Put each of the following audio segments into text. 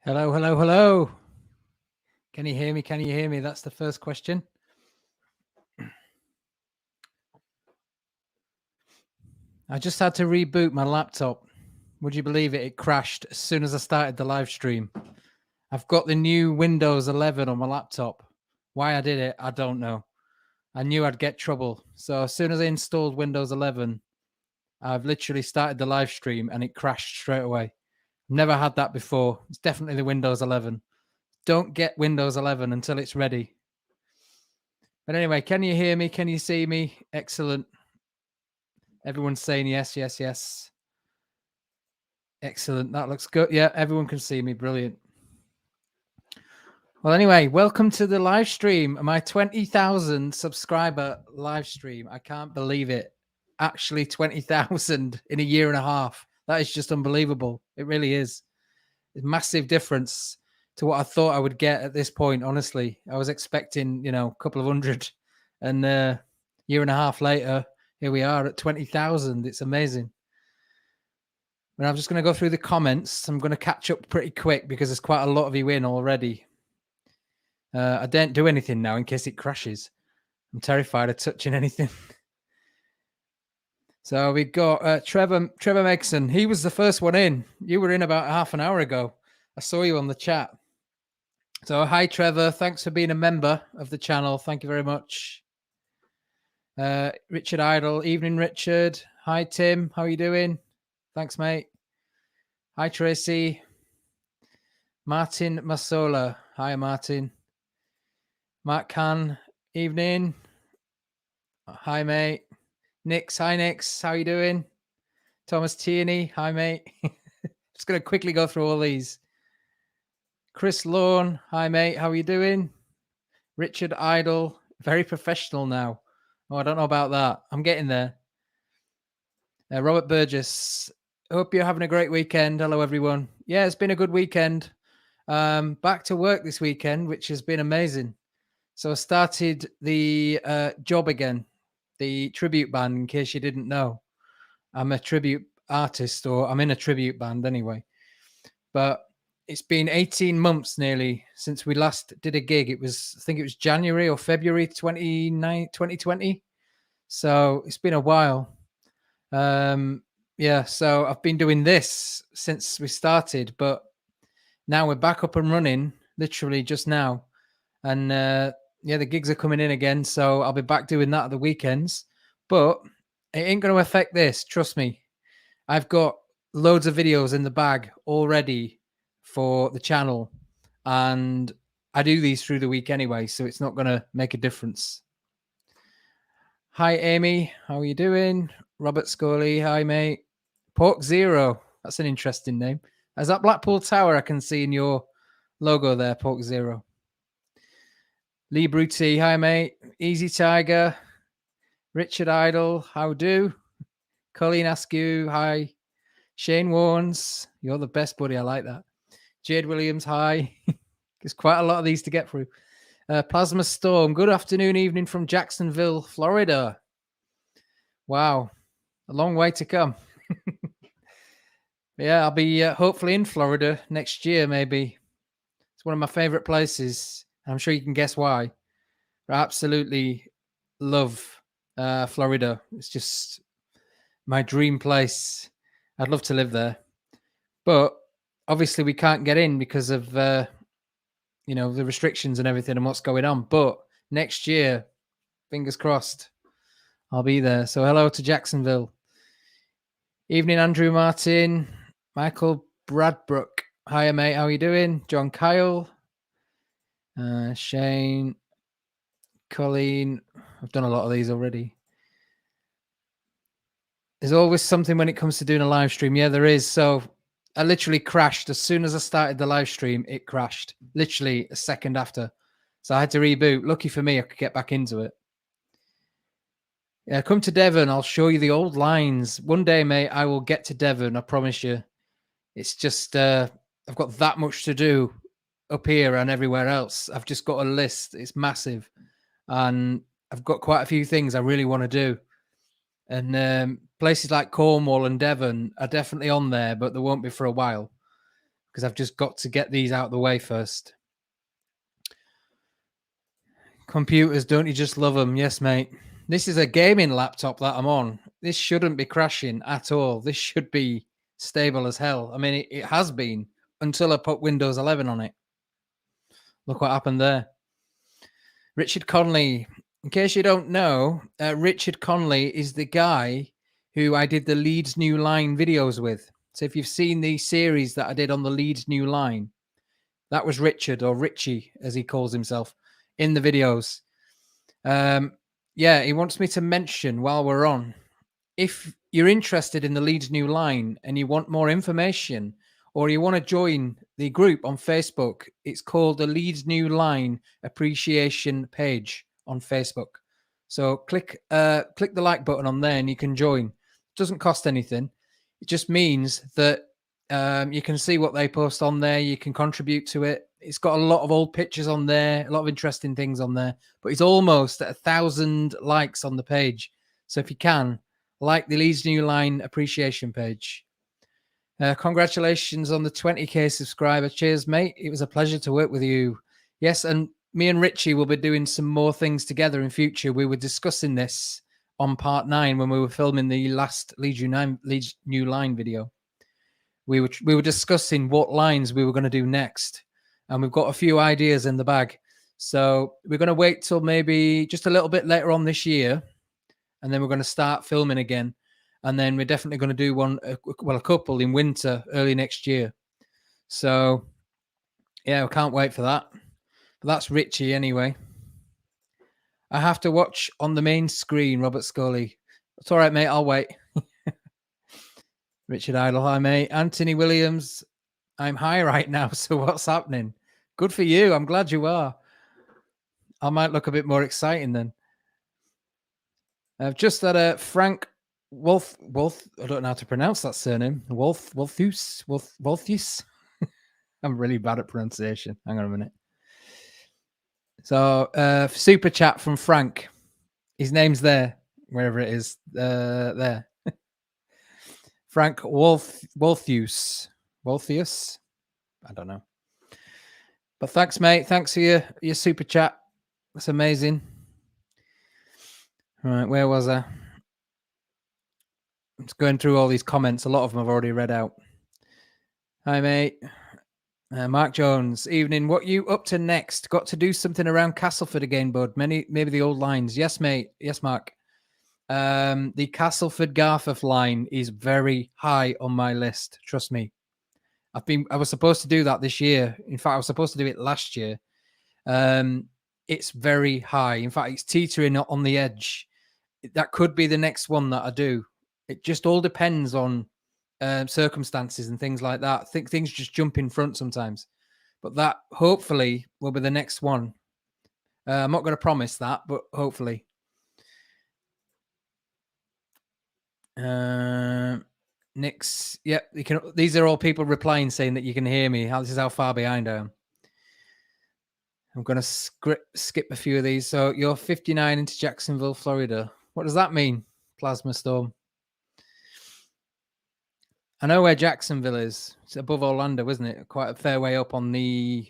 Hello, hello, hello. Can you hear me? Can you hear me? That's the first question. I just had to reboot my laptop. Would you believe it? It crashed as soon as I started the live stream. I've got the new Windows 11 on my laptop. Why I did it, I don't know. I knew I'd get trouble. So as soon as I installed Windows 11, I've literally started the live stream and it crashed straight away. Never had that before. It's definitely the Windows 11. Don't get Windows 11 until it's ready. But anyway, can you hear me? Can you see me? Excellent. Everyone's saying yes, yes, yes. Excellent. That looks good. Yeah, everyone can see me. Brilliant. Well, anyway, welcome to the live stream, my 20,000 subscriber live stream. I can't believe it. Actually, 20,000 in a year and a half. That is just unbelievable. It really is. It's a massive difference to what I thought I would get at this point. Honestly, I was expecting, a couple of hundred, and a year and a half later, here we are at 20,000. It's amazing. And I'm just going to go through the comments. I'm going to catch up pretty quick because there's quite a lot of you in already. I don't do anything now in case it crashes. I'm terrified of touching anything. So we got Trevor Megson. He was the first one in. You were in about half an hour ago. I saw you on the chat. So hi, Trevor. Thanks for being a member of the channel. Thank you very much. Richard Idle. Evening, Richard. Hi, Tim. How are you doing? Thanks, mate. Hi, Tracy. Martin Masola. Hi, Martin. Mark Khan. Evening. Hi, mate. Nix. Hi, Nix. How you doing? Thomas Tierney. Hi, mate. Just going to quickly go through all these. Chris Lawn. Hi, mate. How are you doing? Richard Idle. Very professional now. Oh, I don't know about that. I'm getting there. Robert Burgess. Hope you're having a great weekend. Hello, everyone. Yeah, it's been a good weekend. Back to work this weekend, which has been amazing. So I started the job again, the tribute band, in case you didn't know. I'm a tribute artist, or I'm in a tribute band anyway. But it's been 18 months nearly since we last did a gig. I think it was January or February 2020. So it's been a while. Yeah, so I've been doing this since we started, but now we're back up and running, literally just now. And yeah, the gigs are coming in again, so I'll be back doing that at the weekends. But it ain't going to affect this, trust me. I've got loads of videos in the bag already for the channel, and I do these through the week anyway, so it's not going to make a difference. Hi, Amy. How are you doing? Robert Scully. Hi, mate. Pork Zero. That's an interesting name. Is that Blackpool Tower I can see in your logo there, Pork Zero? Lee Bruty. Hi, mate. Easy Tiger. Richard Idle. How do? Colleen Askew. Hi. Shane Warnes. You're the best, buddy. I like that. Jade Williams. Hi. There's quite a lot of these to get through. Plasma Storm. Good afternoon, evening from Jacksonville, Florida. Wow. A long way to come. Yeah, I'll be hopefully in Florida next year, maybe. It's one of my favorite places. I'm sure you can guess why. I absolutely love Florida. It's just my dream place. I'd love to live there. But obviously we can't get in because of, the restrictions and everything and what's going on. But next year, fingers crossed, I'll be there. So hello to Jacksonville. Evening, Andrew Martin. Michael Bradbrook. Hiya, mate. How are you doing? John Kyle. Shane. Colleen. I've done a lot of these already. There's always something when it comes to doing a live stream. Yeah, there is. So I literally crashed. As soon as I started the live stream, it crashed. Literally a second after. So I had to reboot. Lucky for me, I could get back into it. Yeah, come to Devon. I'll show you the old lines. One day, mate, I will get to Devon. I promise you. It's just, I've got that much to do up here and everywhere else. I've just got a list. It's massive. And I've got quite a few things I really want to do. And places like Cornwall and Devon are definitely on there, but they won't be for a while. because I've just got to get these out of the way first. Computers, don't you just love them? Yes, mate. This is a gaming laptop that I'm on. This shouldn't be crashing at all. This should be stable as hell. I mean, it has been until I put Windows 11 on it. Look what happened there. Richard Conley. In case you don't know, Richard Conley is the guy who I did the Leeds New Line videos with. So if you've seen the series that I did on the Leeds New Line, that was Richard, or Richie, as he calls himself, in the videos. Yeah, he wants me to mention while we're on, if you're interested in the Leeds New Line and you want more information, or you want to join the group on Facebook, it's called the Leeds New Line Appreciation page on Facebook. So click the like button on there and you can join. It doesn't cost anything. It just means that you can see what they post on there. You can contribute to it. It's got a lot of old pictures on there, a lot of interesting things on there, but it's almost at 1,000 likes on the page. So if you can, like the Leeds New Line Appreciation page. Congratulations on the 20k subscriber. Cheers, mate. It was a pleasure to work with you. Yes, and me and Richie will be doing some more things together in future. We were discussing this on part 9 when we were filming the last Leeds New Line video. We were discussing what lines we were going to do next, and we've got a few ideas in the bag. So we're going to wait till maybe just a little bit later on this year, and then we're going to start filming again. And then we're definitely going to do one, a couple in winter, early next year. So, yeah, we can't wait for that. But that's Richie anyway. I have to watch on the main screen, Robert Scully. It's all right, mate. I'll wait. Richard Idle, hi, mate. Anthony Williams, I'm high right now, so what's happening? Good for you. I'm glad you are. I might look a bit more exciting then. I've just had Frank Wolf. I don't know how to pronounce that surname. Wolfius. I'm really bad at pronunciation. Hang on a minute. So, super chat from Frank. His name's there, wherever it is. There. Frank Wolfius. I don't know. But thanks, mate. Thanks for your super chat. That's amazing. All right, where was I? I'm just going through all these comments. A lot of them I've already read out. Hi, mate. Mark Jones, evening. What you up to next? Got to do something around Castleford again, bud. Maybe the old lines. Yes, mate. Yes, Mark. The Castleford Garforth line is very high on my list. Trust me. I was supposed to do that this year. In fact, I was supposed to do it last year. It's very high. In fact, it's teetering on the edge. That could be the next one that I do. It just all depends on circumstances and things like that. I think things just jump in front sometimes, but that hopefully will be the next one. I'm not going to promise that, but hopefully. Nick's, yep. You can. These are all people replying saying that you can hear me. This is how far behind I am. I'm going to skip a few of these. So you're 59 into Jacksonville, Florida. What does that mean? Plasma Storm. I know where Jacksonville is. It's above Orlando, isn't it? Quite a fair way up on the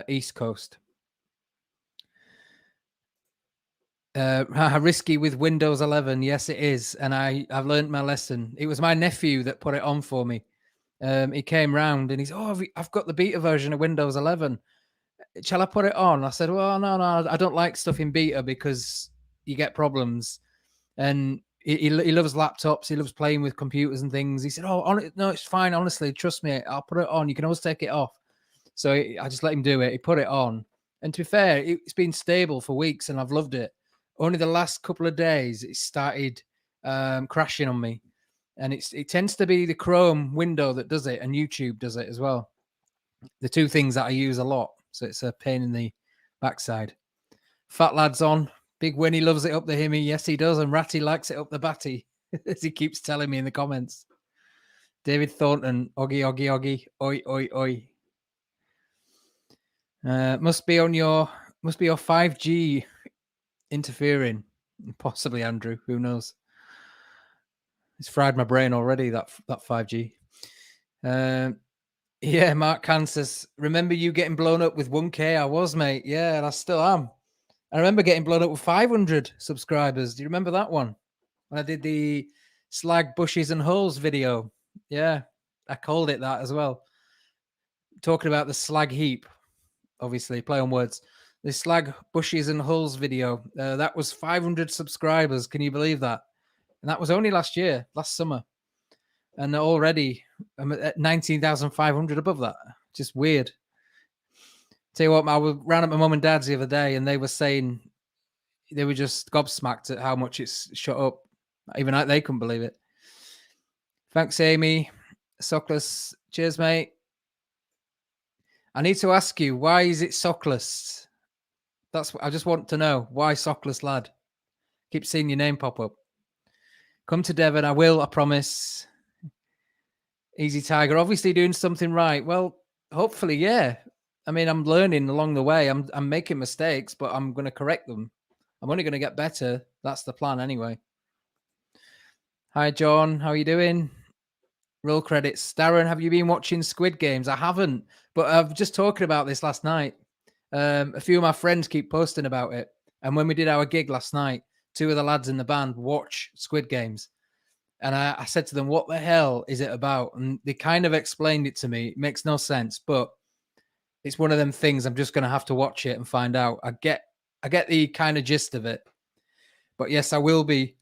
East Coast. Risky with Windows 11. Yes, it is. And I've learned my lesson. It was my nephew that put it on for me. He came round and he's, I've got the beta version of Windows 11. Shall I put it on? I said, well, no, I don't like stuff in beta because you get problems. And he loves laptops. He loves playing with computers and things. He said, no, it's fine. Honestly, trust me. I'll put it on. You can always take it off. So I just let him do it. He put it on. And to be fair, it's been stable for weeks and I've loved it. Only the last couple of days, it started crashing on me. And it tends to be the Chrome window that does it, and YouTube does it as well. The two things that I use a lot. So it's a pain in the backside. Fat Lad's on. Big Winnie loves it up the himmy. Yes, he does. And Ratty likes it up the batty, as he keeps telling me in the comments. David Thornton, Oggy. Oi, oi, oi. Must be your 5G interfering. Possibly, Andrew. Who knows? It's fried my brain already, that 5G. Yeah, Mark Kansas. Remember you getting blown up with 1K? I was, mate. Yeah, and I still am. I remember getting blown up with 500 subscribers. Do you remember that one? When I did the slag bushes and holes video. Yeah, I called it that as well. Talking about the slag heap, obviously, play on words. The slag bushes and holes video. That was 500 subscribers. Can you believe that? And that was only last year, last summer. And already I'm at 19,500 above that. Just weird. Tell you what, I ran at my mum and dad's the other day and they were saying they were just gobsmacked at how much it's shot up. Even they couldn't believe it. Thanks, Amy. Sockless. Cheers, mate. I need to ask you, why is it Sockless? I just want to know why Sockless, lad. Keep seeing your name pop up. Come to Devon. I will, I promise. Easy Tiger. Obviously doing something right. Well, hopefully, yeah. I mean, I'm learning along the way. I'm making mistakes, but I'm going to correct them. I'm only going to get better. That's the plan anyway. Hi, John. How are you doing? Roll credits. Darren, have you been watching Squid Games? I haven't, but I've just talking about this last night. A few of my friends keep posting about it. And when we did our gig last night, 2 of the lads in the band watch Squid Games. And I said to them, what the hell is it about? And they kind of explained it to me. It makes no sense, but it's one of them things. I'm just going to have to watch it and find out. I get the kind of gist of it. But yes, I will be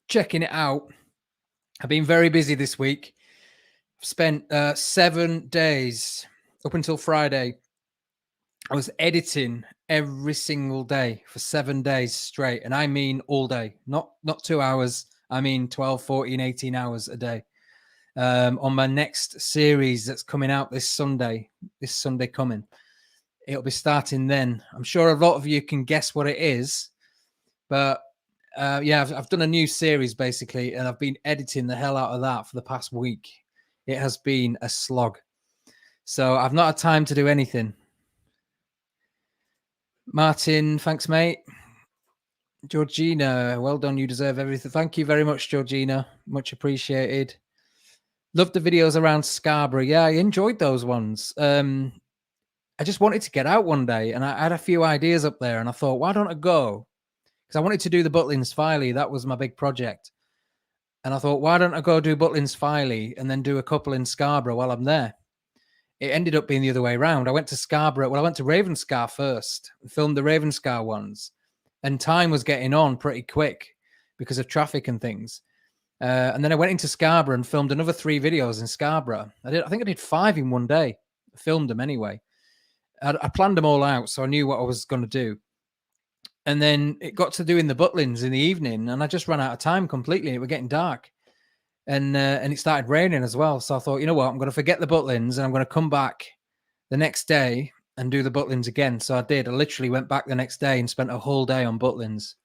checking it out. I've been very busy this week. I've spent 7 days up until Friday. I was editing every single day for 7 days straight. And I mean all day, not 2 hours. I mean 12, 14, 18 hours a day. On my next series that's coming out this Sunday coming. It'll be starting then. I'm sure a lot of you can guess what it is. But yeah, I've done a new series basically, and I've been editing the hell out of that for the past week. It has been a slog. So I've not had time to do anything. Martin, thanks, mate. Georgina, well done. You deserve everything. Thank you very much, Georgina. Much appreciated. Loved the videos around Scarborough. Yeah, I enjoyed those ones. I just wanted to get out one day, and I had a few ideas up there, and I thought, why don't I go? Because I wanted to do the Butlins Filey. That was my big project. And I thought, why don't I go do Butlins Filey and then do a couple in Scarborough while I'm there? It ended up being the other way around. I went to Scarborough. Well, I went to Ravenscar first, filmed the Ravenscar ones, and time was getting on pretty quick because of traffic and things. And then I went into Scarborough and filmed another 3 videos in Scarborough. I think I did 5 in one day. I filmed them anyway. I planned them all out, so I knew what I was going to do. And then it got to doing the Butlins in the evening, and I just ran out of time completely. It was getting dark, and it started raining as well. So I thought, you know what, I'm going to forget the Butlins, and I'm going to come back the next day and do the Butlins again. So I did. I literally went back the next day and spent a whole day on Butlins.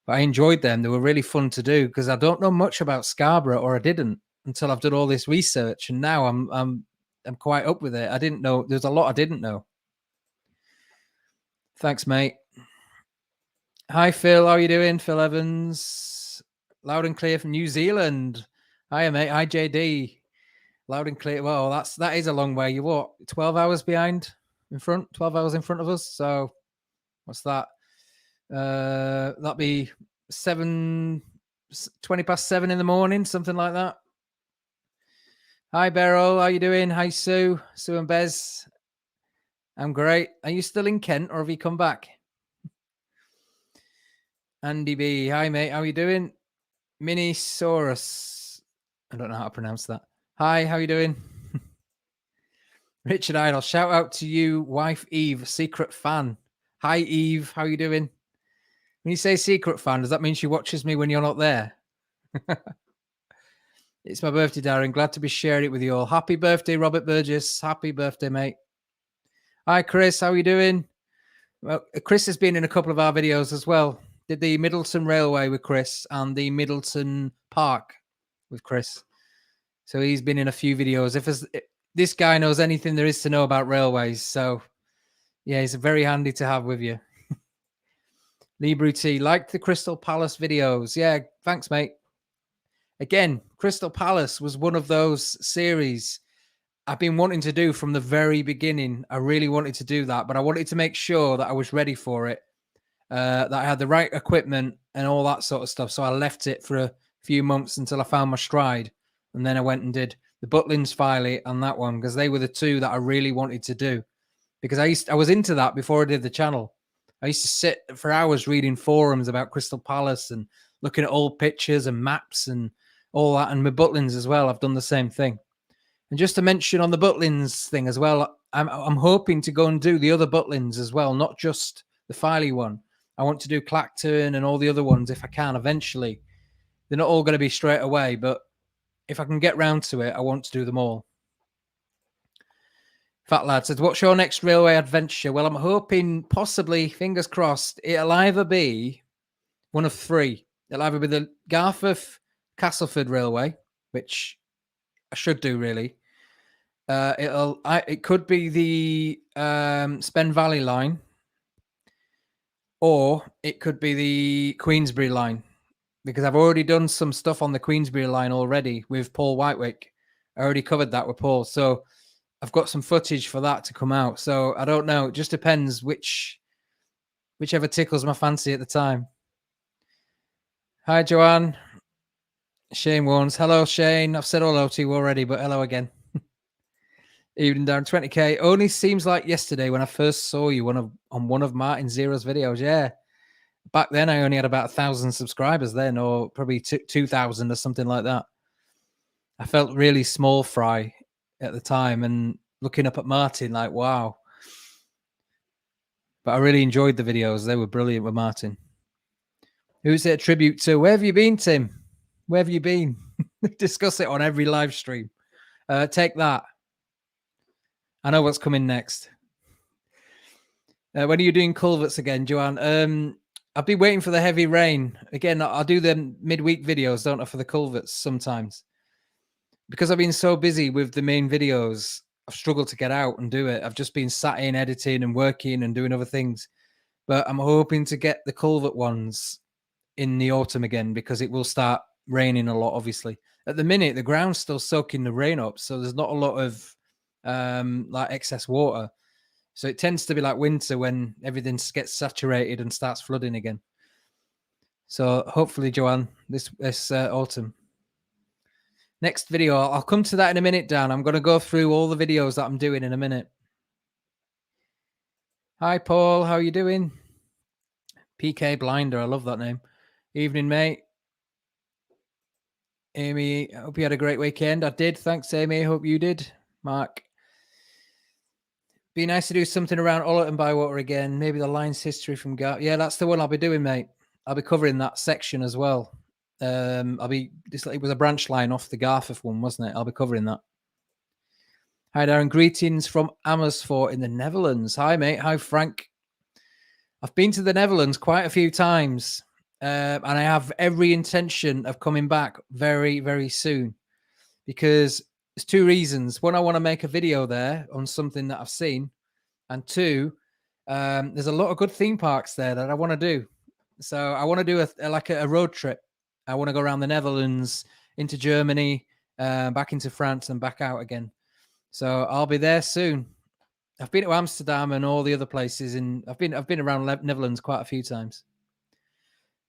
But I enjoyed them. They were really fun to do because I don't know much about Scarborough, or I didn't until I've done all this research, and now I'm quite up with it. I didn't know. There's a lot I didn't know. Thanks, mate. Hi, Phil. How are you doing? Phil Evans. Loud and clear from New Zealand. Hiya, mate. Hi, JD. Loud and clear. Well, that is a long way. You what? 12 hours behind in front? 12 hours in front of us. So what's that? That'd be 20 past 7 in the morning, something like that. Hi, Beryl. How you doing? Hi, Sue. Sue and Bez. I'm great. Are you still in Kent, or have you come back? Andy B. Hi, mate. How you doing? Minisaurus. I don't know how to pronounce that. Hi, how you doing? Richard Idle. Shout out to you, wife Eve, secret fan. Hi, Eve. How you doing? When you say secret fan, does that mean she watches me when you're not there? It's my birthday, Darren. Glad to be sharing it with you all. Happy birthday, Robert Burgess. Happy birthday, mate. Hi, Chris. How are you doing? Well, Chris has been in a couple of our videos as well. Did the Middleton Railway with Chris and the Middleton Park with Chris. So he's been in a few videos. This guy knows anything there is to know about railways. So, yeah, he's very handy to have with you. Lee Bruty, liked the Crystal Palace videos. Yeah, thanks, mate. Again, Crystal Palace was one of those series. I've been wanting to do from the very beginning. I really wanted to do that, but I wanted to make sure that I was ready for it, that I had the right equipment and all that sort of stuff. So I left it for a few months until I found my stride. And then I went and did the Butlins Filey and that one, because they were the two that I really wanted to do. Because I was into that before I did the channel. I used to sit for hours reading forums about Crystal Palace and looking at old pictures and maps and all that. And with Butlins as well, I've done the same thing. And just to mention on the Butlins thing as well, I'm hoping to go and do the other Butlins as well, not just the Filey one. I want to do Clacton and all the other ones if I can eventually. They're not all going to be straight away, but if I can get round to it, I want to do them all. Fat Lad says, what's your next railway adventure? Well, I'm hoping possibly, fingers crossed, it'll either be one of three. It'll either be the Garforth Castleford Railway, which I should do really. It could be the Spen Valley line, or it could be the Queensbury line, because I've already done some stuff on the Queensbury line already with Paul Whitewick. I already covered that with Paul, so I've got some footage for that to come out. So I don't know. It just depends whichever tickles my fancy at the time. Hi, Joanne. Shane Warnes. Hello, Shane. I've said hello to you already, but hello again. Evening down 20k. Only seems like yesterday when I first saw you on one of Martin Zero's videos. Yeah. Back then, I only had about 1,000 subscribers then, or probably 2,000 or something like that. I felt really small fry at the time, and looking up at Martin, like, wow. But I really enjoyed the videos. They were brilliant with Martin. Who's it a tribute to? Where have you been, Tim? Where have you been? Discuss it on every live stream. Take that. I know what's coming next. When are you doing culverts again, Joanne? I've been waiting for the heavy rain. Again, I'll do the midweek videos, don't I, for the culverts sometimes. Because I've been so busy with the main videos, I've struggled to get out and do it. I've just been sat in editing and working and doing other things. But I'm hoping to get the culvert ones in the autumn again, because it will start raining a lot, obviously. At the minute, the ground's still soaking the rain up, so there's not a lot of like excess water. So it tends to be like winter when everything gets saturated and starts flooding again. So hopefully, Joanne, this autumn. Next video, I'll come to that in a minute, Dan. I'm going to go through all the videos that I'm doing in a minute. Hi, Paul. How are you doing? PK Blinder. I love that name. Evening, mate. Amy, I hope you had a great weekend. I did. Thanks, Amy. Hope you did. Mark. Be nice to do something around Ollet and Bywater again. Maybe the Lions history from Gar. Yeah, that's the one I'll be doing, mate. I'll be covering that section as well. It was a branch line off the Garforth one, wasn't it? I'll be covering that. Hi, Darren. Greetings from Amersfoort in the Netherlands. Hi, mate. Hi, Frank. I've been to the Netherlands quite a few times, and I have every intention of coming back very, very soon, because there's two reasons. One, I want to make a video there on something that I've seen, and two, there's a lot of good theme parks there that I want to do. So I want to do a road trip. I want to go around the Netherlands, into Germany, back into France, and back out again. So I'll be there soon. I've been to Amsterdam and all the other places, and I've been around Netherlands quite a few times.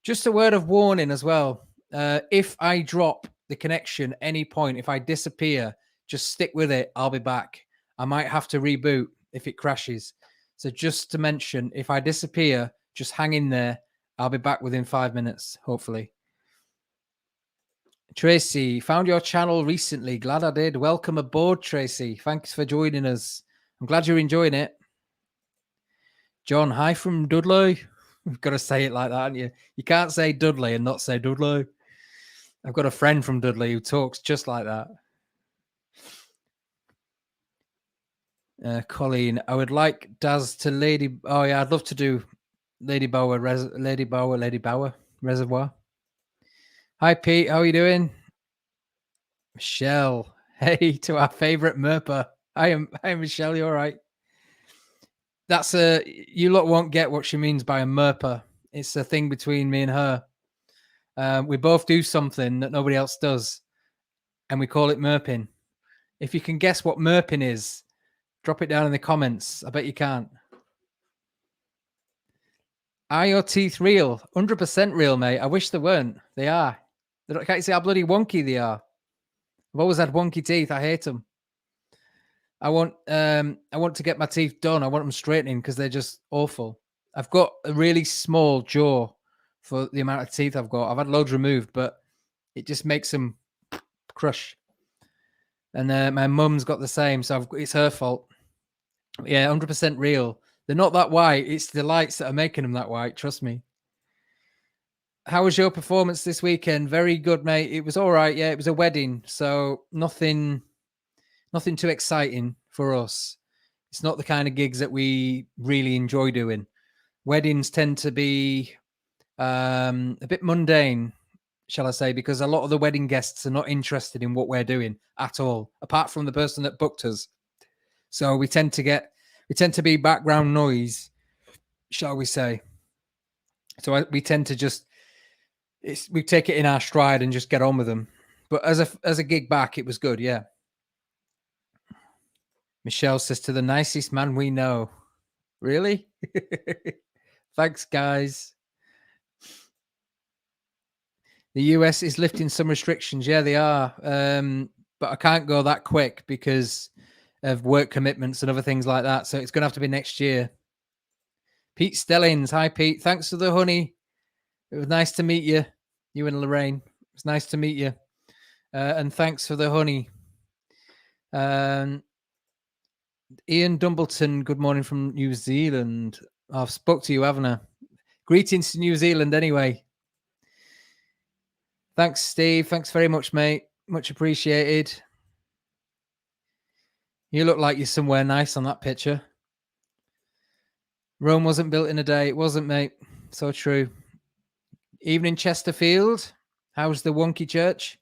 Just a word of warning as well. If I drop the connection any point, if I disappear, just stick with it. I'll be back. I might have to reboot if it crashes. So just to mention, if I disappear, just hang in there. I'll be back within 5 minutes, hopefully. Tracy, found your channel recently. Glad I did. Welcome aboard, Tracy. Thanks for joining us. I'm glad you're enjoying it. John, hi from Dudley. You've got to say it like that, haven't you? You can't say Dudley and not say Dudley. I've got a friend from Dudley who talks just like that. Colleen, I would like Daz to Lady... Oh, yeah, I'd love to do Lady Bower Reservoir. Hi, Pete. How are you doing? Michelle. Hey, to our favourite Merper. Hi, Michelle. You all right? That's you lot won't get what she means by a Merper. It's a thing between me and her. We both do something that nobody else does, and we call it Merping. If you can guess what merping is, drop it down in the comments. I bet you can't. Are your teeth real? 100% real, mate. I wish they weren't. They are. Can't you see how bloody wonky they are? I've always had wonky teeth. I hate them. I want to get my teeth done. I want them straightening because they're just awful. I've got a really small jaw for the amount of teeth I've got. I've had loads removed, but it just makes them crush. And my mum's got the same, so it's her fault. Yeah, 100% real. They're not that white. It's the lights that are making them that white. Trust me. How was your performance this weekend? Very good, mate. It was all right. Yeah, it was a wedding, so nothing too exciting for us. It's not the kind of gigs that we really enjoy doing. Weddings tend to be a bit mundane, shall I say, because a lot of the wedding guests are not interested in what we're doing at all, apart from the person that booked us. So we tend to be background noise, shall we say. So we tend to just we take it in our stride and just get on with them. But as a gig back, it was good, yeah. Michelle says, to the nicest man we know. Really? Thanks, guys. The US is lifting some restrictions. Yeah, they are. But I can't go that quick because of work commitments and other things like that. So it's going to have to be next year. Pete Stellings. Hi, Pete. Thanks for the honey. It was nice to meet you. You and Lorraine. It was nice to meet you. And thanks for the honey. Ian Dumbleton, good morning from New Zealand. I've spoke to you, haven't I? Greetings to New Zealand anyway. Thanks, Steve. Thanks very much, mate. Much appreciated. You look like you're somewhere nice on that picture. Rome wasn't built in a day. It wasn't, mate. So true. Evening, Chesterfield. How's the wonky church?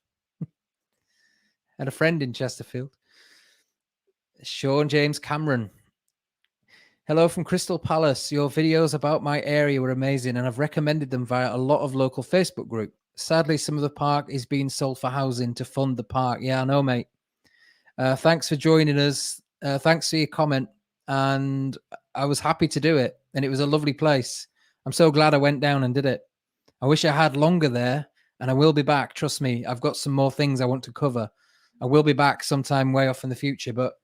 Had a friend in Chesterfield. Sean James Cameron. Hello from Crystal Palace. Your videos about my area were amazing, and I've recommended them via a lot of local Facebook group. Sadly, some of the park is being sold for housing to fund the park. Yeah, I know, mate. Thanks for joining us. Thanks for your comment. And I was happy to do it. And it was a lovely place. I'm so glad I went down and did it. I wish I had longer there, and I will be back. Trust me, I've got some more things I want to cover. I will be back sometime way off in the future. But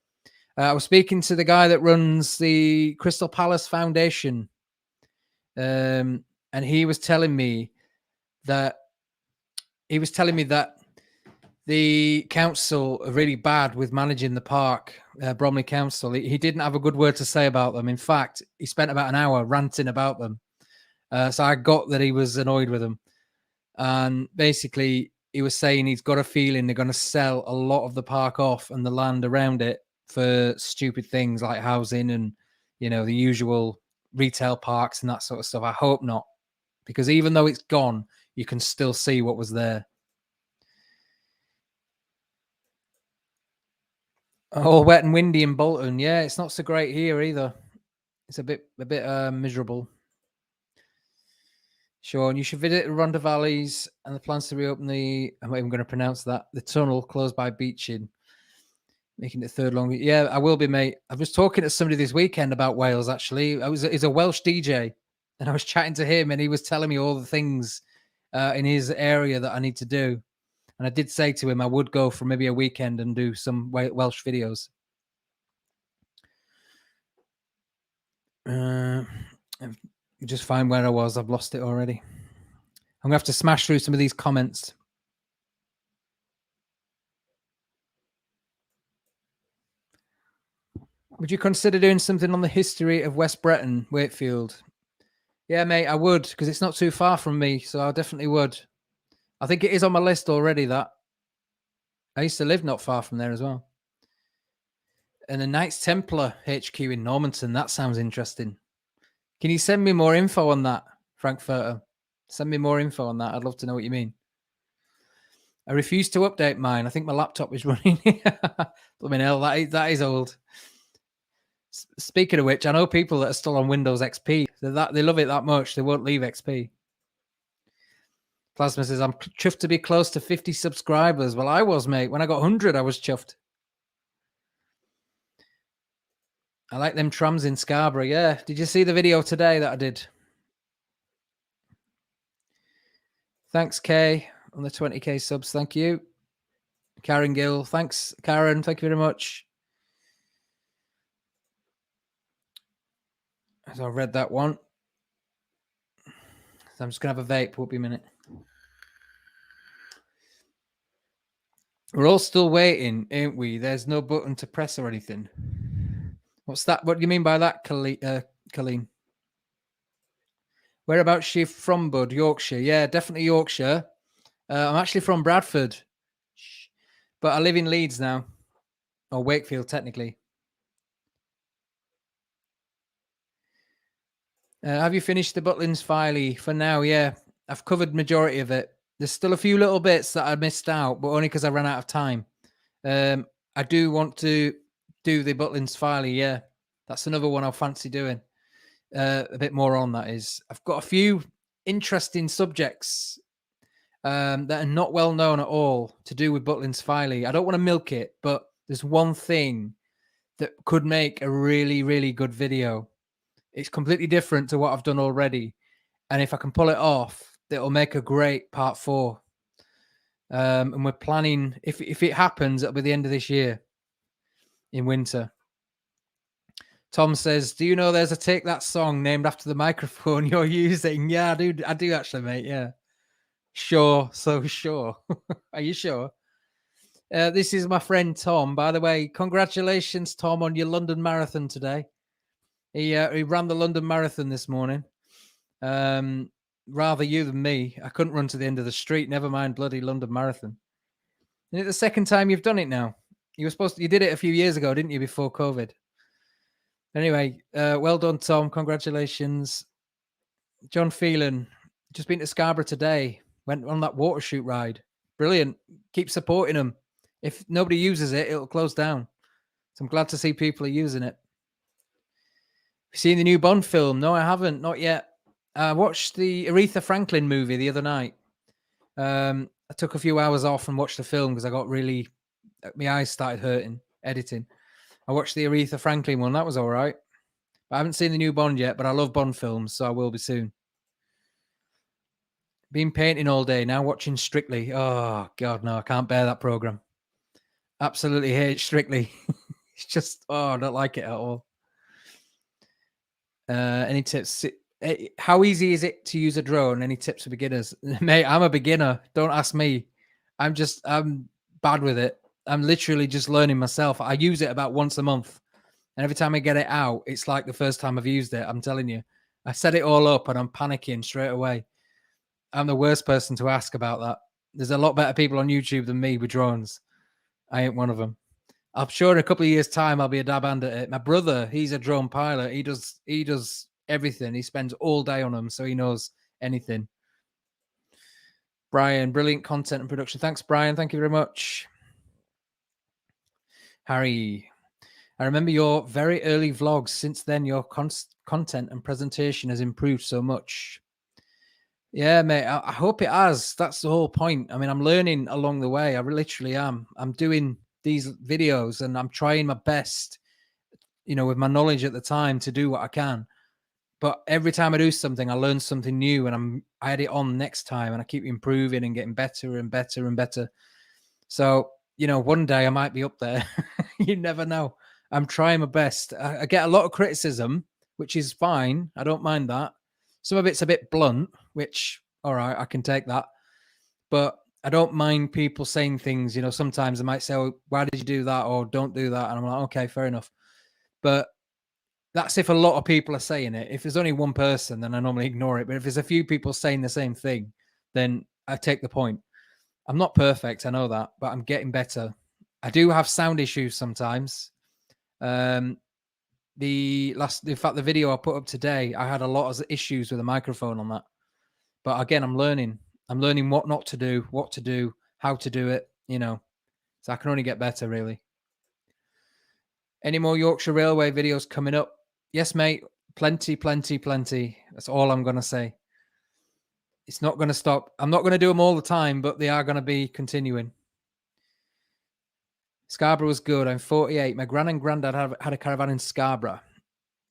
I was speaking to the guy that runs the Crystal Palace Foundation. And he was telling me that the council are really bad with managing the park, Bromley Council. He didn't have a good word to say about them. In fact, he spent about an hour ranting about them. So I got that he was annoyed with them. And basically, he was saying he's got a feeling they're going to sell a lot of the park off and the land around it for stupid things like housing and, the usual retail parks and that sort of stuff. I hope not, because even though it's gone, you can still see what was there. All wet and windy in Bolton. Yeah, it's not so great here either. It's a bit miserable. Sean, you should visit Rhondda Valleys and the plans to reopen I'm not even going to pronounce that, the tunnel closed by Beeching, making it third long. Yeah, I will be, mate. I was talking to somebody this weekend about Wales, actually. He's a Welsh DJ, and I was chatting to him, and he was telling me all the things in his area that I need to do. And I did say to him I would go for maybe a weekend and do some Welsh videos. Just find where I was. I've lost it already. I'm going to have to smash through some of these comments. Would you consider doing something on the history of West Breton, Wakefield? Yeah, mate, I would, because it's not too far from me, so I definitely would. I think it is on my list already, that. I used to live not far from there as well. And the Knights Templar HQ in Normanton, that sounds interesting. Can you send me more info on that, Frankfurter? Send me more info on that. I'd love to know what you mean. I refuse to update mine. I think my laptop is running. Blooming hell, that is old. Speaking of which, I know people that are still on Windows XP. They love it that much. They won't leave XP. Plasma says, I'm chuffed to be close to 50 subscribers. Well, I was, mate. When I got 100, I was chuffed. I like them trams in Scarborough. Yeah. Did you see the video today that I did? Thanks, Kay, on the 20k subs. Thank you. Karen Gill. Thanks, Karen. Thank you very much. As I read that one. So I'm just going to have a vape. Won't be a minute. We're all still waiting, ain't we? There's no button to press or anything. What's that? What do you mean by that, Colleen? Whereabouts she from, bud? Yorkshire. Yeah, definitely Yorkshire. I'm actually from Bradford, but I live in Leeds now, or Wakefield, technically. Have you finished the Butlins Filey? For now, yeah. I've covered majority of it. There's still a few little bits that I missed out, but only because I ran out of time. I do want to do the Butlins Filey, yeah. That's another one I'll fancy doing. A bit more on that is. I've got a few interesting subjects that are not well known at all to do with Butlins Filey. I don't want to milk it, but there's one thing that could make a really, really good video. It's completely different to what I've done already. And if I can pull it off, it'll make a great part 4. And we're planning, if it happens, it'll be the end of this year in winter. Tom says, do you know there's a Take That song named after the microphone you're using? Yeah, I do actually, mate. Yeah. Sure. So sure. Are you sure? This is my friend Tom. By the way, congratulations, Tom, on your London Marathon today. He ran the London Marathon this morning. Rather you than me. I couldn't run to the end of the street. Never mind bloody London Marathon. Is it the second time you've done it now? You did it a few years ago, didn't you, before COVID? Anyway, well done, Tom. Congratulations. John Phelan, just been to Scarborough today. Went on that water shoot ride. Brilliant. Keep supporting them. If nobody uses it, it'll close down. So I'm glad to see people are using it. Have you seen the new Bond film? No, I haven't. Not yet. I watched the Aretha Franklin movie the other night. I took a few hours off and watched the film because I got my eyes started hurting editing. I watched the Aretha Franklin one. That was all right. I haven't seen the new Bond yet, but I love Bond films, so I will be soon. Been painting all day, now watching Strictly. Oh, God, no, I can't bear that program. Absolutely hate Strictly. It's just, I don't like it at all. Any tips? How easy is it to use a drone? Any tips for beginners? Mate, I'm a beginner. Don't ask me. I'm bad with it. I'm literally just learning myself. I use it about once a month. And every time I get it out, it's like the first time I've used it. I'm telling you. I set it all up and I'm panicking straight away. I'm the worst person to ask about that. There's a lot better people on YouTube than me with drones. I ain't one of them. I'm sure in a couple of years' time, I'll be a dab hand at it. My brother, he's a drone pilot. He does everything. He spends all day on them, so he knows anything. Brian, brilliant content and production. Thanks, Brian. Thank you very much. Harry, I remember your very early vlogs. Since then, your content and presentation has improved so much. Yeah, mate, I hope it has. That's the whole point. I mean, I'm learning along the way. I literally am. I'm doing these videos and I'm trying my best, with my knowledge at the time to do what I can. But every time I do something, I learn something new and I add it on next time and I keep improving and getting better and better and better. So, one day I might be up there. You never know. I'm trying my best. I get a lot of criticism, which is fine. I don't mind that. Some of it's a bit blunt, which, all right, I can take that. But I don't mind people saying things, sometimes they might say, oh, why did you do that? Or don't do that. And I'm like, okay, fair enough. But that's if a lot of people are saying it. If there's only one person, then I normally ignore it. But if there's a few people saying the same thing, then I take the point. I'm not perfect, I know that, but I'm getting better. I do have sound issues sometimes. The video I put up today, I had a lot of issues with the microphone on that. But again, I'm learning. I'm learning what not to do, what to do, how to do it, So I can only get better, really. Any more Yorkshire Railway videos coming up? Yes, mate. Plenty, plenty, plenty. That's all I'm going to say. It's not going to stop. I'm not going to do them all the time, but they are going to be continuing. Scarborough was good. I'm 48. My gran and granddad had a caravan in Scarborough.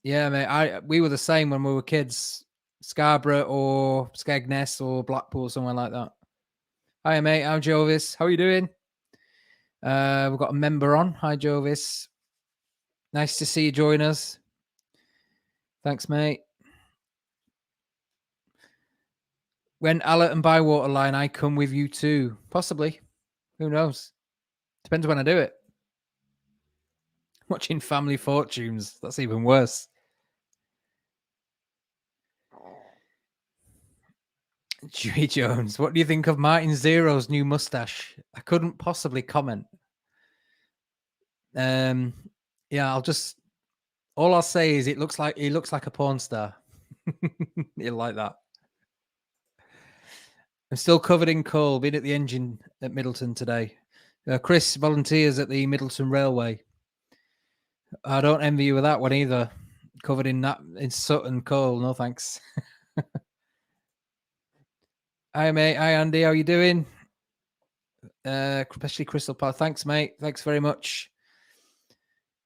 Yeah, mate. We were the same when we were kids. Scarborough or Skegness or Blackpool, somewhere like that. Hi, mate. I'm Jovis. How are you doing? We've got a member on. Hi, Jovis. Nice to see you join us. Thanks, mate. When Allerton Bywater line, I come with you too. Possibly. Who knows? Depends when I do it. Watching Family Fortunes. That's even worse. Dewey Jones. What do you think of Martin Zero's new mustache? I couldn't possibly comment. Yeah, all I'll say is he looks like a porn star. You'll like that. I'm still covered in coal. Been at the engine at Middleton today. Chris volunteers at the Middleton Railway. I don't envy you with that one either. Covered in soot and coal. No thanks. Hi mate. Hi Andy. How you doing? Especially Crystal Power. Thanks, mate. Thanks very much.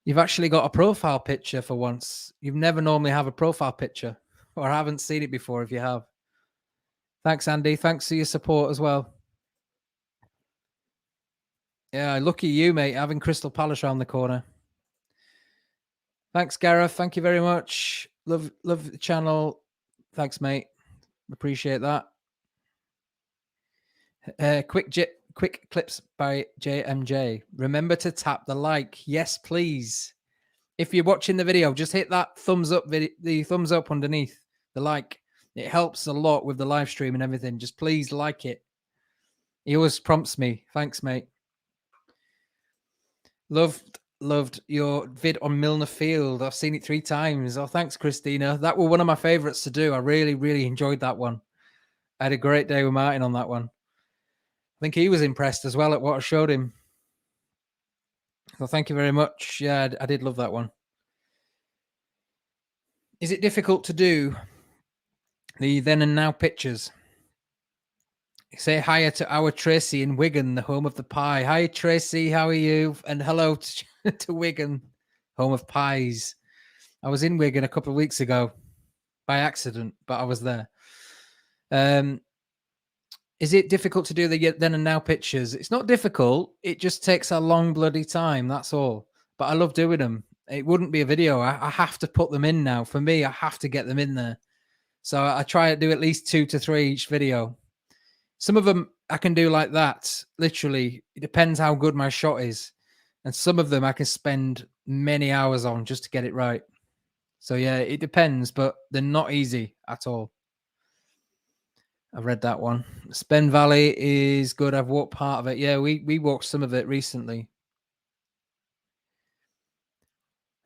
You've actually got a profile picture for once. You've never normally have a profile picture, or I haven't seen it before if you have. Thanks, Andy. Thanks for your support as well. Yeah, lucky you, mate, having Crystal Palace around the corner. Thanks, Gareth. Thank you very much. Love the channel. Thanks, mate. Appreciate that. Quick clips by JMJ. Remember to tap the like. Yes, please. If you're watching the video, just hit that thumbs up the thumbs up underneath the like. It helps a lot with the live stream and everything. Just please like it. He always prompts me. Thanks, mate. Loved your vid on Milner Field. I've seen it 3 times. Oh, thanks, Christina. That was one of my favorites to do. I really enjoyed that one. I had a great day with Martin on that one. I think he was impressed as well at what I showed him. So thank you very much. Yeah, I did love that one. Is it difficult to do the then and now pictures? Say hi to our Tracy in Wigan, the home of the pie. Hi, Tracy. How are you? And hello to Wigan, home of pies. I was in Wigan a couple of weeks ago by accident, but I was there. Is it difficult to do the then and now pictures? It's not difficult. It just takes a long bloody time. That's all. But I love doing them. It wouldn't be a video. I have to put them in now. For me, I have to get them in there. So I try to do at least 2 to 3 each video. Some of them I can do like that. Literally, it depends how good my shot is. And some of them I can spend many hours on just to get it right. So yeah, it depends, but they're not easy at all. I've read that one. Spen Valley is good. I've walked part of it. Yeah, we walked some of it recently.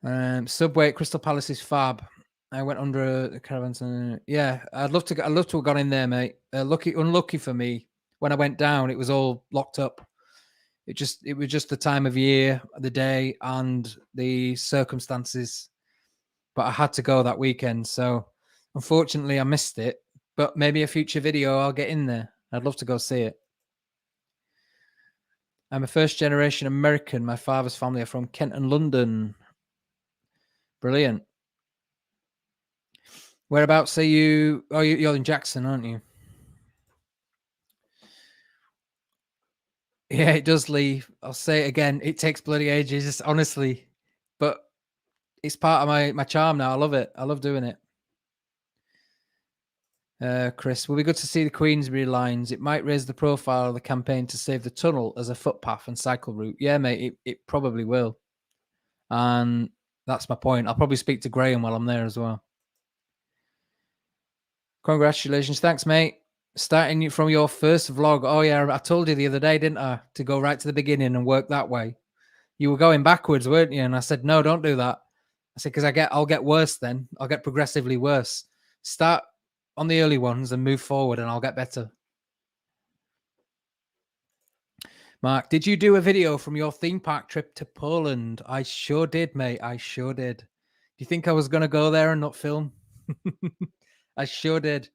Subway at Crystal Palace is fab. I went under the caravan. Yeah, I'd love to have gone in there, mate. Unlucky for me. When I went down, it was all locked up. It was just the time of year, the day, and the circumstances. But I had to go that weekend, so unfortunately I missed it. But maybe a future video I'll get in there. I'd love to go see it. I'm a first generation American. My father's family are from Kent and London. Brilliant. Whereabouts are you? Oh, you're in Jackson, aren't you? Yeah, it does leave. I'll say it again. It takes bloody ages, honestly. But it's part of my charm now. I love it. I love doing it. Chris, will be good to see the Queensbury lines. It might raise the profile of the campaign to save the tunnel as a footpath and cycle route. Yeah, mate, it probably will. And that's my point. I'll probably speak to Graham while I'm there as well. Congratulations. Thanks, mate. Starting from your first vlog. Oh, yeah, I told you the other day, didn't I? To go right to the beginning and work that way. You were going backwards, weren't you? And I said, no, don't do that. I said, because I'll get worse then. I'll get progressively worse. Start on the early ones and move forward and I'll get better. Mark, did you do a video from your theme park trip to Poland? I sure did, mate. I sure did. Do you think I was going to go there and not film? I sure did.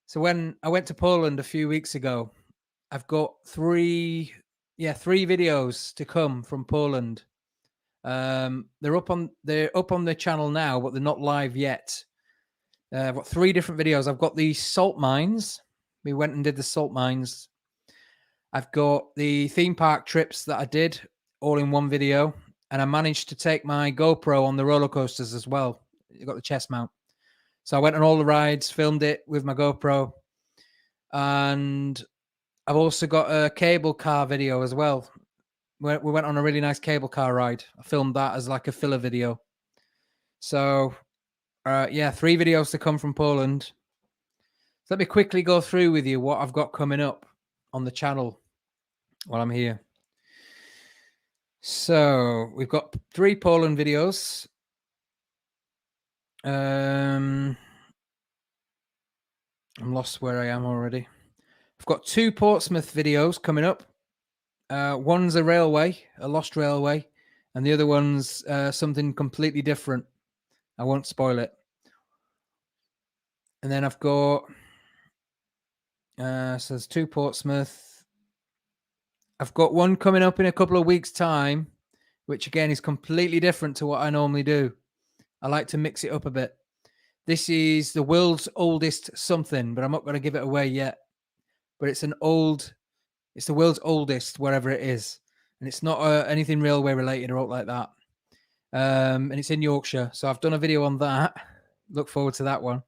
So when I went to Poland a few weeks ago, I've got 3 3 videos to come from Poland. They're up on the channel now, but they're not live yet. I've got 3 different videos. I've got the salt mines. We went and did the salt mines. I've got the theme park trips that I did all in one video, and I managed to take my GoPro on the roller coasters as well. You got the chest mount. So I went on all the rides, filmed it with my GoPro, and I've also got a cable car video as well. We went on a really nice cable car ride. I filmed that as like a filler video. So, 3 videos to come from Poland. So let me quickly go through with you what I've got coming up on the channel while I'm here. So we've got 3 Poland videos. I'm lost where I am already. I've got 2 Portsmouth videos coming up. One's a lost railway, and the other one's something completely different. I won't spoil it. And then I've got so there's 2 Portsmouth. I've got one coming up in a couple of weeks' time, which again is completely different to what I normally do. I like to mix it up a bit. This is the world's oldest something, but I'm not going to give it away yet. But it's the world's oldest, wherever it is. And it's not anything railway related or out like that. And it's in Yorkshire. So I've done a video on that. Look forward to that one.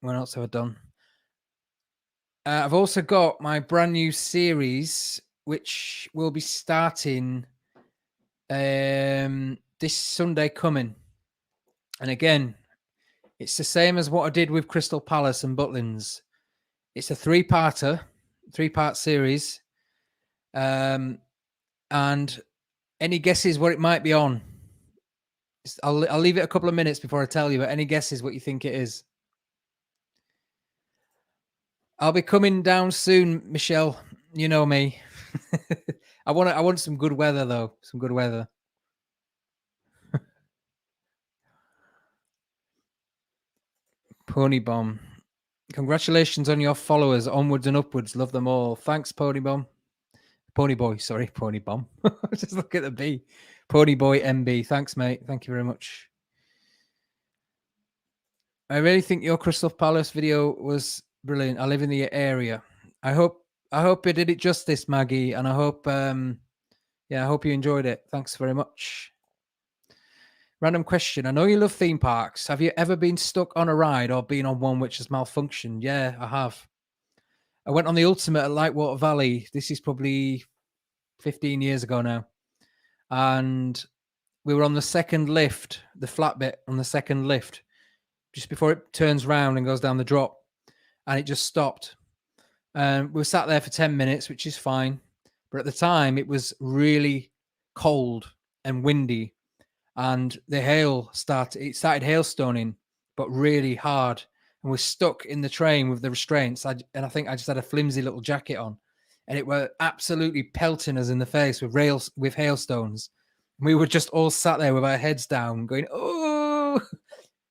What else have I done? I've also got my brand new series, which will be starting this Sunday coming. And again, it's the same as what I did with Crystal Palace and Butlins. It's a 3-part series. And any guesses what it might be on? I'll leave it a couple of minutes before I tell you, but any guesses what you think it is? I'll be coming down soon, Michelle. You know me. I want some good weather though. Some good weather. Pony Bomb. Congratulations on your followers. Onwards and upwards. Love them all. Thanks, Pony Bomb. Pony Boy. Sorry, Pony Bomb. Just look at the B. Pony Boy MB. Thanks, mate. Thank you very much. I really think your Crystal Palace video was brilliant. I live in the area. I hope it did it justice, Maggie, and I hope I hope you enjoyed it. Thanks very much. Random question. I know you love theme parks. Have you ever been stuck on a ride or been on one which has malfunctioned? Yeah, I have. I went on the Ultimate at Lightwater Valley. This is probably 15 years ago now. And we were on the second lift, the flat bit on the second lift, just before it turns round and goes down the drop. And it just stopped. We were sat there for 10 minutes, which is fine. But at the time, it was really cold and windy. And it started hailstoning, but really hard. And we're stuck in the train with the restraints. I think I just had a flimsy little jacket on. And it were absolutely pelting us in the face with hailstones. We were just all sat there with our heads down going, oh,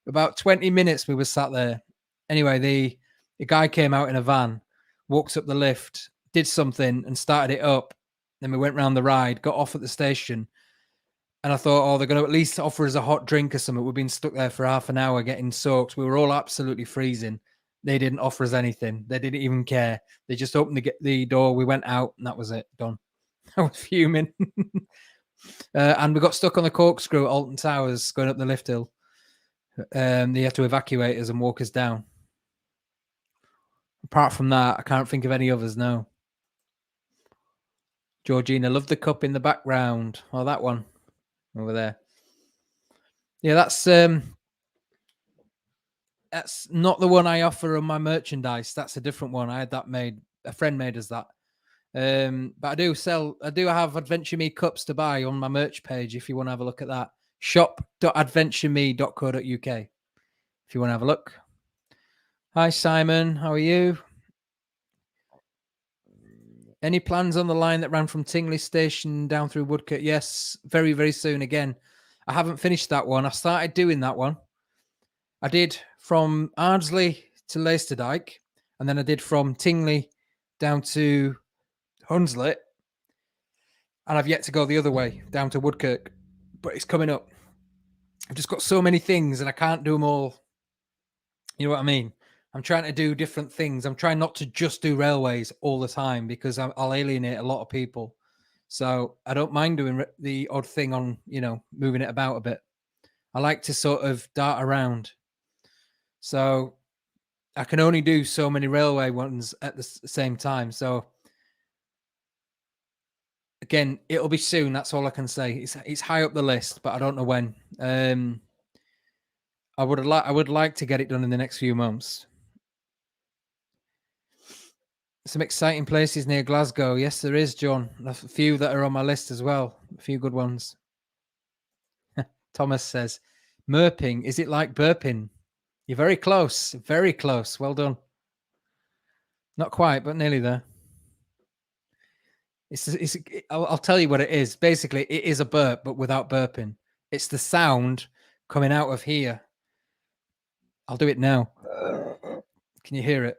about 20 minutes we were sat there. Anyway, the guy came out in a van, walked up the lift, did something and started it up. Then we went round the ride, got off at the station. And I thought, they're going to at least offer us a hot drink or something. We've been stuck there for half an hour getting soaked. We were all absolutely freezing. They didn't offer us anything. They didn't even care. They just opened the door. We went out and that was it. Done. I was fuming. And we got stuck on the corkscrew at Alton Towers going up the lift hill. They had to evacuate us and walk us down. Apart from that, I can't think of any others, no. Georgina, love the cup in the background. Oh, that one over there. Yeah, that's not the one I offer on my merchandise. That's a different one. I had that made. A friend made us that. But I do have AdventureMe cups to buy on my merch page if you want to have a look at that. shop.adventureme.co.uk if you want to have a look. Hi, Simon. How are you? Any plans on the line that ran from Tingley Station down through Woodcote? Yes, very, very soon. Again, I haven't finished that one. I started doing that one. I did from Ardsley to Leicesterdike, and then I did from Tingley down to Hunslet, and I've yet to go the other way down to Woodkirk, but it's coming up. I've just got so many things and I can't do them all. You know what I mean? I'm trying to do different things. I'm trying not to just do railways all the time because I'll alienate a lot of people. So I don't mind doing the odd thing on, moving it about a bit. I like to sort of dart around. So I can only do so many railway ones at the same time. So again, it'll be soon. That's all I can say. It's high up the list, but I don't know when. I would like to get it done in the next few months. Some exciting places near Glasgow. Yes, there is, John. A few that are on my list as well. A few good ones. Thomas says, "Merping, is it like burping?" You're very close. Very close. Well done. Not quite, but nearly there. I'll tell you what it is. Basically, it is a burp, but without burping. It's the sound coming out of here. I'll do it now. Can you hear it?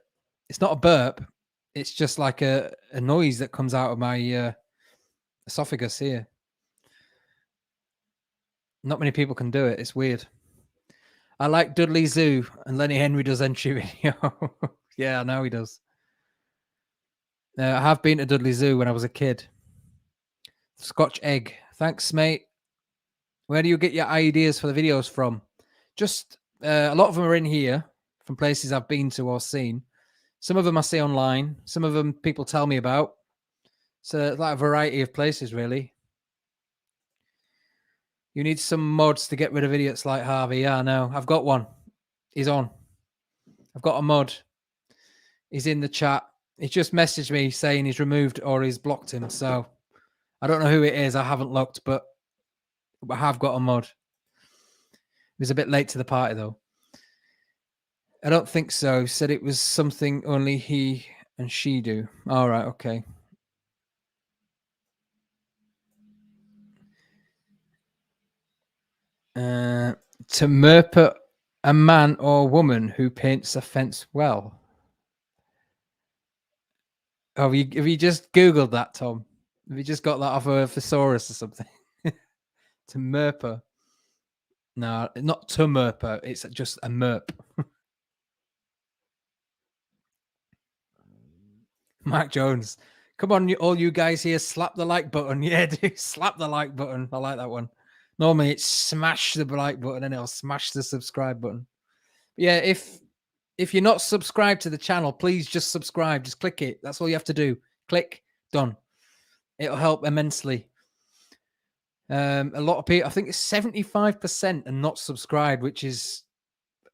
It's not a burp. It's just like a noise that comes out of my esophagus here. Not many people can do it. It's weird. I like Dudley Zoo, and Lenny Henry does entry video. Yeah, I know he does. I have been to Dudley Zoo when I was a kid. Scotch egg. Thanks, mate. Where do you get your ideas for the videos from? Just a lot of them are in here from places I've been to or seen. Some of them I see online. Some of them people tell me about. So like a variety of places, really. You need some mods to get rid of idiots like Harvey. Yeah, I know. I've got one. He's on. I've got a mod. He's in the chat. He's just messaged me saying he's removed or he's blocked him. So I don't know who it is. I haven't looked, but I have got a mod. He was a bit late to the party, though. I don't think so. He said it was something only he and she do. All right, okay. To murder a man or woman who paints a fence well. Oh, have you just Googled that, Tom? Have you just got that off a thesaurus or something? To murper. No, not to murper. It's just a merp. Mike Jones. Come on, all you guys here, slap the like button. Yeah, dude, slap the like button. I like that one. Normally it's smash the like button and it'll smash the subscribe button. But yeah, if you're not subscribed to the channel, please just subscribe. Just click it. That's all you have to do. Click, done. It'll help immensely. A lot of people, I think it's 75% are not subscribed, which is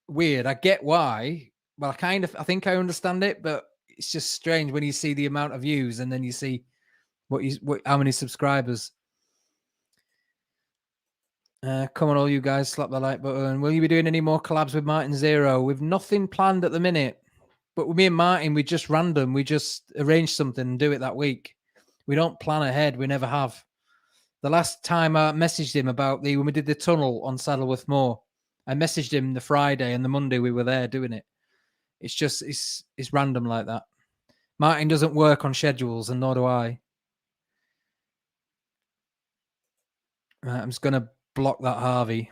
weird. I get why. Well, I think I understand it, but it's just strange when you see the amount of views and then you see how many subscribers. Come on, all you guys, slap the like button. Will you be doing any more collabs with Martin Zero? We've nothing planned at the minute, but with me and Martin, we just random. We just arrange something and do it that week. We don't plan ahead. We never have. The last time I messaged him about when we did the tunnel on Saddleworth Moor, I messaged him the Friday and the Monday we were there doing it. It's just, it's random like that. Martin doesn't work on schedules and nor do I. Right, I'm just going to block that Harvey.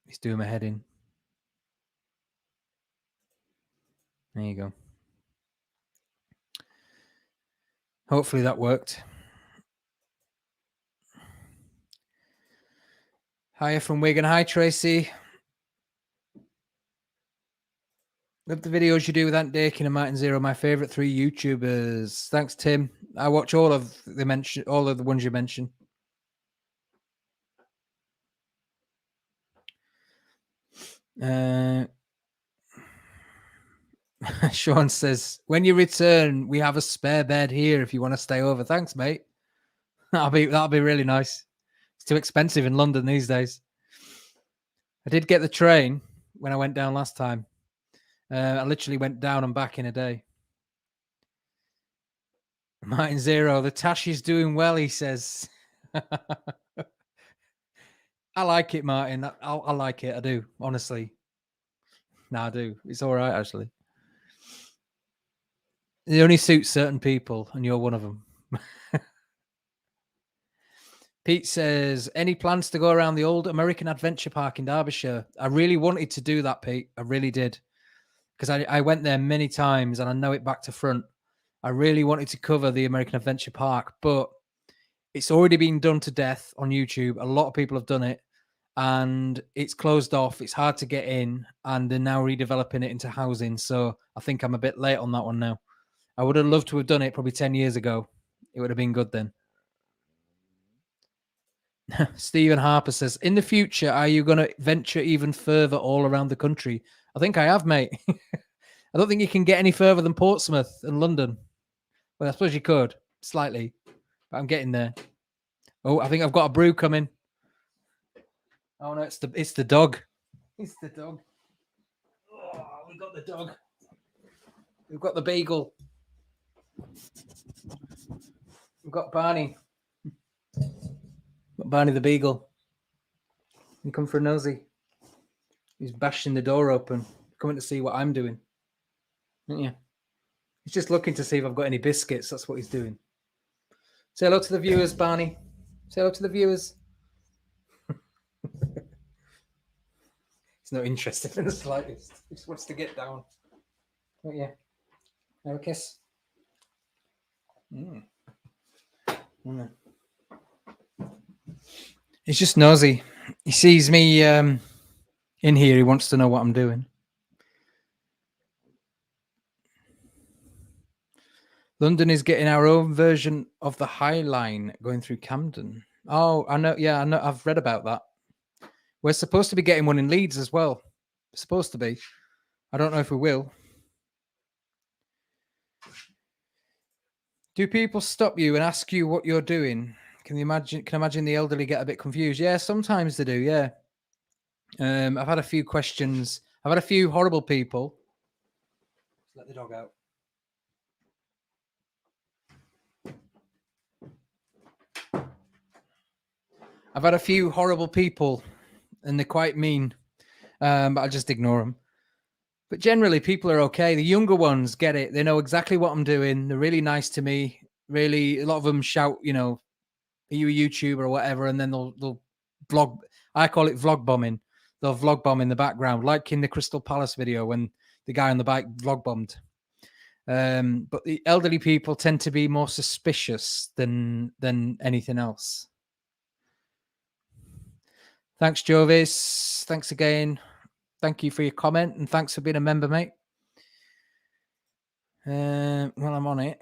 He's doing my head in. There you go. Hopefully that worked. Hiya from Wigan. Hi, Tracy. Love the videos you do with Ant Dakin and Martin Zero. My favorite 3 YouTubers. Thanks, Tim. I watch all of the ones you mentioned. Sean says, when you return, we have a spare bed here if you want to stay over. Thanks, mate. That'll be really nice. It's too expensive in London these days. I did get the train when I went down last time. I literally went down and back in a day. Martin Zero, the Tash is doing well, he says. I like it, Martin. I like it. I do, honestly. No, I do. It's all right, actually. It only suits certain people, and you're one of them. Pete says, any plans to go around the old American Adventure Park in Derbyshire? I really wanted to do that, Pete. I really did. Because I went there many times and I know it back to front. I really wanted to cover the American Adventure Park, but it's already been done to death on YouTube. A lot of people have done it and it's closed off. It's hard to get in and they're now redeveloping it into housing. So I think I'm a bit late on that one now. I would have loved to have done it probably 10 years ago. It would have been good then. Stephen Harper says, in the future, are you going to venture even further all around the country? I think I have, mate. I don't think you can get any further than Portsmouth and London. Well, I suppose you could, slightly. But I'm getting there. Oh, I think I've got a brew coming. Oh, no, it's the dog. It's the dog. Oh, we got the dog. We've got the beagle. We've got Barney. Barney the beagle. You come for a nosy. He's bashing the door open, coming to see what I'm doing. Yeah. He's just looking to see if I've got any biscuits. That's what he's doing. Say hello to the viewers, Barney. Say hello to the viewers. He's not interested in the slightest. He just wants to get down. Oh, yeah. Have a kiss. He's just nosy. He sees me in here. He wants to know what I'm doing. London is getting our own version of the High Line going through Camden. Oh, I know. Yeah, I know. I've read about that. We're supposed to be getting one in Leeds as well. We're supposed to be. I don't know if we will. Do people stop you and ask you what you're doing? Can imagine the elderly get a bit confused? Yeah, sometimes they do. Yeah. I've had a few questions. I've had a few horrible people. Let the dog out. I've had a few horrible people, and they're quite mean, but I just ignore them. But generally, people are okay. The younger ones get it. They know exactly what I'm doing. They're really nice to me. Really, a lot of them shout, you know, are you a YouTuber or whatever? And then they'll vlog. I call it vlog bombing. They'll vlog bomb in the background, like in the Crystal Palace video when the guy on the bike vlog bombed. But the elderly people tend to be more suspicious than anything else. Thanks, Jovis. Thanks again. Thank you for your comment and thanks for being a member, mate. Well, I'm on it.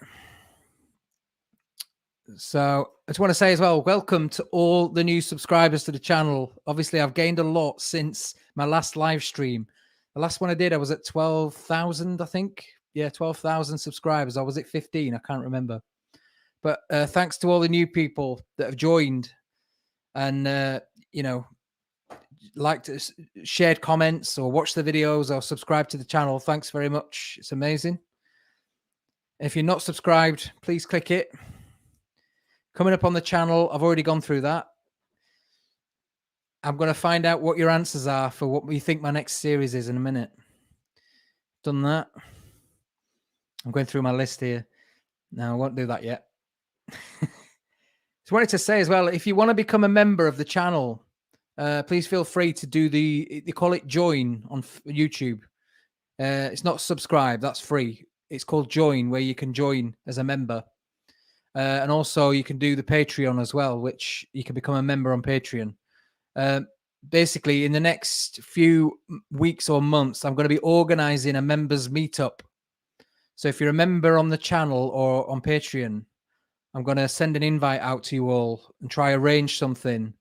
So I just want to say as well, welcome to all the new subscribers to the channel. Obviously, I've gained a lot since my last live stream. The last one I did, I was at 12,000, I think. Yeah, 12,000 subscribers. Or was it 15? I can't remember. But thanks to all the new people that have joined and, you know, liked, shared comments or watched the videos or subscribed to the channel. Thanks very much. It's amazing. If you're not subscribed, please click it. Coming up on the channel, I've already gone through that. I'm going to find out what your answers are for what we think my next series is in a minute. Done that. I'm going through my list here. No, I won't do that yet. Just wanted to say as well, if you want to become a member of the channel, please feel free to do they call it join on YouTube. It's not subscribe, that's free. It's called join, where you can join as a member. And also you can do the Patreon as well, which you can become a member on Patreon. Basically, in the next few weeks or months, I'm going to be organizing a members meetup. So if you're a member on the channel or on Patreon, I'm going to send an invite out to you all and try arrange something.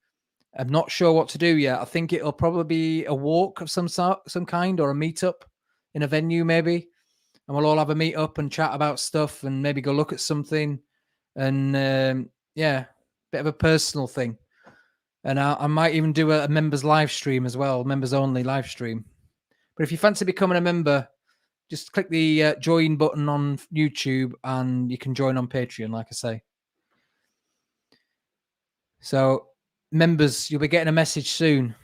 I'm not sure what to do yet. I think it'll probably be a walk of some kind or a meetup in a venue maybe. And we'll all have a meetup and chat about stuff and maybe go look at something. And yeah, bit of a personal thing. And I might even do a members live stream as well, members only live stream. But if you fancy becoming a member, just click the join button on YouTube and you can join on Patreon, like I say. So members, you'll be getting a message soon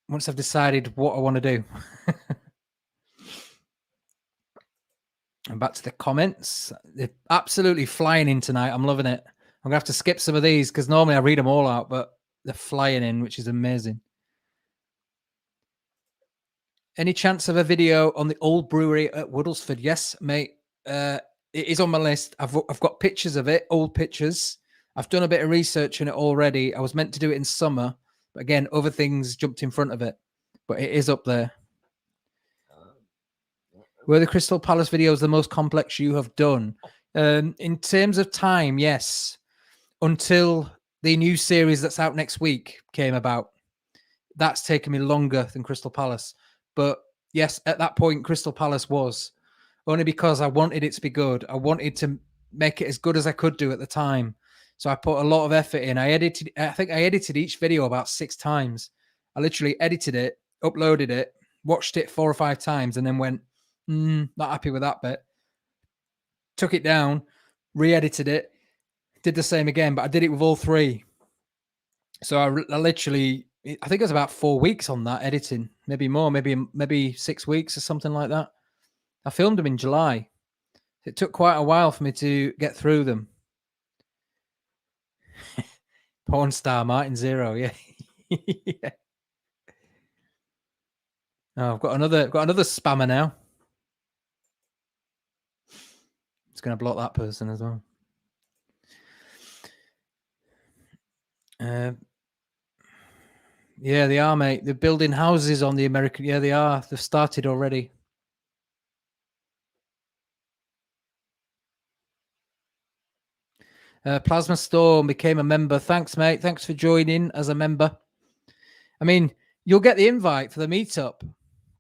once I've decided what I want to do. And back to the comments. They're absolutely flying in tonight. I'm loving it. I'm going to have to skip some of these because normally I read them all out, but they're flying in, which is amazing. Any chance of a video on the old brewery at Woodlesford? Yes, mate. It is on my list. I've got pictures of it, old pictures. I've done a bit of research on it already. I was meant to do it in summer, but again, other things jumped in front of it. But it is up there. Were the Crystal Palace videos the most complex you have done? In terms of time, yes. Until the new series that's out next week came about. That's taken me longer than Crystal Palace. But yes, at that point, Crystal Palace was. Only because I wanted it to be good. I wanted to make it as good as I could do at the time. So I put a lot of effort in. I think I edited each video about 6 times. I literally edited it, uploaded it, watched it 4 or 5 times, and then went, not happy with that bit. Took it down, re-edited it, did the same again, but I did it with all 3. So I literally, I think it was about 4 weeks on that editing, maybe more, maybe 6 weeks or something like that. I filmed them in July. It took quite a while for me to get through them. Porn star Martin Zero, yeah. Yeah. Oh, I've got another spammer now. It's going to block that person as well. Yeah, they are, mate. They're building houses on the American. Yeah, they are. They've started already. Plasma Storm became a member. Thanks, mate. Thanks for joining as a member. I mean, you'll get the invite for the meetup,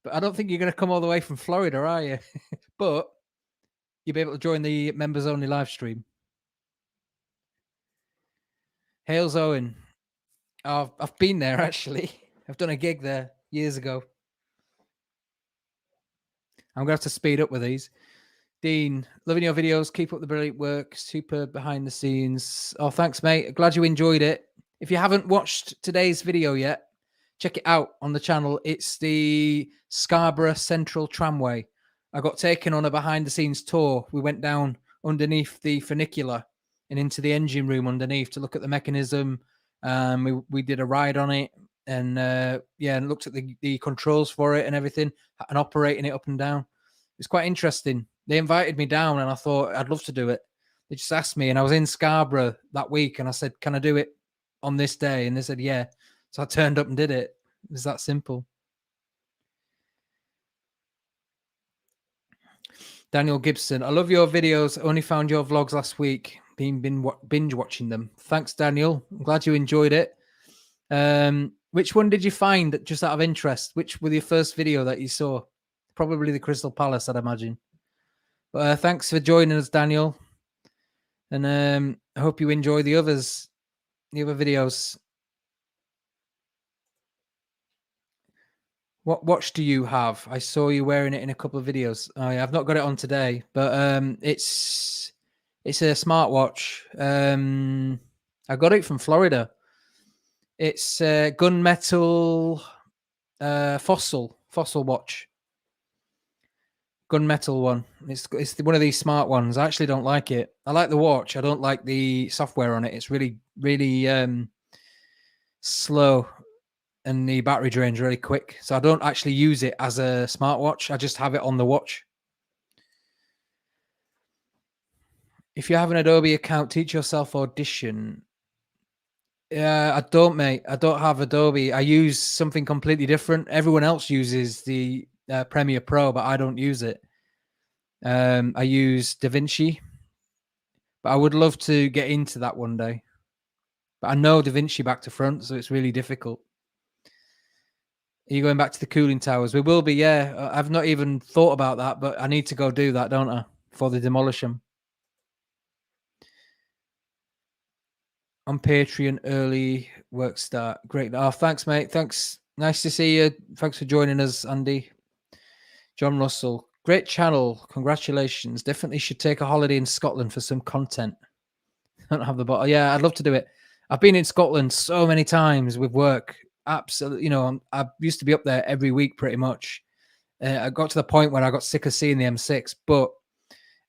but I don't think you're going to come all the way from Florida, are you? But you'll be able to join the members only live stream. Hales Owen. Oh, I've been there actually. I've done a gig there years ago. I'm going to have to speed up with these. Dean, loving your videos. Keep up the brilliant work. Super behind the scenes. Oh, thanks, mate. Glad you enjoyed it. If you haven't watched today's video yet, check it out on the channel. It's the Scarborough Central Tramway. I got taken on a behind the scenes tour. We went down underneath the funicular and into the engine room underneath to look at the mechanism. We did a ride on it and and looked at the controls for it and everything and operating it up and down. It's quite interesting. They invited me down and I thought I'd love to do it. They just asked me and I was in Scarborough that week and I said, can I do it on this day? And they said, yeah. So I turned up and did it. It was that simple. Daniel Gibson, I love your videos. Only found your vlogs last week. Been binge watching them. Thanks, Daniel. I'm glad you enjoyed it. Which one did you find just out of interest? Which was your first video that you saw? Probably the Crystal Palace, I'd imagine. But thanks for joining us, Daniel. And I hope you enjoy the other videos. What watch do you have? I saw you wearing it in a couple of videos. Oh, yeah, I've not got it on today, but it's a smartwatch. I got it from Florida. It's gunmetal fossil watch. Gunmetal one. It's one of these smart ones. I actually don't like it. I like the watch. I don't like the software on it. It's really slow. And the battery drains really quick. So I don't actually use it as a smartwatch. I just have it on the watch. If you have an Adobe account, teach yourself Audition. I don't, mate. I don't have Adobe. I use something completely different. Everyone else uses the Premiere Pro, but I don't use it. I use DaVinci, but I would love to get into that one day. But I know DaVinci back to front, so it's really difficult. Are you going back to the cooling towers? We will be, yeah. I've not even thought about that, but I need to go do that, don't I? Before they demolish them. On Patreon, early work start. Great. Oh, thanks, mate. Thanks. Nice to see you. Thanks for joining us, Andy. John Russell. Great channel. Congratulations. Definitely should take a holiday in Scotland for some content. I don't have the bottle. Yeah, I'd love to do it. I've been in Scotland so many times with work. Absolutely, you know, I used to be up there every week pretty much. I got to the point where I got sick of seeing the M6, but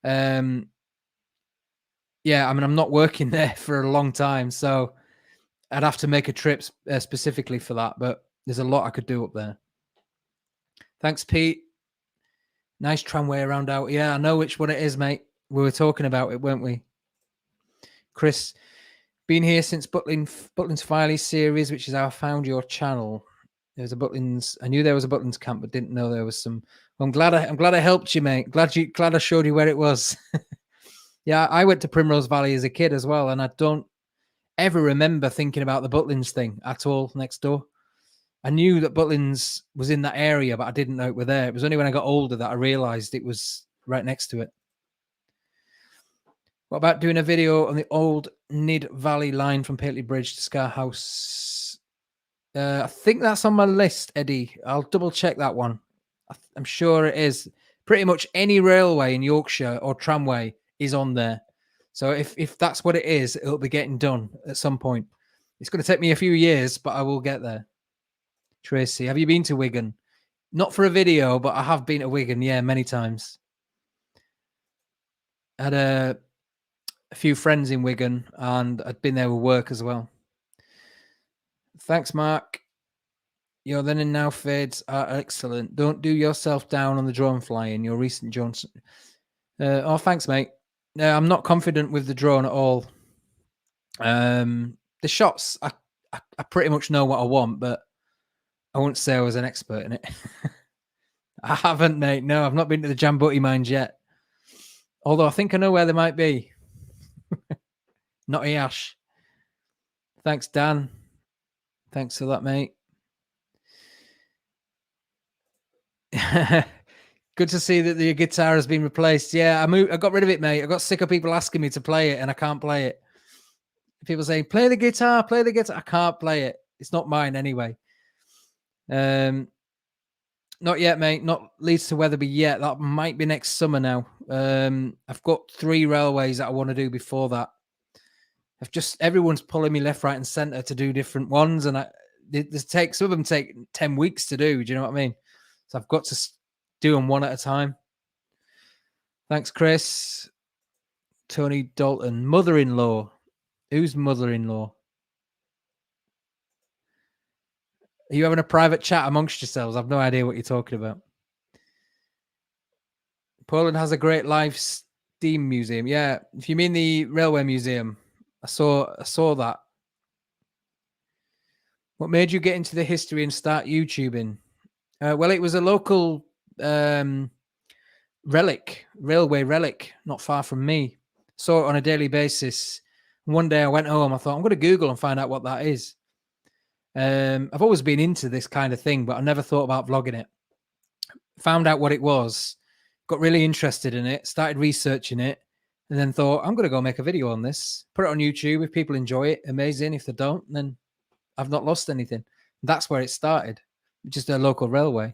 Yeah, I mean, I'm not working there for a long time, so I'd have to make a trip specifically for that, but there's a lot I could do up there. Thanks, Pete. Nice tramway around out. Yeah, I know which one it is, mate. We were talking about it, weren't we? Chris, been here since Butlins Filey series, which is how I found your channel. There's a Butlins. I knew there was a Butlins camp, but didn't know there was some. Well, I'm glad I helped you, mate. Glad I showed you where it was. Yeah, I went to Primrose Valley as a kid as well, and I don't ever remember thinking about the Butlins thing at all next door. I knew that Butlins was in that area, but I didn't know it were there. It was only when I got older that I realised it was right next to it. What about doing a video on the old Nid Valley line from Pateley Bridge to Scar House? I think that's on my list, Eddie. I'll double check that one. I'm sure it is. Pretty much any railway in Yorkshire or tramway is on there. So if that's what it is, it'll be getting done at some point. It's going to take me a few years, but I will get there. Tracy, have you been to Wigan? Not for a video, but I have been to Wigan, yeah, many times. I had a few friends in Wigan, and I'd been there with work as well. Thanks, Mark. Your then and now fades are excellent. Don't do yourself down on the drone flying. Your recent Johnson. Oh, thanks, mate. No, I'm not confident with the drone at all. The shots, I pretty much know what I want, but I won't say I was an expert in it. I haven't, mate. No, I've not been to the Jambutti mines yet. Although I think I know where they might be. Not Ash. Thanks, Dan. Thanks for that, mate. Good to see that the guitar has been replaced. Yeah, I got rid of it, mate. I got sick of people asking me to play it, and I can't play it. People saying, play the guitar, play the guitar. I can't play it. It's not mine anyway. Not yet, mate. Not Leeds to Wetherby yet. That might be next summer now. I've got 3 railways that I want to do before that. Everyone's pulling me left, right, and centre to do different ones, and some of them take 10 weeks to do. Do you know what I mean? So I've got to do them one at a time. Thanks, Chris. Tony Dalton, mother-in-law. Who's mother-in-law? Are you having a private chat amongst yourselves? I've no idea what you're talking about. Poland has a great live steam museum. Yeah, if you mean the railway museum, I saw that. What made you get into the history and start YouTubing? Well, it was a local railway relic, not far from me. Saw it on a daily basis. One day I went home. I thought, I'm going to Google and find out what that is. I've always been into this kind of thing, but I never thought about vlogging it. Found out what it was, got really interested in it, started researching it, and then thought, I'm going to go make a video on this, put it on YouTube. If people enjoy it, amazing. If they don't, then I've not lost anything. That's where it started, just a local railway.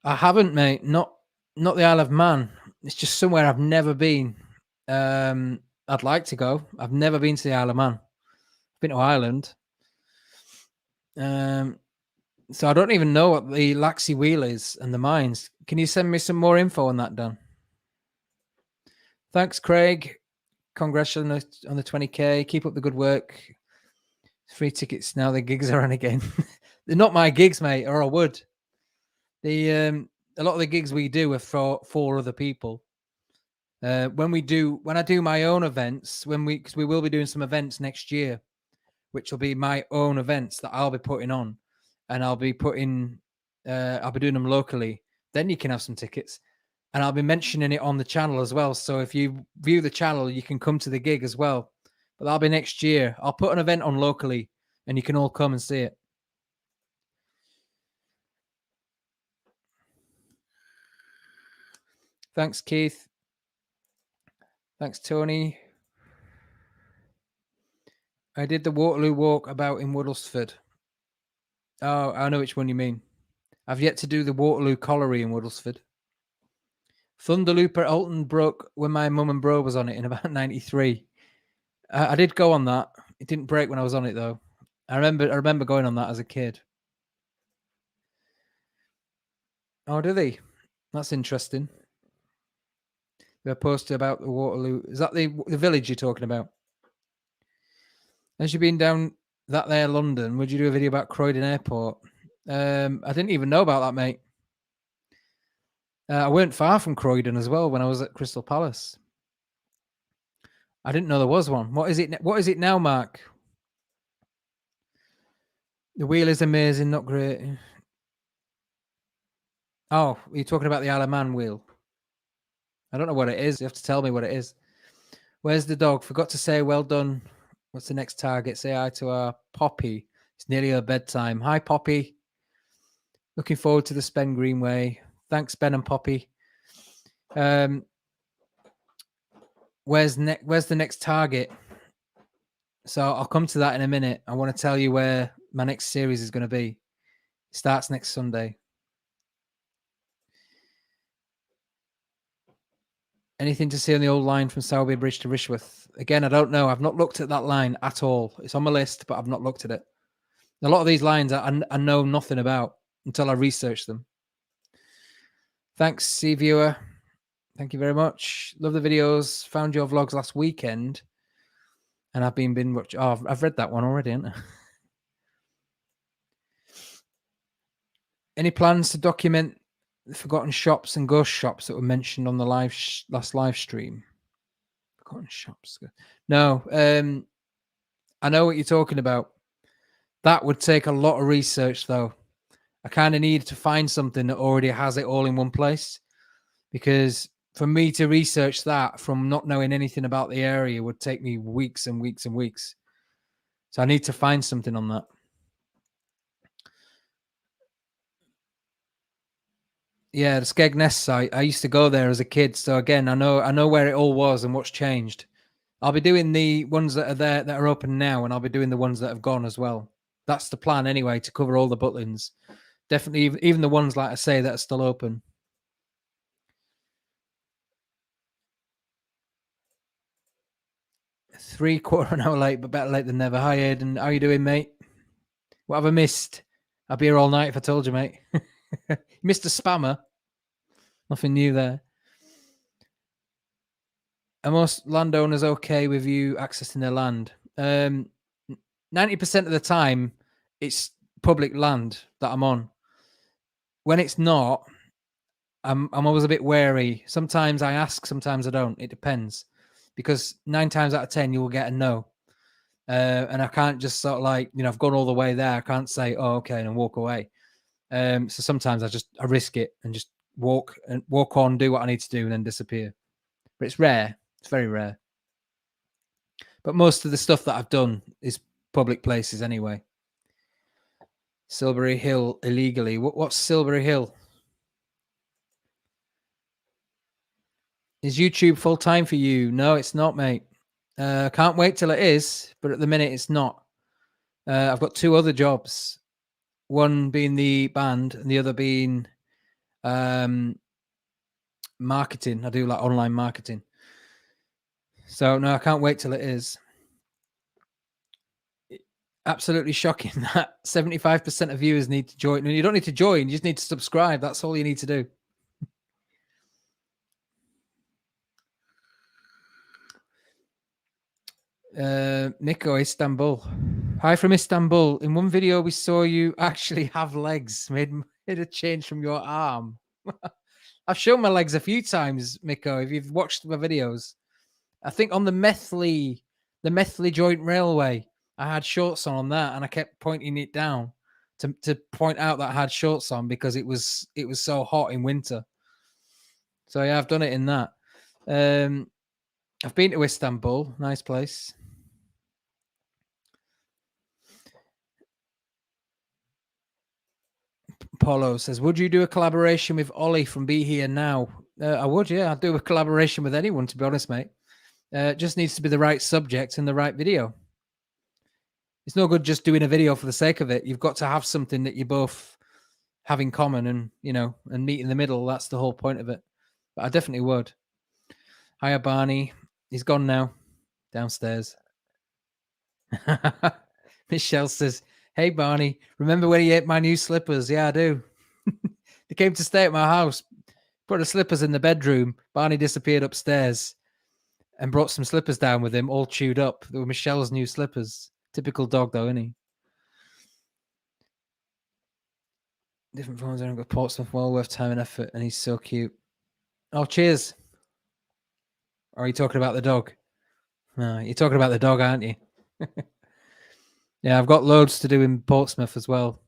I haven't, mate. Not the Isle of Man. It's just somewhere I've never been. I'd like to go. I've never been to the Isle of Man. I've been to Ireland. So I don't even know what the Laxey Wheel is and the mines. Can you send me some more info on that, Dan? Thanks, Craig. Congrats on the 20K. Keep up the good work. Free tickets now. The gigs are on again. They're not my gigs, mate, or I would. A lot of the gigs we do are for other people. When I do my own events, because we will be doing some events next year, which will be my own events that I'll be putting on, and I'll be doing them locally. Then you can have some tickets, and I'll be mentioning it on the channel as well. So if you view the channel, you can come to the gig as well. But that'll be next year. I'll put an event on locally, and you can all come and see it. Thanks, Keith. Thanks, Tony. I did the Waterloo walk about in Woodlesford. Oh, I know which one you mean. I've yet to do the Waterloo Colliery in Woodlesford. Thunderloop at Alton broke when my mum and bro was on it in about 93. I did go on that. It didn't break when I was on it, though. I remember going on that as a kid. Oh, do they? That's interesting. We posted about the Waterloo. Is that the village you're talking about? Has you been down that there London? Would you do a video about Croydon Airport? I didn't even know about that, mate. I weren't far from Croydon as well when I was at Crystal Palace. I didn't know there was one. What is it? What is it now, Mark? The wheel is amazing, not great. Oh, you're talking about the Isle of Man wheel. I don't know what it is. You have to tell me what it is. Where's the dog? Forgot to say well done. What's the next target? Say hi to our Poppy. It's nearly her bedtime. Hi, Poppy. Looking forward to the Spen Greenway. Thanks, Ben and Poppy. Where's the next target? So I'll come to that in a minute. I want to tell you where my next series is going to be. It starts next Sunday. Anything to see on the old line from Sowerby Bridge to Rishworth? Again, I don't know. I've not looked at that line at all. It's on my list, but I've not looked at it. A lot of these lines I know nothing about until I research them. Thanks, C Viewer. Thank you very much. Love the videos. Found your vlogs last weekend. And I've been watching. Oh, I've read that one already, haven't I? Any plans to document the forgotten shops and ghost shops that were mentioned on the last live stream? Forgotten shops. No. I know what you're talking about. That would take a lot of research, though. I kind of need to find something that already has it all in one place, because for me to research that from not knowing anything about the area would take me weeks and weeks and weeks. So I need to find something on that. Yeah, the Skegness site. I used to go there as a kid, so again, I know where it all was and what's changed. I'll be doing the ones that are there that are open now, and I'll be doing the ones that have gone as well. That's the plan anyway, to cover all the Butlins. Definitely, even the ones, like I say, that are still open. 3/4 an hour late, but better late than never. Hi, Aidan. How you doing, mate? What have I missed? I'll be here all night if I told you, mate. Mr. Spammer. Nothing new there. Are most landowners okay with you accessing their land? 90% of the time, it's public land that I'm on. When it's not, I'm always a bit wary. Sometimes I ask, sometimes I don't. It depends, because 9 times out of 10 you will get a no, and I can't just sort of like, I've gone all the way there. I can't say, oh, okay, and walk away. So sometimes I risk it and just walk on, do what I need to do, and then disappear. But it's rare. It's very rare. But most of the stuff that I've done is public places anyway. Silbury Hill illegally. What's Silbury Hill? Is YouTube full time for you? No, it's not, mate. Can't wait till it is, but at the minute it's not. I've got 2 other jobs. One being the band, and the other being marketing. I do like online marketing. So no, I can't wait till it is. Absolutely shocking that 75% of viewers need to join. And you don't need to join, you just need to subscribe. That's all you need to do. Nico, Istanbul. Hi from Istanbul. In one video, we saw you actually have legs. Made a change from your arm. I've shown my legs a few times, Miko, if you've watched my videos. I think on the Methley Joint Railway, I had shorts on that, and I kept pointing it down to point out that I had shorts on because it was so hot in winter. So yeah, I've done it in that. I've been to Istanbul, nice place. Paulo says, would you do a collaboration with Ollie from Be Here Now? I would, yeah. I'd do a collaboration with anyone, to be honest, mate. It just needs to be the right subject and the right video. It's no good just doing a video for the sake of it. You've got to have something that you both have in common and, and meet in the middle. That's the whole point of it. But I definitely would. Hiya, Barney. He's gone now. Downstairs. Michelle says, hey, Barney, remember when he ate my new slippers? Yeah, I do. They came to stay at my house. Put the slippers in the bedroom. Barney disappeared upstairs and brought some slippers down with him, all chewed up. They were Michelle's new slippers. Typical dog, though, isn't he? Different phones. I don't got Portsmouth. Well worth time and effort, and he's so cute. Oh, cheers. Or are you talking about the dog? No, you're talking about the dog, aren't you? Yeah, I've got loads to do in Portsmouth as well.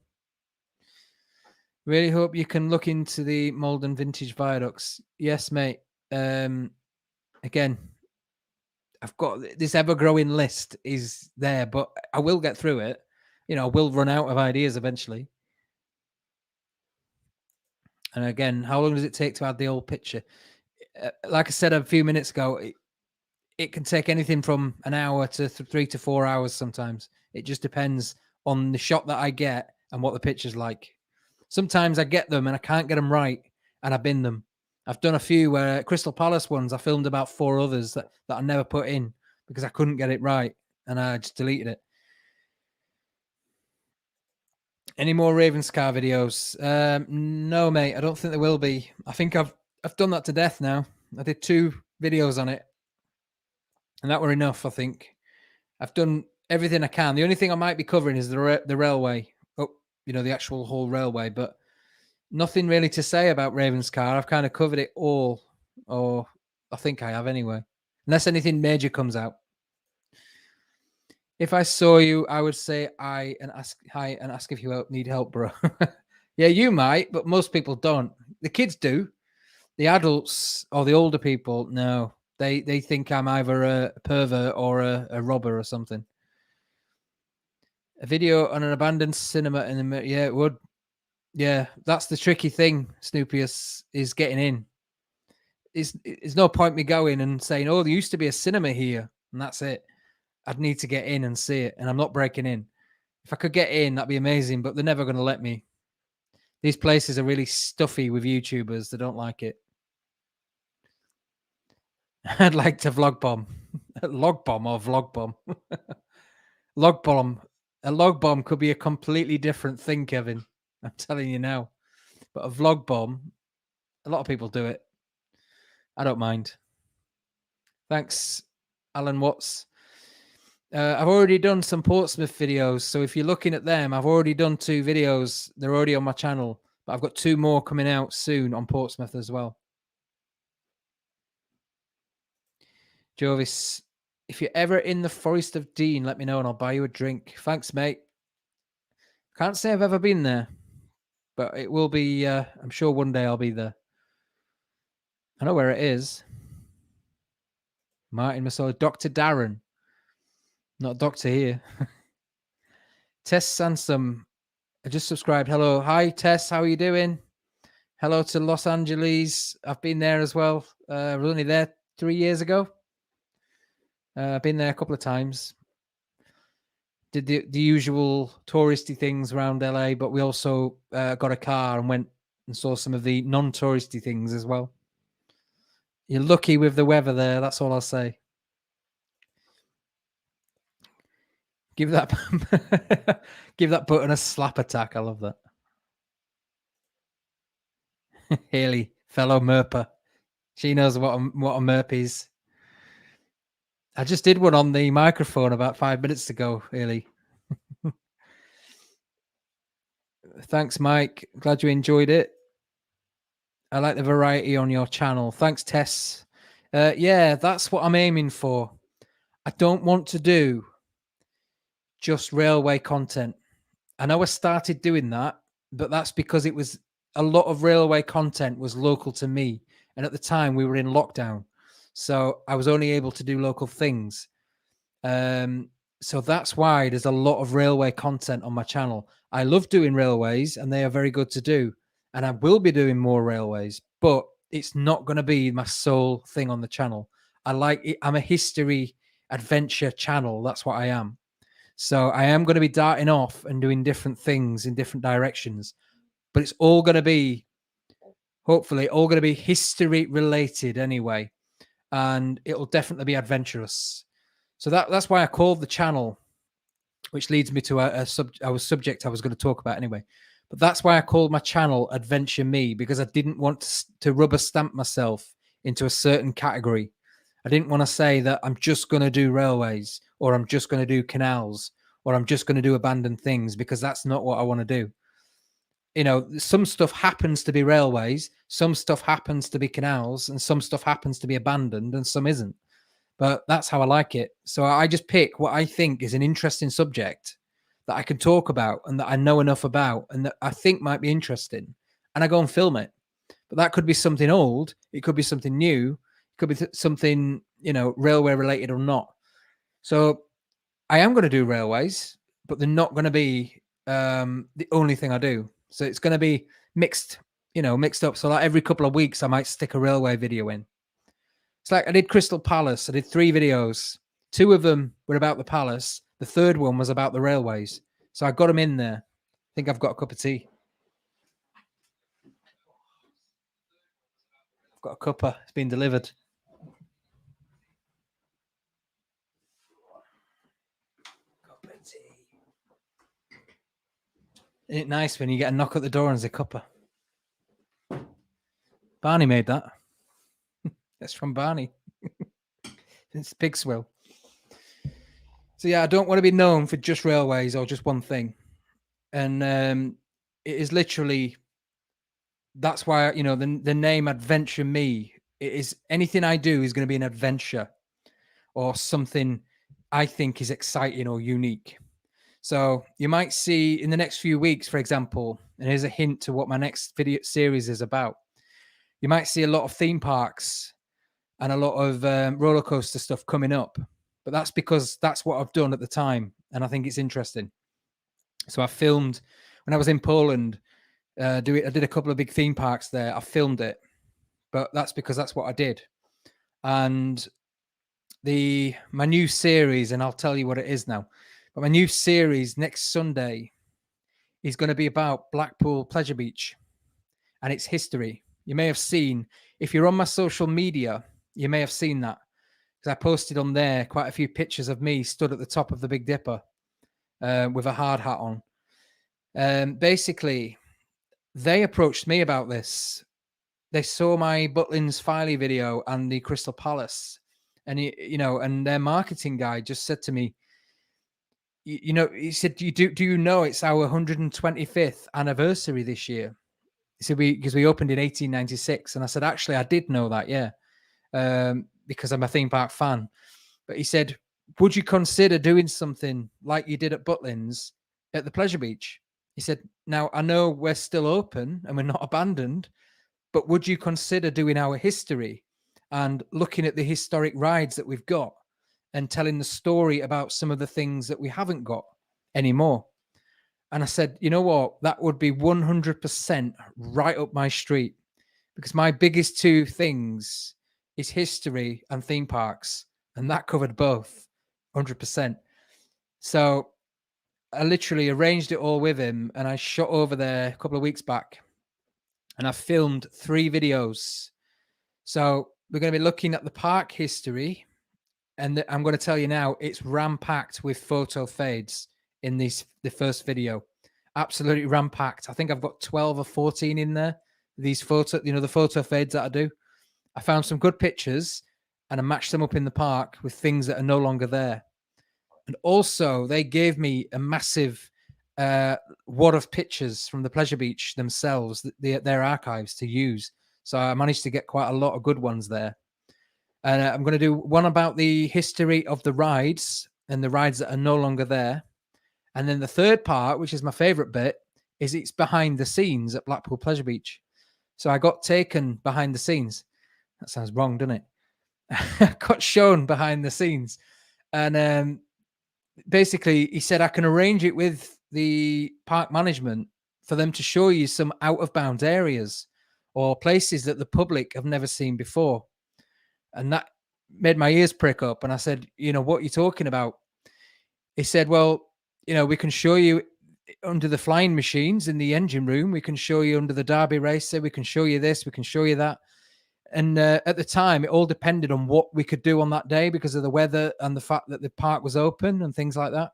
Really hope you can look into the Malden vintage viaducts. Yes, mate. Again, I've got this ever-growing list is there, but I will get through it. You know, I will run out of ideas eventually. And again, how long does it take to add the old picture? Like I said a few minutes ago, it can take anything from an hour to 3 to 4 hours sometimes. It just depends on the shot that I get and what the picture's like. Sometimes I get them and I can't get them right, and I bin them. I've done a few where Crystal Palace ones, I filmed about 4 others that I never put in because I couldn't get it right, and I just deleted it. Any more Ravenscar videos? No, mate. I don't think there will be. I think I've done that to death now. I did 2 videos on it, and that were enough. I think I've done everything I can. The only thing I might be covering is the railway. Oh, you know, the actual whole railway, but nothing really to say about Ravenscar. I've kind of covered it all, or I think I have anyway, unless anything major comes out. If I saw you, I would say hi and ask if you need help, bro. Yeah, you might, but most people don't. The kids do. The adults or the older people, no. They think I'm either a pervert or a robber or something. A video on an abandoned cinema in the yeah, it would. Yeah, that's the tricky thing, Snoopy, is getting in. It's no point me going and saying, oh, there used to be a cinema here, and that's it. I'd need to get in and see it, and I'm not breaking in. If I could get in, that'd be amazing, but they're never going to let me. These places are really stuffy with YouTubers. They don't like it. I'd like to vlog bomb. Log bomb or vlog bomb. Log bomb. A log bomb could be a completely different thing, Kevin. I'm telling you now. But a vlog bomb, a lot of people do it. I don't mind. Thanks, Alan Watts. I've already done some Portsmouth videos. So if you're looking at them, I've already done 2 videos. They're already on my channel. But I've got 2 more coming out soon on Portsmouth as well. Jovis, if you're ever in the Forest of Dean, let me know and I'll buy you a drink. Thanks, mate. Can't say I've ever been there, but it will be, I'm sure one day I'll be there. I know where it is. Martin Masola, Dr. Darren. Not Doctor here. Tess Sansom, I just subscribed. Hello. Hi, Tess. How are you doing? Hello to Los Angeles. I've been there as well. I was only there 3 years ago. I've been there a couple of times. Did the usual touristy things around LA, but we also got a car and went and saw some of the non-touristy things as well. You're lucky with the weather there. That's all I'll say. Give that button a slap attack. I love that. Haley, fellow Merper. She knows what a Merp is. I just did one on the microphone about 5 minutes ago, Haley. Thanks, Mike. Glad you enjoyed it. I like the variety on your channel. Thanks, Tess. Yeah, that's what I'm aiming for. I don't want to do just railway content. I know I started doing that, but that's because it was a lot of railway content was local to me. And at the time we were in lockdown. So I was only able to do local things. So that's why there's a lot of railway content on my channel. I love doing railways and they are very good to do. And I will be doing more railways, but it's not going to be my sole thing on the channel. I like it. I'm a history adventure channel. That's what I am. So I am going to be darting off and doing different things in different directions, but it's all going to be, hopefully, all going to be history related anyway. And it'll definitely be adventurous. So that's why I called the channel, which leads me to a subject I was going to talk about anyway. But that's why I called my channel AdventureMe, because I didn't want to rubber stamp myself into a certain category. I didn't want to say that I'm just going to do railways, or I'm just going to do canals, or I'm just going to do abandoned things, because that's not what I want to do. You know, some stuff happens to be railways, some stuff happens to be canals, and some stuff happens to be abandoned, and some isn't. But that's how I like it. So I just pick what I think is an interesting subject that I can talk about and that I know enough about and that I think might be interesting, and I go and film it. But that could be something old, it could be something new, it could be something, you know, railway related or not. So I am going to do railways, but they're not going to be the only thing I do. So it's going to be mixed, you know, mixed up. So like every couple of weeks, I might stick a railway video in. It's like I did Crystal Palace. I did 3 videos. 2 of them were about the palace. The third one was about the railways. So I got them in there. I think I've got a cup of tea. I've got a cuppa. It's been delivered. Cup of tea. Isn't it nice when you get a knock at the door and there's a cuppa? Barney made that. That's from Barney. It's Pigswill. So yeah, I don't want to be known for just railways or just one thing. And it is literally, that's why, you know, the name AdventureMe, it is anything I do is going to be an adventure or something I think is exciting or unique. So you might see in the next few weeks, for example, and here's a hint to what my next video series is about. You might see a lot of theme parks and a lot of roller coaster stuff coming up, but that's because that's what I've done at the time, and I think it's interesting. So I filmed when I was in Poland. I did a couple of big theme parks there. I filmed it, but that's because that's what I did. And my new series, and I'll tell you what it is now. But my new series next Sunday is going to be about Blackpool Pleasure Beach and its history. You may have seen, if you're on my social media, you may have seen that, because I posted on there quite a few pictures of me stood at the top of the Big Dipper with a hard hat on. Basically, they approached me about this. They saw my Butlins Filey video and the Crystal Palace, and and their marketing guy just said to me, he said, do you know it's our 125th anniversary this year? He said, because we opened in 1896. And I said, actually, I did know that, yeah, because I'm a theme park fan. But he said, would you consider doing something like you did at Butlins at the Pleasure Beach? He said, now, I know we're still open and we're not abandoned, but would you consider doing our history and looking at the historic rides that we've got and telling the story about some of the things that we haven't got anymore? And I said, you know what? That would be 100% right up my street, because my biggest 2 things is history and theme parks, and that covered both 100%. So I literally arranged it all with him, and I shot over there a couple of weeks back, and I filmed 3 videos. So we're going to be looking at the park history, and I'm going to tell you now, it's ram-packed with photo fades in the first video. Absolutely ram-packed. I think I've got 12 or 14 in there. These photo, the photo fades that I do. I found some good pictures and I matched them up in the park with things that are no longer there. And also they gave me a massive wad of pictures from the Pleasure Beach themselves, their archives to use. So I managed to get quite a lot of good ones there. And I'm going to do one about the history of the rides and the rides that are no longer there. And then the third part, which is my favorite bit, is it's behind the scenes at Blackpool Pleasure Beach. So I got taken behind the scenes. That sounds wrong, doesn't it? I got shown behind the scenes. And basically, he said, I can arrange it with the park management for them to show you some out of bounds areas or places that the public have never seen before. And that made my ears prick up. And I said, what are you talking about? He said, well, we can show you under the flying machines in the engine room. We can show you under the Derby racer. We can show you this. We can show you that. And at the time, it all depended on what we could do on that day because of the weather and the fact that the park was open and things like that.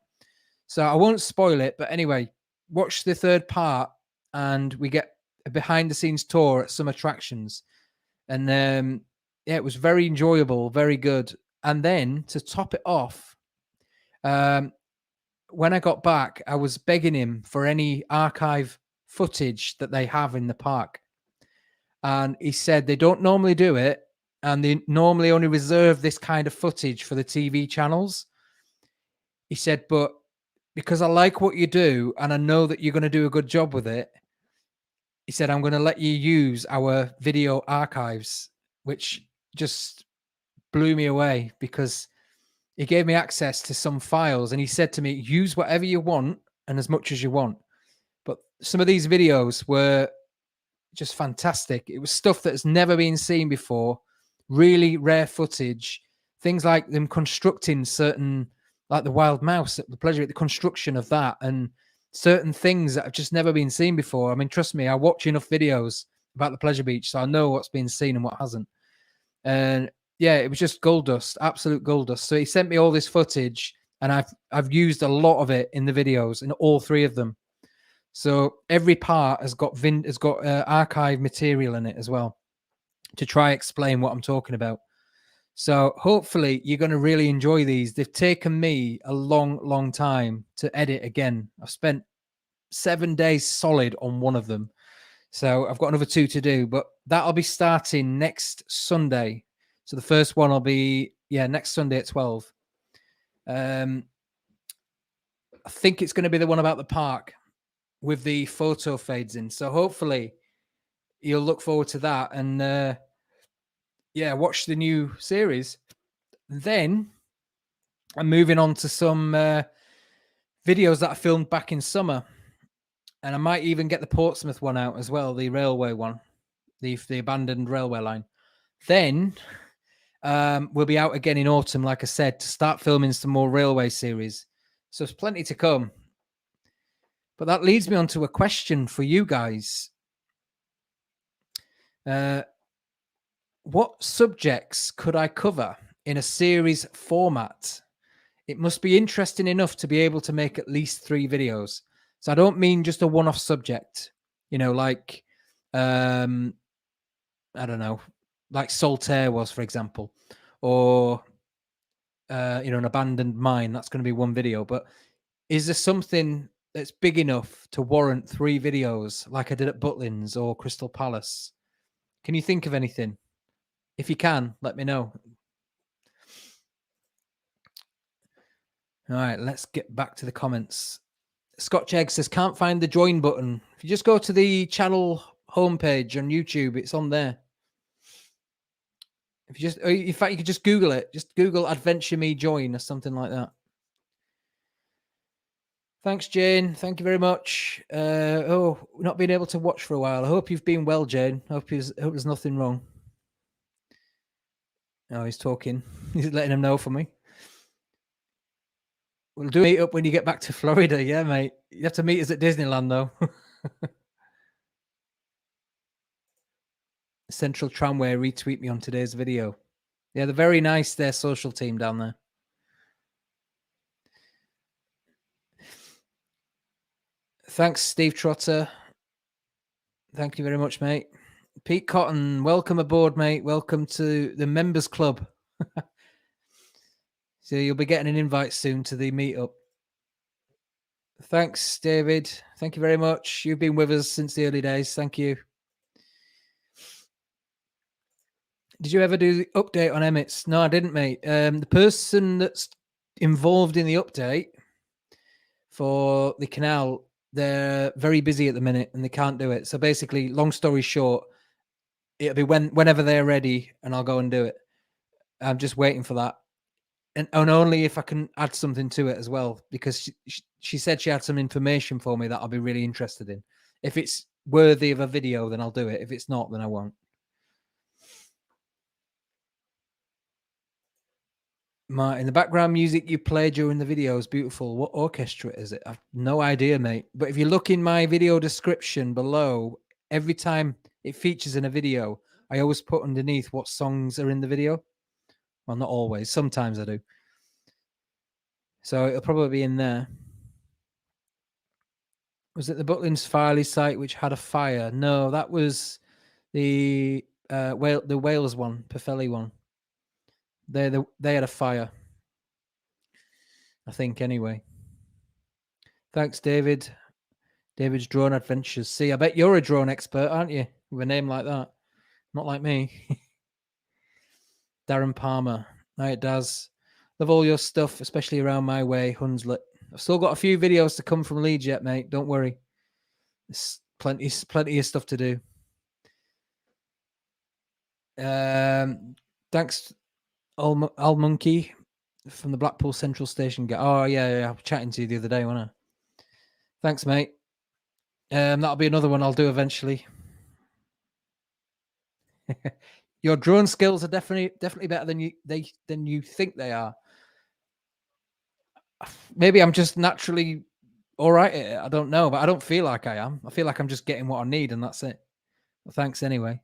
So I won't spoil it. But anyway, watch the third part and we get a behind the scenes tour at some attractions. And yeah, it was very enjoyable, very good. And then to top it off, when I got back, I was begging him for any archive footage that they have in the park. And he said they don't normally do it, and they normally only reserve this kind of footage for the TV channels. He said, but because I like what you do and I know that you're going to do a good job with it, he said, I'm going to let you use our video archives, which just blew me away because he gave me access to some files and he said to me, use whatever you want and as much as you want. But some of these videos were just fantastic. It was stuff that has never been seen before, really rare footage, things like them constructing certain, like the wild mouse at the pleasure, the construction of that, and certain things that have just never been seen before. I mean, trust me, I watch enough videos about the pleasure beach, so I know what's been seen and what hasn't. And yeah, it was just gold dust, absolute gold dust. So he sent me all this footage, and I've used a lot of it in the videos, in all three of them. So every part has got archive material in it as well to try explain what I'm talking about. So hopefully you're going to really enjoy these. They've taken me a long, long time to edit again. I've spent 7 days solid on one of them. So I've got another 2 to do, but that'll be starting next Sunday. So the first one will be, next Sunday at 12. I think it's going to be the one about the park with the photo fades in. So hopefully you'll look forward to that and watch the new series. Then I'm moving on to some videos that I filmed back in summer. And I might even get the Portsmouth one out as well, the railway one, the abandoned railway line. Then we'll be out again in autumn, like I said, to start filming some more railway series. So there's plenty to come. But that leads me on to a question for you guys. What subjects could I cover in a series format? It must be interesting enough to be able to make at least 3 videos. So I don't mean just a one-off subject, like, I don't know, like Saltaire was, for example, or, an abandoned mine. That's going to be 1 video. But is there something that's big enough to warrant 3 videos like I did at Butlins or Crystal Palace? Can you think of anything? If you can, let me know. All right, let's get back to the comments. Scotch Egg says, can't find the join button. If you just go to the channel homepage on YouTube, it's on there. If you just, in fact, you could just Google it. Just Google AdventureMe join or something like that. Thanks, Jane. Thank you very much. Not being able to watch for a while. I hope you've been well, Jane. I hope there's nothing wrong. Oh, he's talking. He's letting him know for me. We'll do a meet up when you get back to Florida. Yeah, mate. You have to meet us at Disneyland, though. Central Tramway retweet me on today's video. Yeah, they're very nice, their social team down there. Thanks, Steve Trotter. Thank you very much, mate. Pete Cotton, welcome aboard, mate. Welcome to the members club. So you'll be getting an invite soon to the meetup. Thanks, David. Thank you very much. You've been with us since the early days. Thank you. Did you ever do the update on Emmett's? No, I didn't, mate. The person that's involved in the update for the canal, they're very busy at the minute and they can't do it. So basically, long story short, it'll be whenever they're ready and I'll go and do it. I'm just waiting for that. And only if I can add something to it as well, because she said she had some information for me that I'll be really interested in. If it's worthy of a video, then I'll do it. If it's not, then I won't. Martin, the background music you play during the video is beautiful. What orchestra is it? I've no idea, mate. But if you look in my video description below, every time it features in a video, I always put underneath what songs are in the video. Well, not always. Sometimes I do. So it'll probably be in there. Was it the Butlins Filey site which had a fire? No, that was the Wales one, Pwllheli one. They had a fire, I think. Anyway, thanks, David. David's Drone Adventures. See, I bet you're a drone expert, aren't you? With a name like that, not like me. Darren Palmer. Hi, it does. Love all your stuff, especially around my way, Hunslet. I've still got a few videos to come from Leeds yet, mate. Don't worry. There's plenty of stuff to do. Thanks, Al Monkey from the Blackpool Central Station. Oh, yeah. I was chatting to you the other day, wasn't I? Thanks, mate. That'll be another one I'll do eventually. Your drone skills are definitely better than you think they are. Maybe I'm just naturally all right at it. I don't know, but I don't feel like I am. I feel like I'm just getting what I need, and that's it. Well, thanks anyway.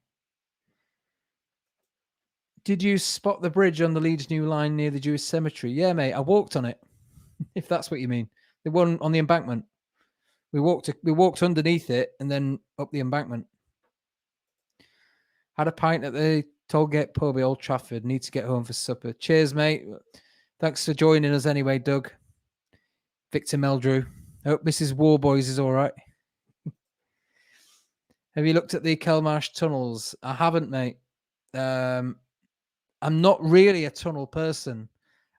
Did you spot the bridge on the Leeds New Line near the Jewish cemetery? Yeah, mate. I walked on it. If that's what you mean, the one on the embankment. We walked underneath it and then up the embankment. Had a pint at the Tollgate pub at Old Trafford. Need to get home for supper. Cheers, mate. Thanks for joining us anyway, Doug. Victor Meldrew. Hope Mrs. Warboys is all right. Have you looked at the Kelmarsh tunnels? I haven't, mate. I'm not really a tunnel person.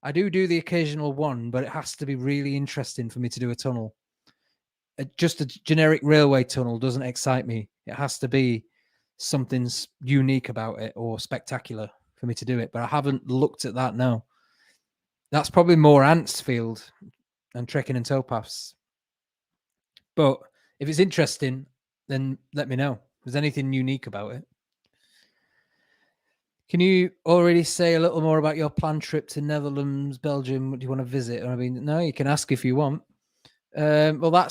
I do the occasional one, but it has to be really interesting for me to do a tunnel. Just a generic railway tunnel doesn't excite me. It has to be something unique about it or spectacular for me to do it. But I haven't looked at that, no. That's probably more Antsfield and trekking and towpaths. But if it's interesting, then let me know if there's anything unique about it. Can you already say a little more about your planned trip to Netherlands, Belgium? What do you want to visit? I mean, no, you can ask if you want. Well,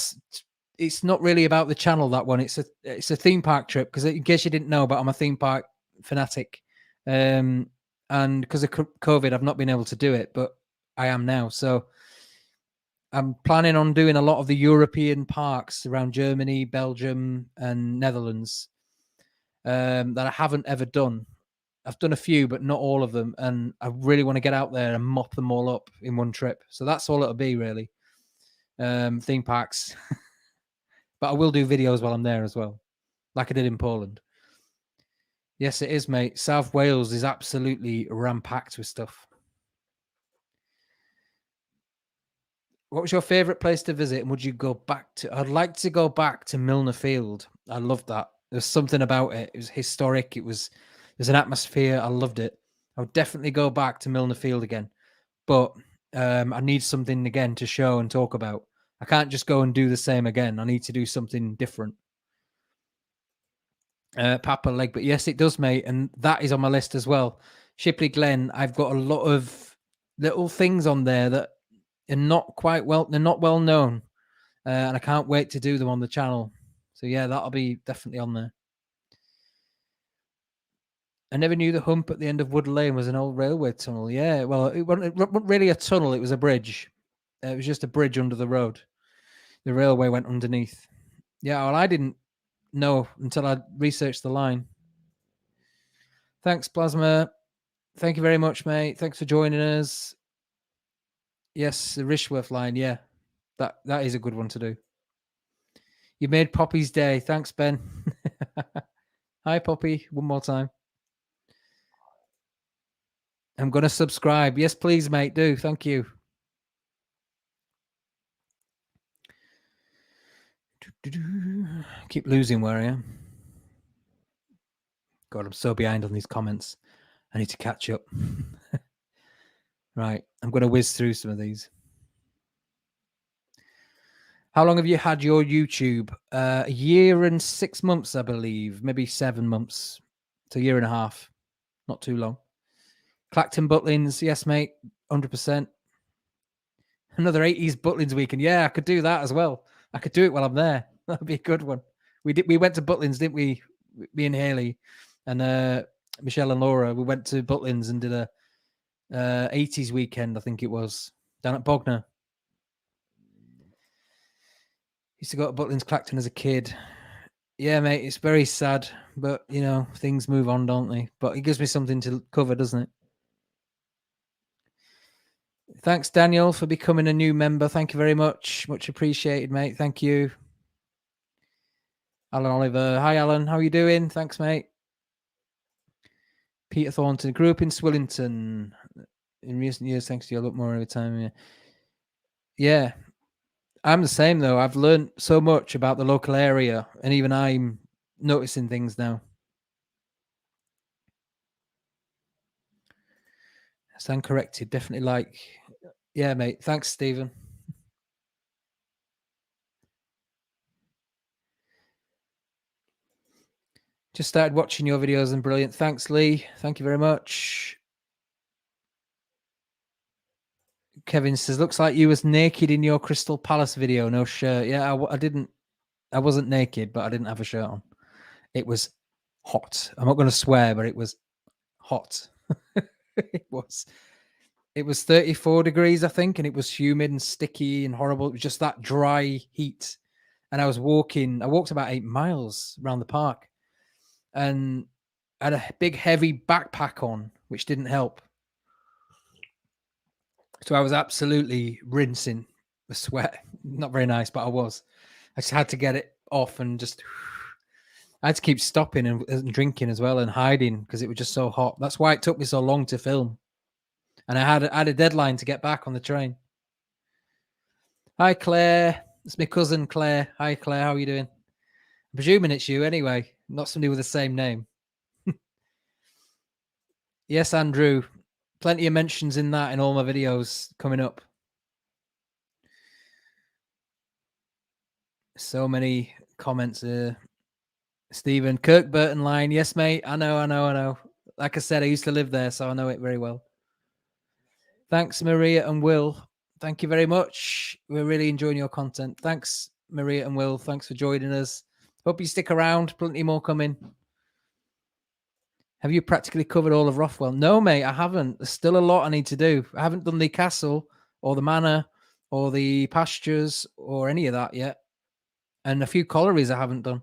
it's not really about the channel, that one. It's a theme park trip, because in case you didn't know, but I'm a theme park fanatic. And because of COVID, I've not been able to do it, but I am now. So I'm planning on doing a lot of the European parks around Germany, Belgium, and Netherlands that I haven't ever done. I've done a few, but not all of them. And I really want to get out there and mop them all up in one trip. So that's all it'll be, really. Theme parks. But I will do videos while I'm there as well, like I did in Poland. Yes, it is, mate. South Wales is absolutely ram-packed with stuff. What was your favourite place to visit, and would you go back to? I'd like to go back to Milner Field. I loved that. There's something about it. It was historic. There's an atmosphere. I loved it. I would definitely go back to Milner Field again. But I need something again to show and talk about. I can't just go and do the same again. I need to do something different. Papa Leg, but yes, it does, mate, and that is on my list as well. Shipley Glen, I've got a lot of little things on there that are not they're not well known, and I can't wait to do them on the channel. So yeah, that'll be definitely on there. I never knew the hump at the end of Wood Lane was an old railway tunnel. Yeah, well, it wasn't really a tunnel, it was a bridge. It was just a bridge under the road. The railway went underneath. Yeah, well, I didn't know until I researched the line. Thanks, Plasma. Thank you very much, mate. Thanks for joining us. Yes, the Rishworth line. Yeah, that is a good one to do. You made Poppy's day. Thanks, Ben. Hi, Poppy. One more time. I'm going to subscribe. Yes, please, mate. Do. Thank you. Keep losing where I am. God, I'm so behind on these comments. I need to catch up. Right. I'm going to whiz through some of these. How long have you had your YouTube? A year and 6 months, I believe. Maybe 7 months. It's a year and a half. Not too long. Clacton Butlins. Yes, mate. 100%. Another 80s Butlins weekend. Yeah, I could do that as well. I could do it while I'm there. That'd be a good one. We went to Butlins, didn't we? Me and Haley and Michelle and Laura. We went to Butlins and did a 80s weekend, I think it was, down at Bognor. Used to go to Butlins Clacton as a kid. Yeah, mate, it's very sad, but you know, things move on, don't they? But it gives me something to cover, doesn't it? Thanks, Daniel, for becoming a new member. Thank you very much. Much appreciated, mate. Thank you. Alan Oliver. Hi, Alan. How are you doing? Thanks, mate. Peter Thornton. Grew up in Swillington. In recent years, thanks to you, I look more every time. Yeah. I'm the same, though. I've learned so much about the local area, and even I'm noticing things now. Stand corrected. Definitely like. Yeah, mate. Thanks, Stephen. Just started watching your videos and brilliant. Thanks, Lee. Thank you very much. Kevin says, looks like you was naked in your Crystal Palace video. No shirt. Yeah, I wasn't naked, but I didn't have a shirt on. It was hot. I'm not going to swear, but it was hot. It was 34 degrees, I think, and it was humid and sticky and horrible. It was just that dry heat. And I walked about 8 miles around the park, and I had a big heavy backpack on, which didn't help. So I was absolutely rinsing the sweat. Not very nice, but I was. I just had to get it off, and just I had to keep stopping and drinking as well and hiding because it was just so hot. That's why it took me so long to film. And I had a deadline to get back on the train. Hi, Claire. It's my cousin, Claire. Hi, Claire. How are you doing? I'm presuming it's you anyway, not somebody with the same name. Yes, Andrew. Plenty of mentions in all my videos coming up. So many comments. Stephen, Kirkburton line. Yes, mate. I know. Like I said, I used to live there, so I know it very well. Thanks, Maria and Will. Thank you very much. We're really enjoying your content. Thanks, Maria and Will. Thanks for joining us. Hope you stick around. Plenty more coming. Have you practically covered all of Rothwell? No, mate, I haven't. There's still a lot I need to do. I haven't done the castle or the manor or the pastures or any of that yet. And a few collieries I haven't done.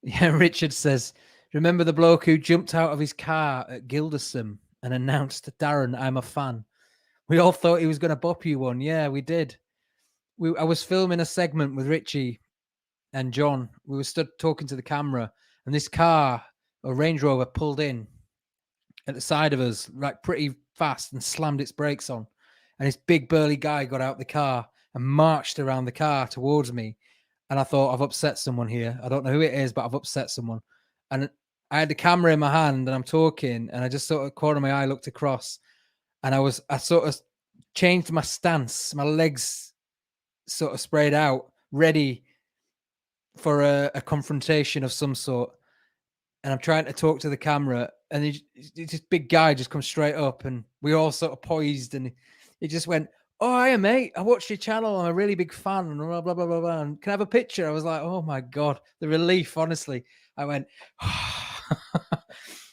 Yeah, Richard says, remember the bloke who jumped out of his car at Gildersome and announced, Darren, I'm a fan. We all thought he was going to bop you one. Yeah, we did. I was filming a segment with Richie and John. We were stood talking to the camera, and this car, a Range Rover, pulled in at the side of us, like pretty fast, and slammed its brakes on. And this big burly guy got out the car and marched around the car towards me. And I thought, I've upset someone here. I don't know who it is, but I've upset someone. And I had the camera in my hand and I'm talking, and I just sort of corner of my eye looked across, and I sort of changed my stance. My legs sort of sprayed out, ready for a confrontation of some sort. And I'm trying to talk to the camera, and this big guy just comes straight up, and we all sort of poised, and he just went, oh, hiya, mate. I watched your channel. I'm a really big fan. And blah, blah, blah, blah, blah. And can I have a picture? I was like, oh, my God. The relief, honestly. I went,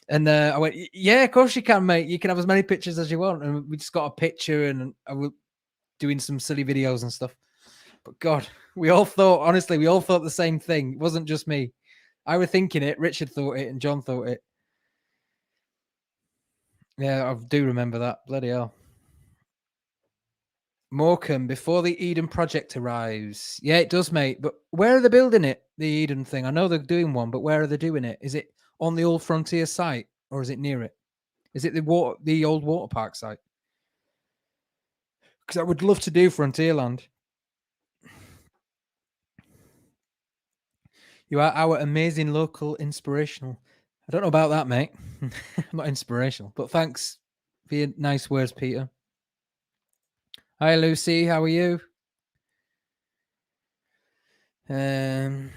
and I went, yeah, of course you can, mate. You can have as many pictures as you want. And we just got a picture, and I was doing some silly videos and stuff. But, God, we all thought the same thing. It wasn't just me. I was thinking it. Richard thought it, and John thought it. Yeah, I do remember that. Bloody hell. Morecambe, before the Eden project arrives. Yeah, it does, mate. But where are they building it? The Eden thing. I know they're doing one, but where are they doing it? Is it on the old Frontier site, or is it near it? Is it the old water park site? Because I would love to do Frontierland. You are our amazing local inspirational. I don't know about that, mate. I'm not inspirational, but thanks for your nice words, Peter. Hi, Lucy. How are you? Even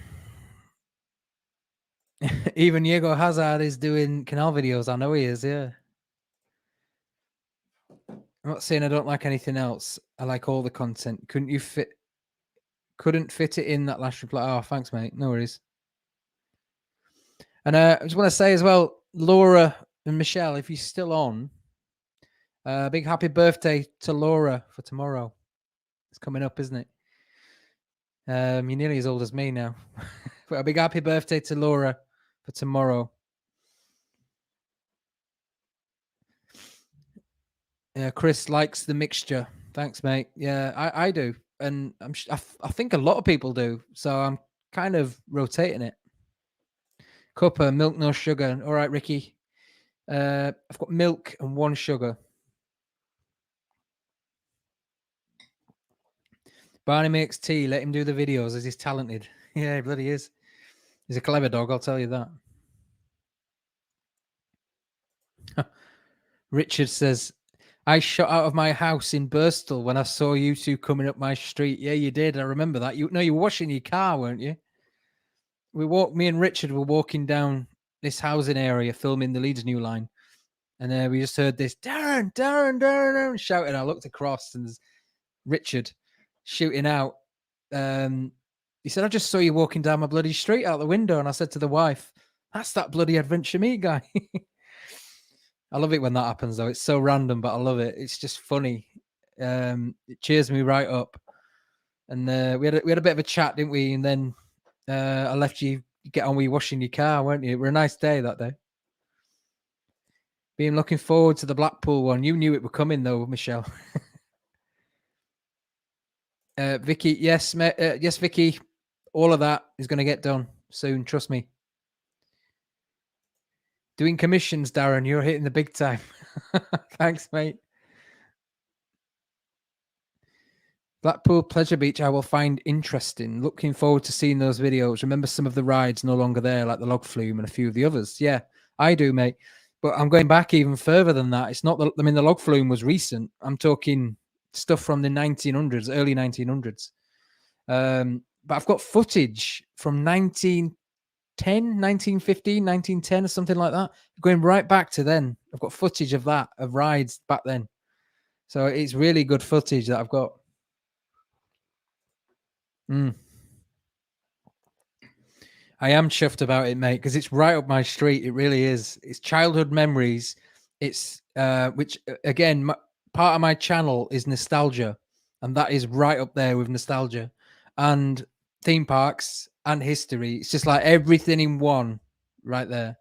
Diego Hazard is doing canal videos. I know he is, yeah. I'm not saying I don't like anything else. I like all the content. Couldn't fit it in that last reply. Oh, thanks, mate. No worries. And I just want to say as well, Laura and Michelle, if you're still on, big happy birthday to Laura for tomorrow. coming up, isn't it? You're nearly as old as me now. But a big happy birthday to Laura for tomorrow. Yeah, Chris likes the mixture. Thanks, mate. Yeah, I do, and I think a lot of people do. So I'm kind of rotating it. Cuppa, milk, no sugar. All right, Ricky. I've got milk and 1 sugar. Barney makes tea. Let him do the videos as he's talented. Yeah, he bloody is. He's a clever dog, I'll tell you that. Richard says, I shot out of my house in Birstall when I saw you two coming up my street. Yeah, you did. I remember that. You were washing your car, weren't you? Me and Richard were walking down this housing area filming the Leeds New Line. And we just heard this, Darren, Darren, Darren, Darren, shouting. I looked across and there's Richard shooting out. He said, I just saw you walking down my bloody street out the window. And I said to the wife, that's that bloody AdventureMe guy. I love it when that happens, though. It's so random, but I love it. It's just funny. It cheers me right up. And we had a bit of a chat, didn't we? And then I left you get on with washing your car, weren't you? It was a nice day that day. Been looking forward to the Blackpool one. You knew it were coming, though, Michelle. Vicky, yes, yes, Vicky. All of that is going to get done soon. Trust me. Doing commissions, Darren. You're hitting the big time. Thanks, mate. Blackpool Pleasure Beach, I will find interesting. Looking forward to seeing those videos. Remember some of the rides no longer there, like the log flume and a few of the others. Yeah, I do, mate. But I'm going back even further than that. It's not the log flume was recent. I'm talking stuff from the 1900s, early 1900s. But I've got footage from 1910, 1915, 1910 or something like that. Going right back to then. I've got footage of that, of rides back then. So it's really good footage that I've got. I am chuffed about it, mate, because it's right up my street. It really is. It's childhood memories. It's which again, part of my channel is nostalgia, and that is right up there with nostalgia and theme parks and history. It's just like everything in one, right there.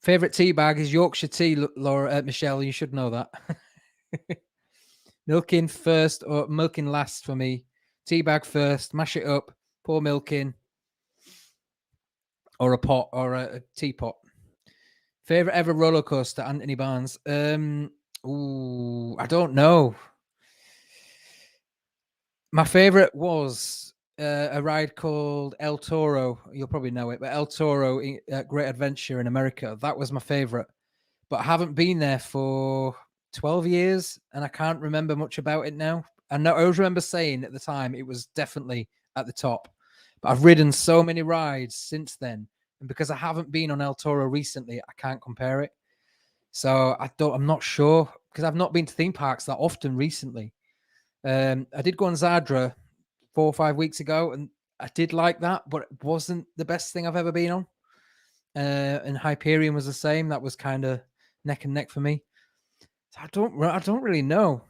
Favorite tea bag is Yorkshire tea, Laura, Michelle. You should know that. Milking first or milking last for me. Tea bag first. Mash it up. Pour milk in. Or a pot or a teapot. Favorite ever roller coaster, Anthony Barnes. Ooh, I don't know. My favorite was a ride called El Toro. You'll probably know it, but El Toro Great Adventure in America. That was my favorite. But I haven't been there for 12 years and I can't remember much about it now. I always remember saying at the time it was definitely at the top. But I've ridden so many rides since then. And because I haven't been on El Toro recently, I can't compare it. So I'm not sure because I've not been to theme parks that often recently. I did go on Zadra 4 or 5 weeks ago and I did like that, but it wasn't the best thing I've ever been on. And Hyperion was the same. That was kind of neck and neck for me. So I don't really know.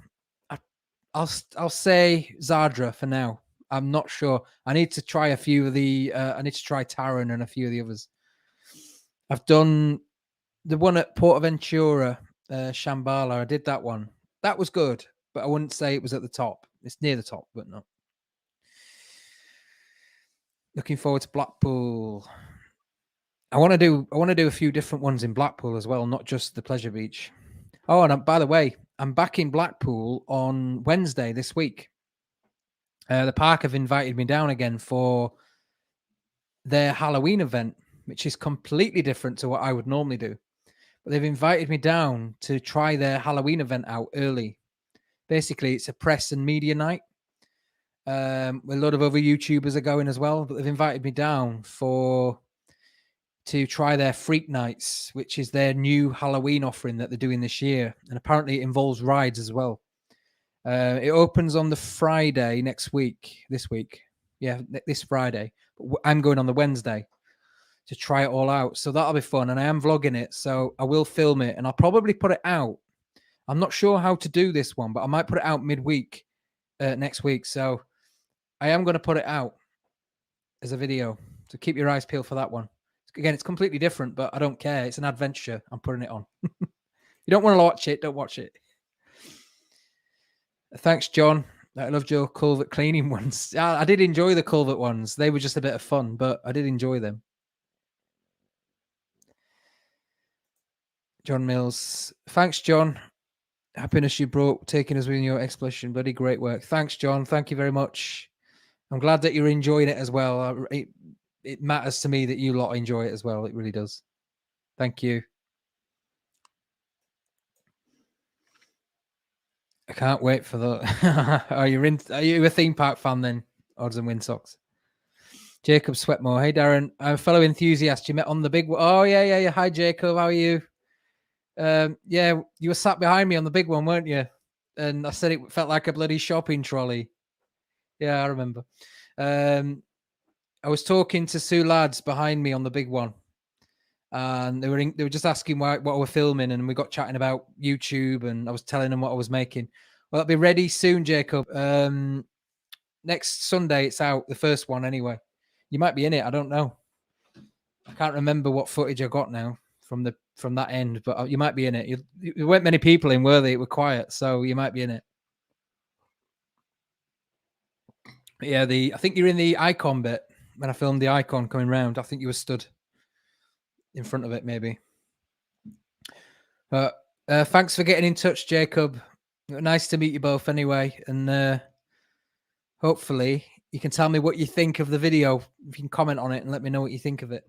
I'll say Zadra for now. I'm not sure. I need to try a few of the. I need to try Taron and a few of the others. I've done the one at Portaventura, Shambhala. I did that one. That was good, but I wouldn't say it was at the top. It's near the top, but not. Looking forward to Blackpool. I want to do a few different ones in Blackpool as well, not just the Pleasure Beach. Oh, and by the way, I'm back in Blackpool on Wednesday this week. The park have invited me down again for their Halloween event, which is completely different to what I would normally do. But they've invited me down to try their Halloween event out early. Basically, it's a press and media night. A lot of other YouTubers are going as well, but they've invited me down to try their Freak Nights, which is their new Halloween offering that they're doing this year. And apparently it involves rides as well. It opens on the Friday this week. Yeah, this Friday. But I'm going on the Wednesday to try it all out. So that'll be fun. And I am vlogging it. So I will film it and I'll probably put it out. I'm not sure how to do this one, but I might put it out midweek next week. So I am going to put it out as a video. So keep your eyes peeled for that one. Again, it's completely different, but I don't care. It's an adventure. I'm putting it on. You don't want to watch it, don't watch it. Thanks, John. I love your culvert cleaning ones. I did enjoy the culvert ones. They were just a bit of fun, but I did enjoy them. John Mills. Thanks, John. Happiness you brought, taking us with your explanation. Bloody great work. Thanks, John. Thank you very much. I'm glad that you're enjoying it as well. It matters to me that you lot enjoy it as well. It really does. Thank you. I can't wait for that. Are you a theme park fan then? Odds and Windsocks. Jacob Sweatmore. Hey, Darren. I'm a fellow enthusiast you met on the big one. Oh, yeah. Hi, Jacob. How are you? Yeah, you were sat behind me on the big one, weren't you? And I said it felt like a bloody shopping trolley. Yeah, I remember. I was talking to Sue lads behind me on the big one, and they were just asking what we're filming, and we got chatting about YouTube, and I was telling them what I was making. Well, it'll be ready soon, Jacob. Next Sunday, it's out, the first one anyway. You might be in it. I don't know. I can't remember what footage I got now from that end, but you might be in it. There weren't many people in, were they? It were quiet, so you might be in it. But yeah, I think you're in the icon bit when I filmed the icon coming round. I think you were stood in front of it, maybe. But thanks for getting in touch, Jacob. Nice to meet you both anyway, and hopefully you can tell me what you think of the video. If you can comment on it and let me know what you think of it.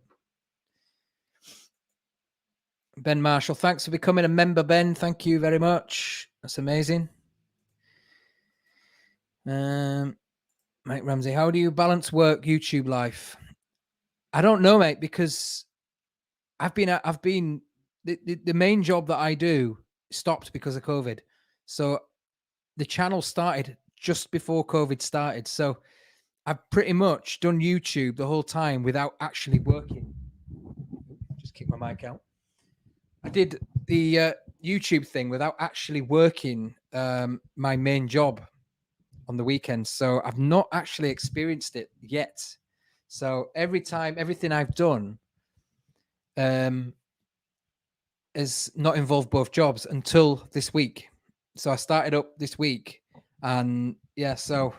Ben Marshall, thanks for becoming a member, Ben. Thank you very much. That's amazing. Mike Ramsey, how do you balance work, YouTube life? I don't know, mate, because I've been the main job that I do stopped because of COVID. So the channel started just before COVID started. So I've pretty much done YouTube the whole time without actually working. Just kick my mic out. I did the YouTube thing without actually working my main job on the weekends. So I've not actually experienced it yet. So everything I've done has not involved both jobs until this week. So I started up this week, and yeah, so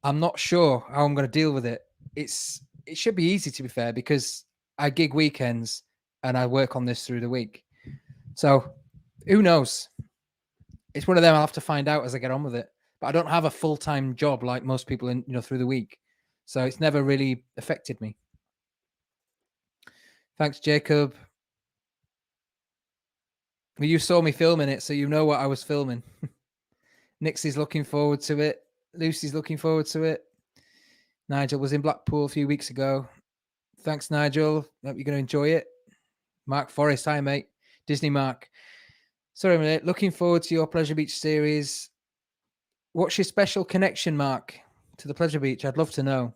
I'm not sure how I'm going to deal with it. It should be easy, to be fair, because I gig weekends and I work on this through the week. So who knows? It's one of them. I'll have to find out as I get on with it. But I don't have a full-time job like most people through the week. So it's never really affected me. Thanks, Jacob. Well, you saw me filming it, so you know what I was filming. Nixie's looking forward to it. Lucy's looking forward to it. Nigel was in Blackpool a few weeks ago. Thanks, Nigel. Hope you're going to enjoy it. Mark Forrest, hi, mate. Disney Mark. Sorry, mate. Looking forward to your Pleasure Beach series. What's your special connection, Mark, to the Pleasure Beach? I'd love to know.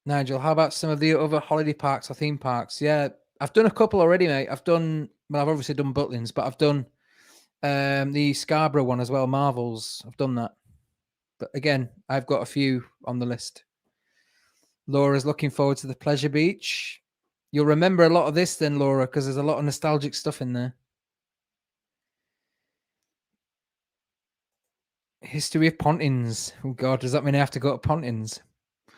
Nigel, how about some of the other holiday parks or theme parks? Yeah, I've done a couple already, mate. I've obviously done Butlins, but I've done the Scarborough one as well, Marvels. I've done that. But again, I've got a few on the list. Laura's looking forward to the Pleasure Beach. You'll remember a lot of this then, Laura, because there's a lot of nostalgic stuff in there. History of Pontins. Oh, God, does that mean I have to go to Pontins? I'm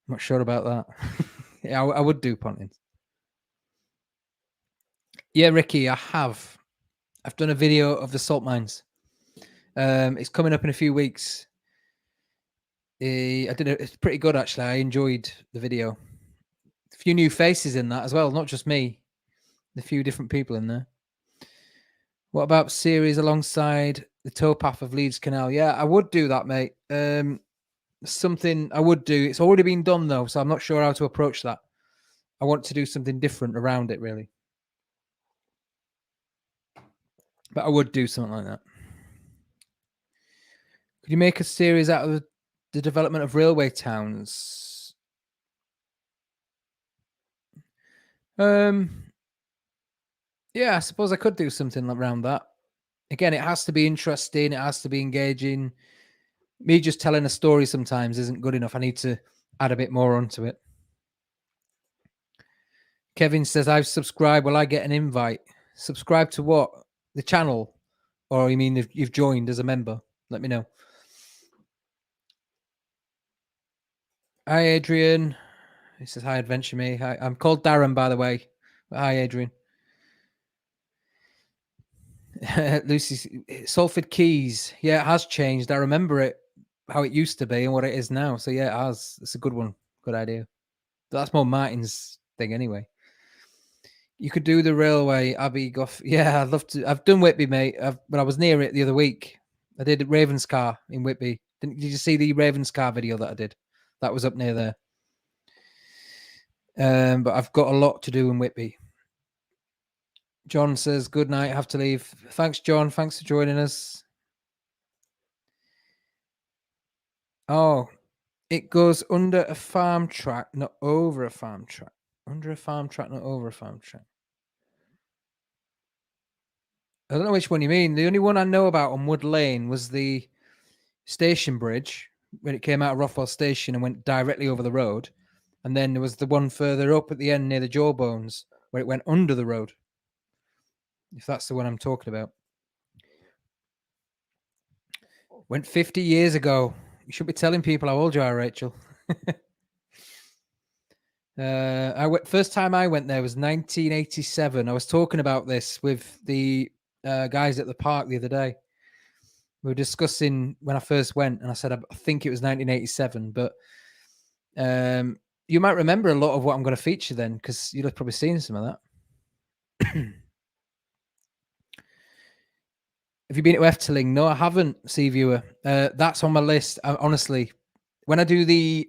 not sure about that. Yeah, I would do Pontins. Yeah, Ricky, I have. I've done a video of the salt mines. It's coming up in a few weeks. I did it. It's pretty good, actually. I enjoyed the video. A few new faces in that as well, not just me. A few different people in there. What about series alongside the towpath of Leeds Canal? Yeah, I would do that, mate. Something I would do. It's already been done, though, so I'm not sure how to approach that. I want to do something different around it, really. But I would do something like that. Could you make a series out of the development of railway towns? Yeah, Yeah, I suppose I could do something around that. Again, it has to be interesting. It has to be engaging. Me just telling a story sometimes isn't good enough. I need to add a bit more onto it. Kevin says, I've subscribed. Will I get an invite? Subscribe to what? The channel? Or you mean if you've joined as a member? Let me know. Hi, Adrian. He says, hi, AdventureMe. Hi, I'm called Darren, by the way. Hi, Adrian. Lucy, Salford Keys. Yeah, it has changed. I remember it, how it used to be and what it is now. So, yeah, it has. It's a good one. Good idea. That's more Martin's thing anyway. You could do the railway, Abbey Goff. Yeah, I'd love to. I've done Whitby, mate. But I was near it the other week. I did Ravenscar in Whitby. Did you see the Ravenscar video that I did? That was up near there. But I've got a lot to do in Whitby. John says, good night. Have to leave. Thanks, John. Thanks for joining us. Oh, it goes under a farm track, not over a farm track. Under a farm track, not over a farm track. I don't know which one you mean. The only one I know about on Wood Lane was the station bridge when it came out of Rothwell Station and went directly over the road. And then there was the one further up at the end near the Jawbones where it went under the road. If that's the one I'm talking about. Went 50 years ago. You should be telling people how old you are, Rachel. First time I went there was 1987. I was talking about this with the guys at the park the other day. We were discussing when I first went, and I said I think it was 1987. But you might remember a lot of what I'm going to feature then, because you'll have probably seen some of that. Have you been to Efteling? No, I haven't, Seaviewer. That's on my list. Honestly, when I do the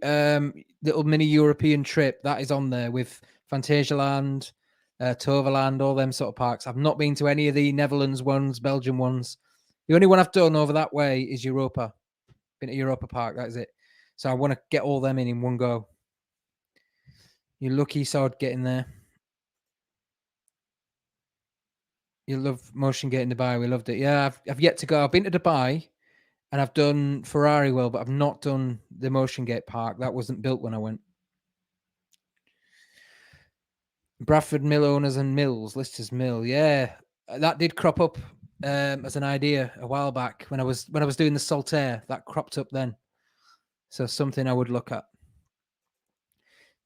little mini European trip, that is on there with Fantasialand, Toverland, all them sort of parks. I've not been to any of the Netherlands ones, Belgium ones. The only one I've done over that way is Europa. Been to Europa Park, that is it. So I want to get all them in one go. You're lucky, Sod, getting there. You love Motion Gate in Dubai. We loved it. Yeah, I've yet to go. I've been to Dubai and I've done Ferrari World, but I've not done the Motion Gate Park. That wasn't built when I went. Bradford Mill Owners and Mills, Lister's Mill. Yeah, that did crop up as an idea a while back when I was doing the Saltaire. That cropped up then. So something I would look at.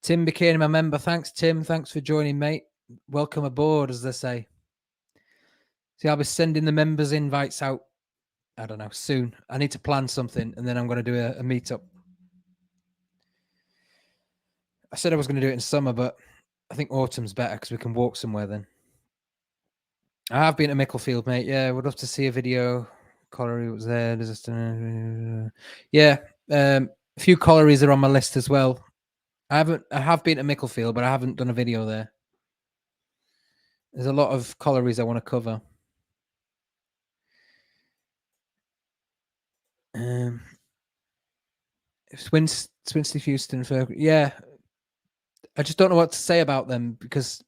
Tim became a member. Thanks, Tim. Thanks for joining, mate. Welcome aboard, as they say. See, I'll be sending the members invites out, I don't know, soon. I need to plan something, and then I'm going to do a meetup. I said I was going to do it in summer, but I think autumn's better because we can walk somewhere then. I have been to Micklefield, mate. Yeah, would love to see a video. Colliery was there. Yeah, a few collieries are on my list as well. I have been to Micklefield, but I haven't done a video there. There's a lot of collieries I want to cover. Swinston, Houston, yeah. I just don't know what to say about them because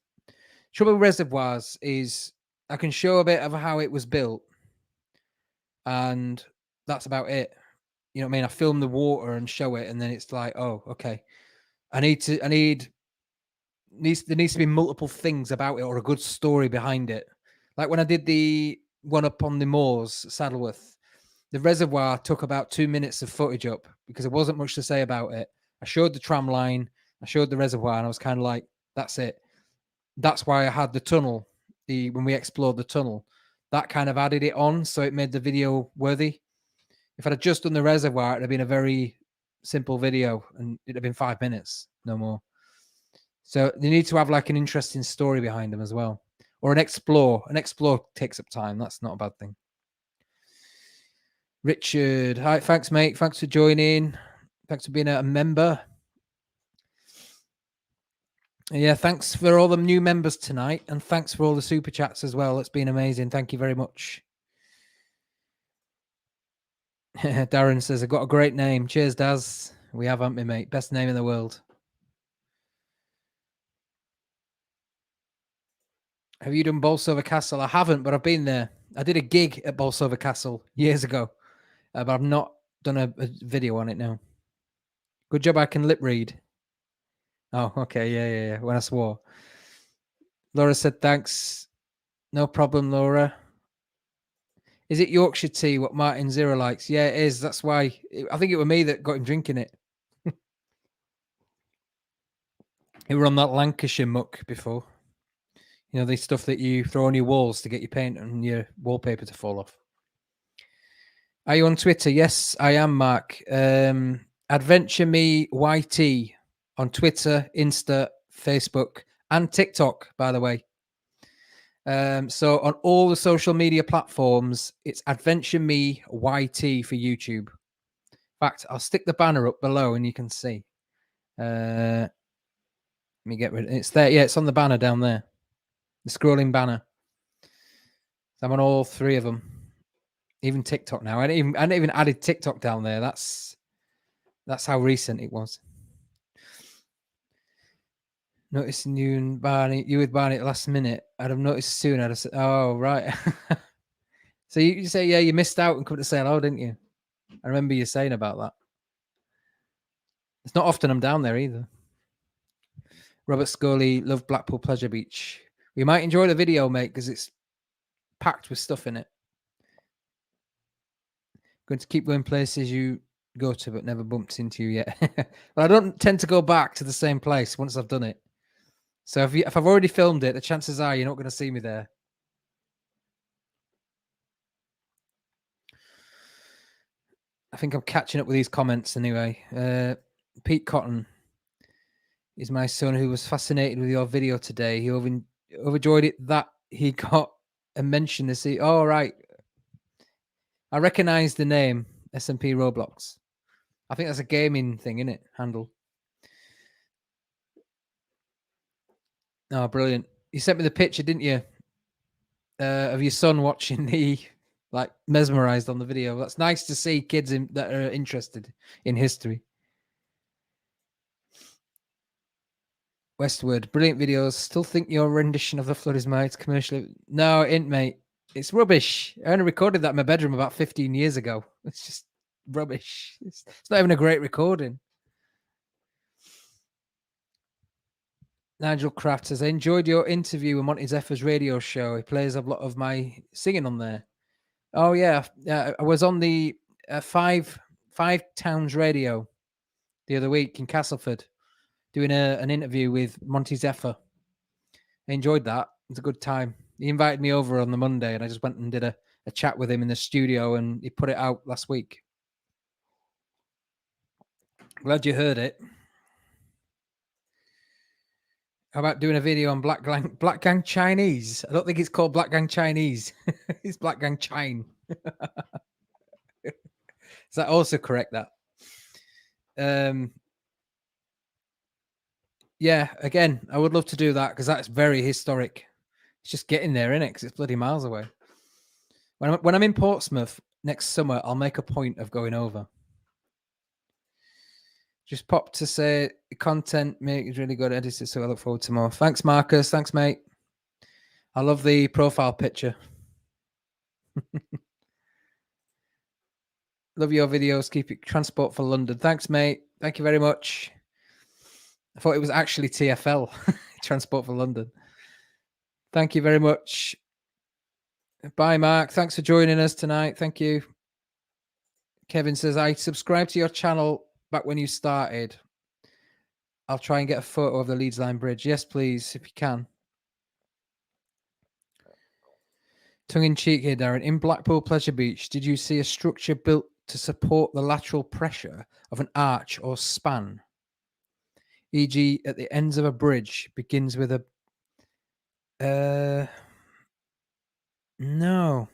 Trouble Reservoirs is I can show a bit of how it was built, and that's about it. You know what I mean? I film the water and show it, and then it's like, oh, okay. There needs to be multiple things about it or a good story behind it. Like when I did the one up on the moors, Saddleworth, the reservoir took about 2 minutes of footage up because there wasn't much to say about it. I showed the tram line, I showed the reservoir, and I was kind of like, that's it. That's why I had the tunnel. When we explored the tunnel, that kind of added it on, so it made the video worthy. If I'd have just done the reservoir, it'd have been a very simple video, and it'd have been 5 minutes, no more. So they need to have like an interesting story behind them as well, or an explore. An explore takes up time. That's not a bad thing. Richard, hi, thanks, mate. Thanks for joining. Thanks for being a member. Yeah, thanks for all the new members tonight, and thanks for all the super chats as well. It's been amazing. Thank you very much. Darren says, I've got a great name. Cheers, Daz. We have, haven't we, mate? Best name in the world. Have you done Bolsover Castle? I haven't, but I've been there. I did a gig at Bolsover Castle years ago, but I've not done a video on it now. Good job I can lip read. Oh, okay. Yeah. When I swore. Laura said, thanks. No problem, Laura. Is it Yorkshire tea, what Martin Zero likes? Yeah, it is. That's why. I think it was me that got him drinking it. It were on that Lancashire muck before. You know, the stuff that you throw on your walls to get your paint and your wallpaper to fall off. Are you on Twitter? Yes, I am, Mark. AdventureMe YT on Twitter, Insta, Facebook, and TikTok, by the way. So on all the social media platforms, it's AdventureMe YT for YouTube. In fact, I'll stick the banner up below and you can see. Let me get rid of it. It's there. Yeah, it's on the banner down there. The scrolling banner. I'm on all three of them. Even TikTok now. I didn't even added TikTok down there. That's how recent it was. Noticing you and Barney, you with Barney at the last minute. I'd have noticed soon. I'd have said, "Oh, right." So you say, "Yeah, you missed out and come to say hello, didn't you?" I remember you saying about that. It's not often I'm down there either. Robert Scully, love Blackpool Pleasure Beach. We might enjoy the video, mate, because it's packed with stuff in it. Going to keep going places you go to but never bumped into you yet. But I don't tend to go back to the same place once I've done it. So if I've already filmed it, the chances are you're not going to see me there. I think I'm catching up with these comments anyway. Pete Cotton is my son who was fascinated with your video today. He overjoyed it that he got a mention to see. Oh, right. I recognize the name SMP Roblox. I think that's a gaming thing, isn't it? Handle. Oh, brilliant. You sent me the picture, didn't you? Of your son watching the, like, mesmerized on the video. That's nice to see kids that are interested in history. Westward, brilliant videos. Still think your rendition of The Flood is Mine commercially. No, it ain't, mate. It's rubbish. I only recorded that in my bedroom about 15 years ago. It's just rubbish. It's not even a great recording. Nigel Kraft says, I enjoyed your interview with Monty Zephyr's radio show. He plays a lot of my singing on there. Oh, yeah. I was on the Five Towns radio the other week in Castleford doing an interview with Monty Zephyr. I enjoyed that. It was a good time. He invited me over on the Monday and I just went and did a chat with him in the studio and he put it out last week. Glad you heard it. How about doing a video on Black Gang Chinese? I don't think it's called Black Gang Chinese. It's Black Gang Chine. Is that also correct, that? Yeah, again, I would love to do that because that's very historic. It's just getting there, isn't it? Because it's bloody miles away. When I'm in Portsmouth next summer, I'll make a point of going over. Just pop to say content make is really good edited, so I look forward to more. Thanks, Marcus. Thanks, mate. I love the profile picture. Love your videos. Keep it transport for London. Thanks, mate. Thank you very much. I thought it was actually TFL, Transport for London. Thank you very much. Bye, Mark. Thanks for joining us tonight. Thank you. Kevin says, I subscribed to your channel back when you started. I'll try and get a photo of the Leeds Line Bridge. Yes, please, if you can. Tongue in cheek here, Darren. In Blackpool Pleasure Beach, did you see a structure built to support the lateral pressure of an arch or span? E.g., at the ends of a bridge begins with a... No.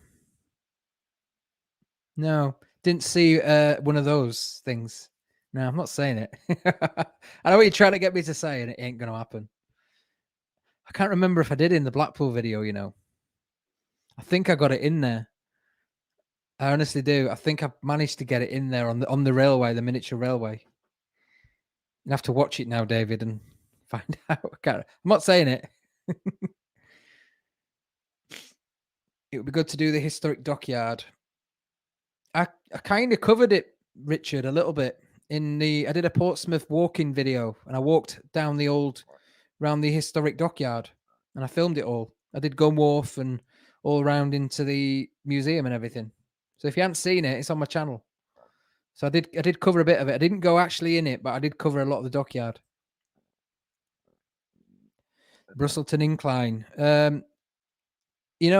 Didn't see one of those things. No, I'm not saying it. I know what you're trying to get me to say, and it ain't going to happen. I can't remember if I did in the Blackpool video, you know. I think I got it in there. I honestly do. I think I managed to get it in there on the railway, the miniature railway. You have to watch it now, David, and find out. I'm not saying it. It would be good to do the historic dockyard. I kind of covered it, Richard, a little bit I did a Portsmouth walking video, and I walked down around the historic dockyard, and I filmed it all. I did Gun Wharf and all around into the museum and everything. So if you haven't seen it, it's on my channel. So I did cover a bit of it. I didn't go actually in it, but I did cover a lot of the dockyard. Brusselton Incline.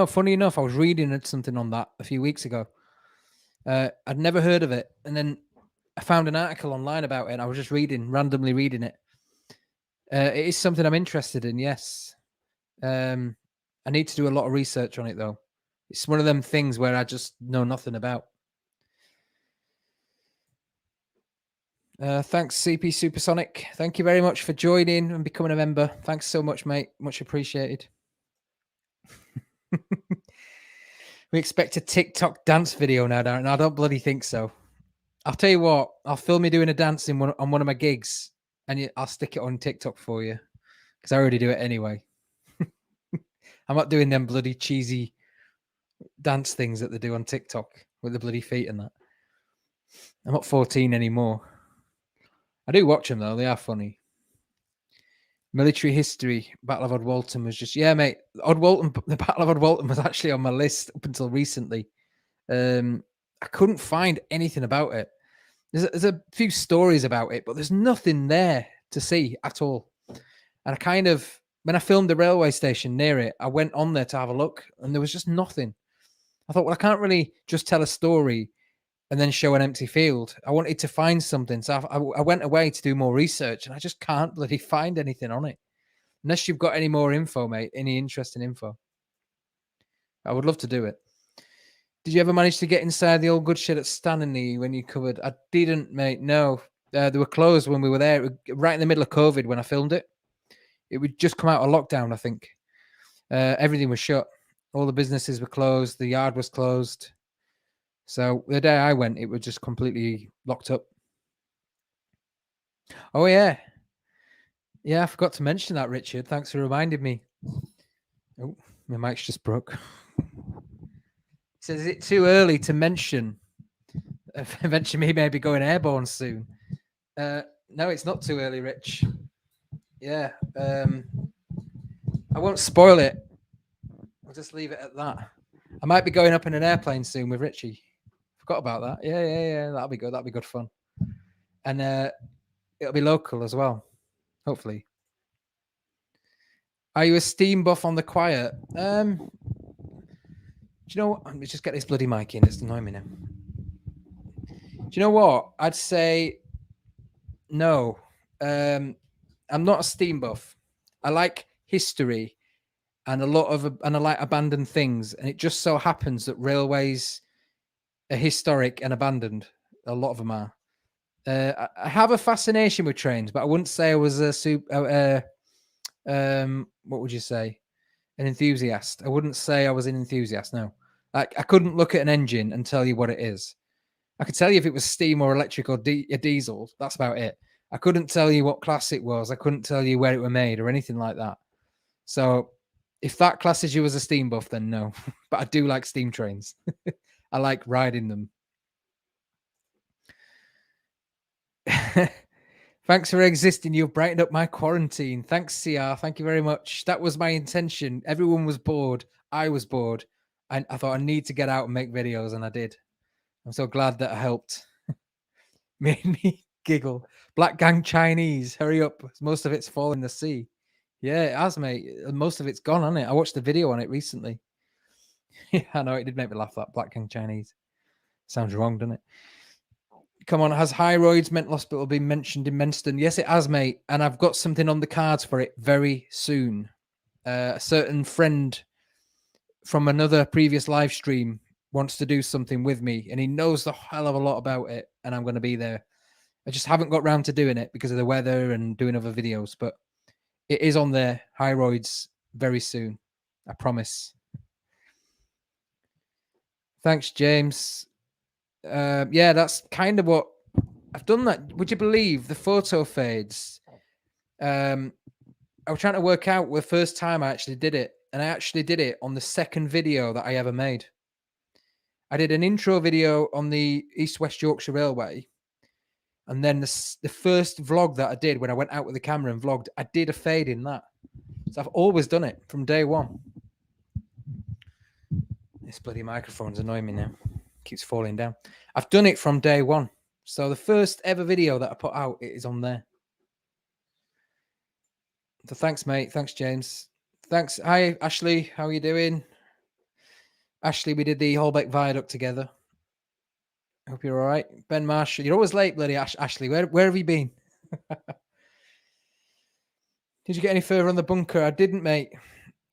Funny enough, I was reading something on that a few weeks ago. I'd never heard of it, and then I found an article online about it, and I was just randomly reading it. It is something I'm interested in, yes. I need to do a lot of research on it, though. It's one of them things where I just know nothing about. Thanks, CP Supersonic. Thank you very much for joining and becoming a member. Thanks so much, mate. Much appreciated. We expect a TikTok dance video now, Darren. I don't bloody think so. I'll tell you what. I'll film me doing a dance on one of my gigs, and I'll stick it on TikTok for you, because I already do it anyway. I'm not doing them bloody cheesy dance things that they do on TikTok with the bloody feet and that. I'm not 14 anymore. I do watch them, though. They are funny. Military history. Battle of Odd Walton was just... Yeah, mate. The Battle of Odd Walton was actually on my list up until recently. I couldn't find anything about it. There's a few stories about it, but there's nothing there to see at all. And when I filmed the railway station near it, I went on there to have a look, and there was just nothing. I thought, well, I can't really just tell a story and then show an empty field. I wanted to find something. So I went away to do more research, and I just can't bloody find anything on it. Unless you've got any more info, mate, any interesting info. I would love to do it. Did you ever manage to get inside the old good shit at Stanley when you covered? I didn't, mate, no. They were closed when we were there, right in the middle of COVID when I filmed it. It would just come out of lockdown, I think. Everything was shut. All the businesses were closed. The yard was closed. So the day I went, it was just completely locked up. Oh, yeah. Yeah, I forgot to mention that, Richard. Thanks for reminding me. Oh, my mic's just broke. It says, is it too early to mention? AdventureMe may be going airborne soon. No, it's not too early, Rich. Yeah. I won't spoil it. I'll just leave it at that. I might be going up in an airplane soon with Richie. Forgot about that. Yeah. That'll be good. That'll be good fun. And it'll be local as well, hopefully. Are you a Steam buff on the quiet? Do you know what? Let me just get this bloody mic in. It's annoying me now. Do you know what? I'd say no. I'm not a Steam buff. I like history and I like abandoned things. And it just so happens that railways are historic and abandoned. A lot of them are. I have a fascination with trains, but I wouldn't say I was what would you say? An enthusiast. I wouldn't say I was an enthusiast. No, I couldn't look at an engine and tell you what it is. I could tell you if it was steam or electric or a diesel. That's about it. I couldn't tell you what class it was. I couldn't tell you where it were made or anything like that. So if that classes you as a steam buff, then no. But I do like steam trains. I like riding them. Thanks for existing. You've brightened up my quarantine. Thanks, CR. Thank you very much. That was my intention. Everyone was bored. I was bored. And I thought I need to get out and make videos, and I did. I'm so glad that I helped. Made me giggle. Black Gang Chinese. Hurry up. Most of it's fallen in the sea. Yeah, it has, mate. Most of it's gone, hasn't it? I watched the video on it recently. Yeah, I know. It did make me laugh, that Black Gang Chinese. Sounds wrong, doesn't it? Come on, has Hyroids Mental Hospital been mentioned in Menston? Yes, it has, mate. And I've got something on the cards for it very soon. A certain friend from another previous live stream wants to do something with me, and he knows the hell of a lot about it, and I'm going to be there. I just haven't got round to doing it because of the weather and doing other videos, but it is on there, Hyroids, very soon. I promise. Thanks, James. Yeah, that's kind of what I've done. That, would you believe, the photo fades? I was trying to work out the first time I actually did it, and I actually did it on the second video that I ever made. I did an intro video on the East West Yorkshire Railway, and then the first vlog that I did when I went out with the camera and vlogged, I did a fade in that. So I've always done it from day one. This bloody microphone's annoying me now. Keeps falling down. I've done it from day one. So the first ever video that I put out, it is on there. So thanks, mate. Thanks, James. Thanks. Hi, Ashley. How are you doing? Ashley, we did the Holbeck Viaduct together. Hope you're all right. Ben Marshall, you're always late, bloody Ashley. Where have you been? Did you get any further on the bunker? I didn't, mate.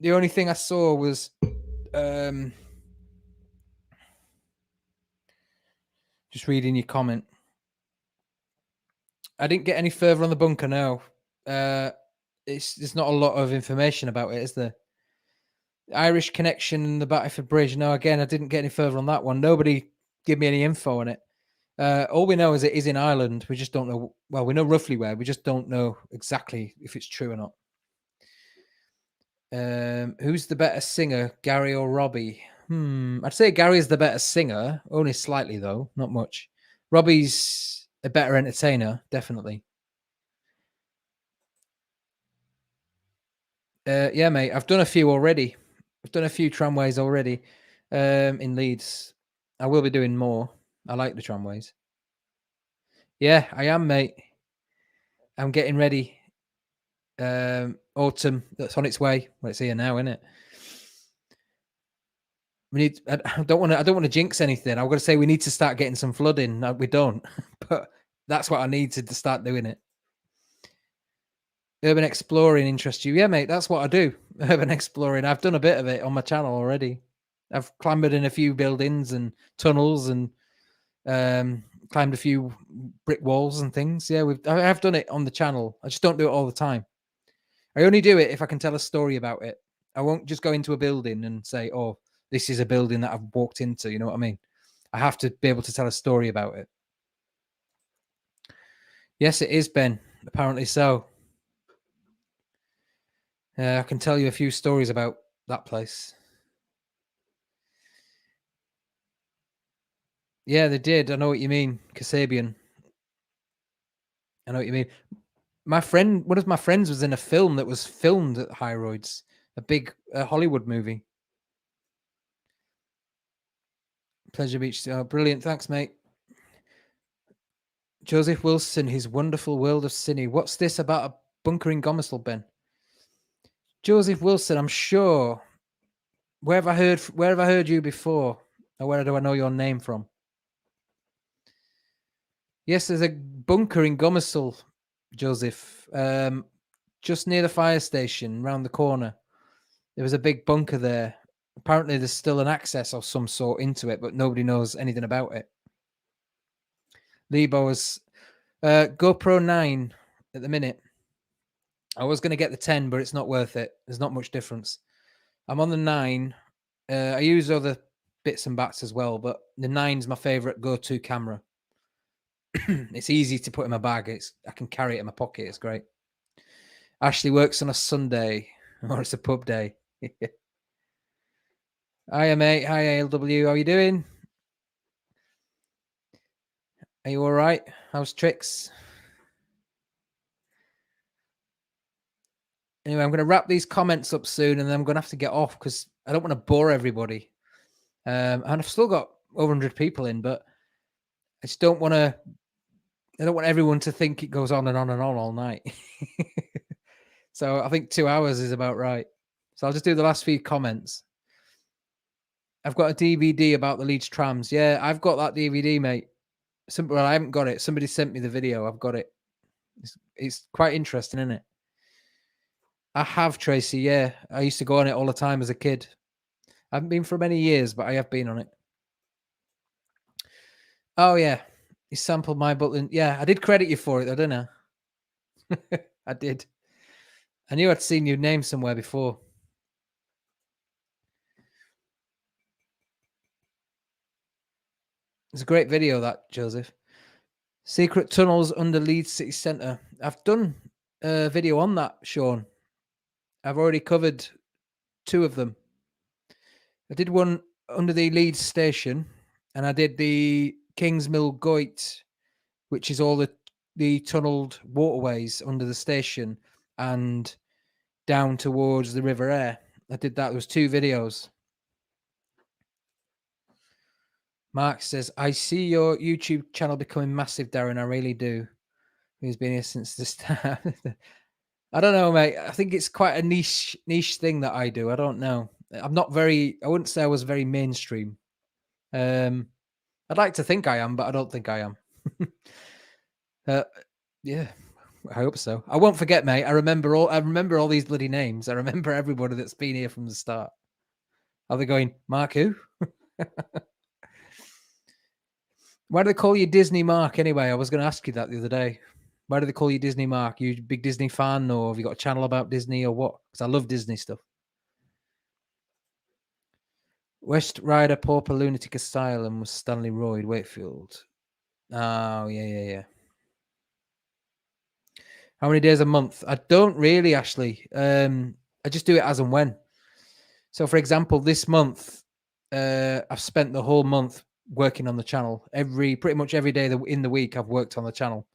The only thing I saw was just reading your comment. I didn't get any further on the bunker, no. There's not a lot of information about it, is there? Irish connection and the Battyford Bridge. No, again, I didn't get any further on that one. Nobody gave me any info on it. All we know is it is in Ireland. We just don't know. Well, we know roughly where. We just don't know exactly if it's true or not. Who's the better singer, Gary or Robbie? I'd say Gary's the better singer, only slightly though, not much. Robbie's a better entertainer, definitely. Yeah, mate, I've done a few already. I've done a few tramways already in Leeds. I will be doing more. I like the tramways. Yeah, I am, mate. I'm getting ready. Autumn, that's on its way. Well, it's here now, isn't it? We need. I don't want to jinx anything. I'm going to say we need to start getting some flooding. No, we don't, but that's what I need to start doing it. Urban exploring interests you? Yeah, mate. That's what I do. Urban exploring. I've done a bit of it on my channel already. I've clambered in a few buildings and tunnels and climbed a few brick walls and things. Yeah, I have done it on the channel. I just don't do it all the time. I only do it if I can tell a story about it. I won't just go into a building and say, "Oh, this is a building that I've walked into." You know what I mean? I have to be able to tell a story about it. Yes, it is, Ben. Apparently so. I can tell you a few stories about that place. Yeah, they did. I know what you mean. Kasabian. I know what you mean. One of my friends was in a film that was filmed at Hyroids, a big Hollywood movie. Pleasure Beach. Oh, brilliant. Thanks, mate. Joseph Wilson, His Wonderful World of Cine. What's this about a bunker in Gomersall, Ben? Joseph Wilson, I'm sure. Where have I heard you before? Or where do I know your name from? Yes, there's a bunker in Gomersall, Joseph. Just near the fire station, round the corner. There was a big bunker there. Apparently, there's still an access of some sort into it, but nobody knows anything about it. Lebo's GoPro 9 at the minute. I was going to get the 10, but it's not worth it. There's not much difference. I'm on the 9. I use other bits and bats as well, but the 9's my favorite go-to camera. It's easy to put in my bag. I can carry it in my pocket. It's great. Ashley works on a Sunday, or it's a pub day. Hiya, mate. Hi, ALW. How you doing? Are you all right? How's tricks? Anyway, I'm going to wrap these comments up soon, and then I'm going to have to get off because I don't want to bore everybody. And I've still got over 100 people in, but I just don't want to. I don't want everyone to think it goes on and on and on all night. So I think 2 hours is about right. So I'll just do the last few comments. I've got a DVD about the Leeds trams. Yeah, I've got that DVD, mate. Well, I haven't got it. Somebody sent me the video. I've got it. It's quite interesting, isn't it? I have, Tracy. Yeah, I used to go on it all the time as a kid. I haven't been for many years, but I have been on it. Oh yeah, you sampled my Butlin. Yeah, I did credit you for it, though, didn't I? I did. I knew I'd seen your name somewhere before. It's a great video, that, Joseph. Secret tunnels under Leeds City Centre. I've done a video on that, Sean. I've already covered 2 of them. I did one under the Leeds station, and I did the Kingsmill Goit, which is all the tunnelled waterways under the station and down towards the River Aire. I did that. There was 2 videos. Mark says, I see your YouTube channel becoming massive, Darren. I really do. He's been here since the start. I don't know, mate. I think it's quite a niche thing that I do. I don't know. I'm not I wouldn't say I was very mainstream. I'd like to think I am, but I don't think I am. Yeah, I hope so. I won't forget, mate. I remember all these bloody names. I remember everybody that's been here from the start. Are they going, Mark who? Why do they call you Disney Mark anyway? I was going to ask you that the other day. Why do they call you Disney Mark? You a big Disney fan, or have you got a channel about Disney, or what? Because I love Disney stuff. West Rider Pauper Lunatic Asylum was Stanley Royd Wakefield. Oh, yeah. How many days a month? I don't really, actually. I just do it as and when. So, for example, this month, I've spent the whole month working on the channel. Pretty much every day in the week, I've worked on the channel.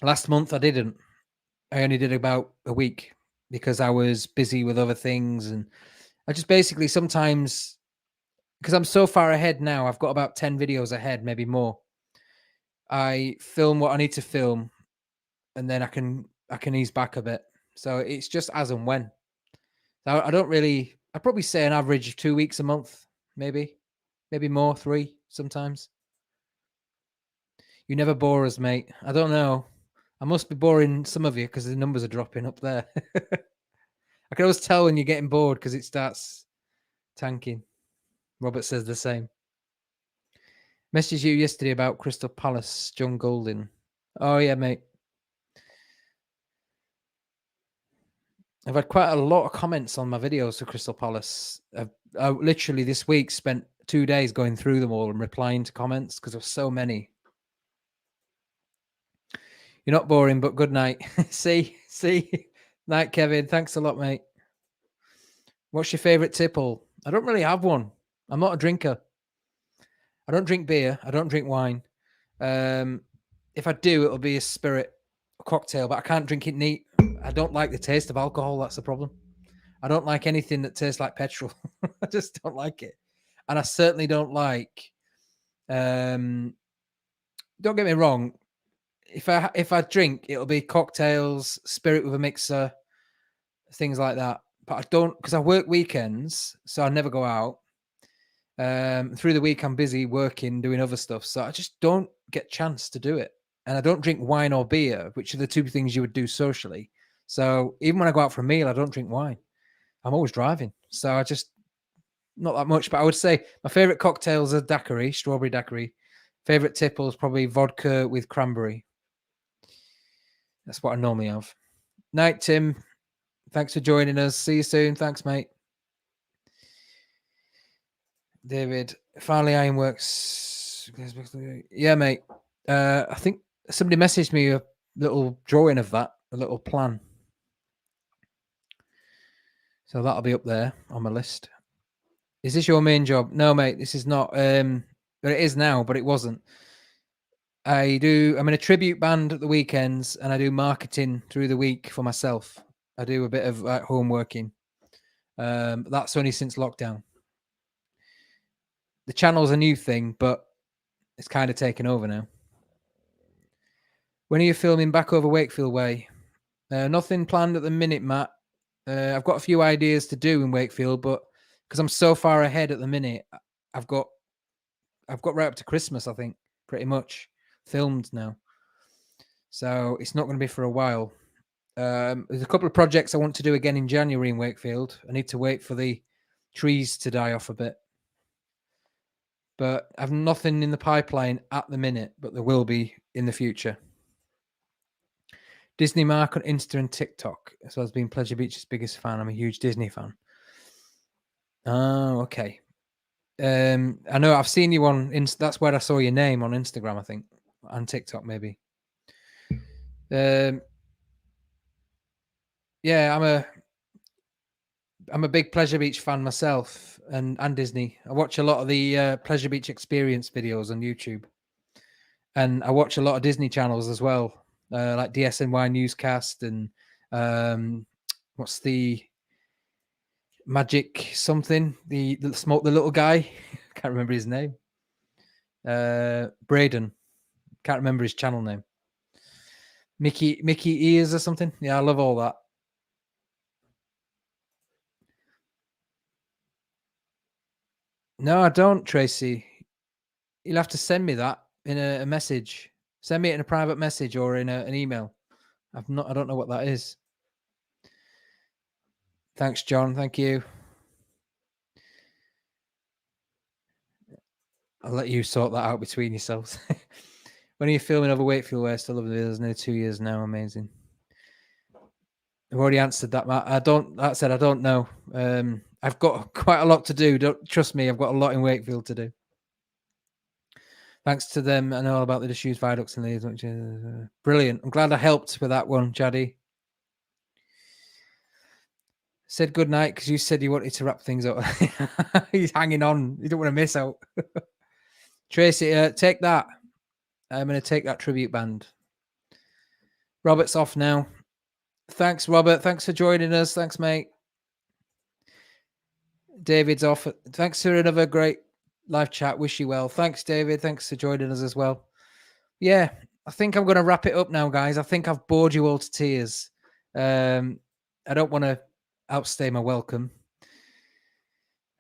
Last month, I didn't. I only did about a week because I was busy with other things. And I just basically sometimes, because I'm so far ahead now, I've got about 10 videos ahead, maybe more. I film what I need to film, and then I can ease back a bit. So it's just as and when. So I don't really. I'd probably say an average of 2 weeks a month, maybe more, 3 sometimes. You never bore us, mate. I don't know. I must be boring some of you because the numbers are dropping up there. I can always tell when you're getting bored because it starts tanking. Robert says the same. Messaged you yesterday about Crystal Palace, John Golding. Oh yeah, mate. I've had quite a lot of comments on my videos for Crystal Palace. I literally this week spent 2 days going through them all and replying to comments because there were so many. You're not boring, but good night. See? Night, Kevin. Thanks a lot, mate. What's your favourite tipple? I don't really have one. I'm not a drinker. I don't drink beer. I don't drink wine. If I do, it'll be a spirit cocktail, but I can't drink it neat. I don't like the taste of alcohol. That's the problem. I don't like anything that tastes like petrol. I just don't like it. And I certainly don't like, don't get me wrong. If I drink, it'll be cocktails, spirit with a mixer, things like that. But I don't, because I work weekends, so I never go out. Through the week, I'm busy working, doing other stuff. So I just don't get a chance to do it. And I don't drink wine or beer, which are the 2 things you would do socially. So even when I go out for a meal, I don't drink wine. I'm always driving. So I just, not that much. But I would say my favorite cocktails are daiquiri, strawberry daiquiri. Favorite tipple is probably vodka with cranberry. That's what I normally have. Night, Tim. Thanks for joining us. See you soon. Thanks, mate. David, finally Ironworks. Yeah, mate. I think somebody messaged me a little drawing of that, a little plan. So that'll be up there on my list. Is this your main job? No, mate, this is not. It is now, but it wasn't. I'm in a tribute band at the weekends, and I do marketing through the week for myself. I do a bit of home working. That's only since lockdown. The channel's a new thing, but it's kind of taken over now. When are you filming back over Wakefield way? Nothing planned at the minute, Matt. I've got a few ideas to do in Wakefield, but because I'm so far ahead at the minute, I've got right up to Christmas, I think, pretty much filmed now. So it's not going to be for a while. There's a couple of projects I want to do again in January in Wakefield. I need to wait for the trees to die off a bit. But I've nothing in the pipeline at the minute, but there will be in the future. Disney Mark on Insta and TikTok. So I've been Pleasure Beach's biggest fan. I'm a huge Disney fan. Oh, okay. I know I've seen you on that's where I saw your name on Instagram, I think, and TikTok maybe. Yeah, I'm a big Pleasure Beach fan myself, and Disney. I watch a lot of the Pleasure Beach experience videos on YouTube, and I watch a lot of Disney channels as well, like DSNY Newscast and what's the Magic something? The little guy. Can't remember his name. Braden. Can't remember his channel name. Mickey Ears or something. Yeah, I love all that. No, I don't, Tracy. You'll have to send me that in a message. Send me it in a private message or in an email. I don't know what that is. Thanks, John. Thank you. I'll let you sort that out between yourselves. When are you filming over Wakefield where still over there? There's nearly 2 years now. Amazing. I've already answered that, Matt. I don't know. I've got quite a lot to do. Don't trust me. I've got a lot in Wakefield to do. Thanks to them, I know all about the disused viaducts and Leeds. Brilliant. I'm glad I helped with that one, Jaddy. Said good night because you said you wanted to wrap things up. He's hanging on. You don't want to miss out. Tracy, take that. I'm going to take that tribute band. Robert's off now. Thanks, Robert. Thanks for joining us. Thanks, mate. David's off. Thanks for another great live chat. Wish you well. Thanks, David. Thanks for joining us as well. Yeah, I think I'm going to wrap it up now, guys. I think I've bored you all to tears. I don't want to outstay my welcome.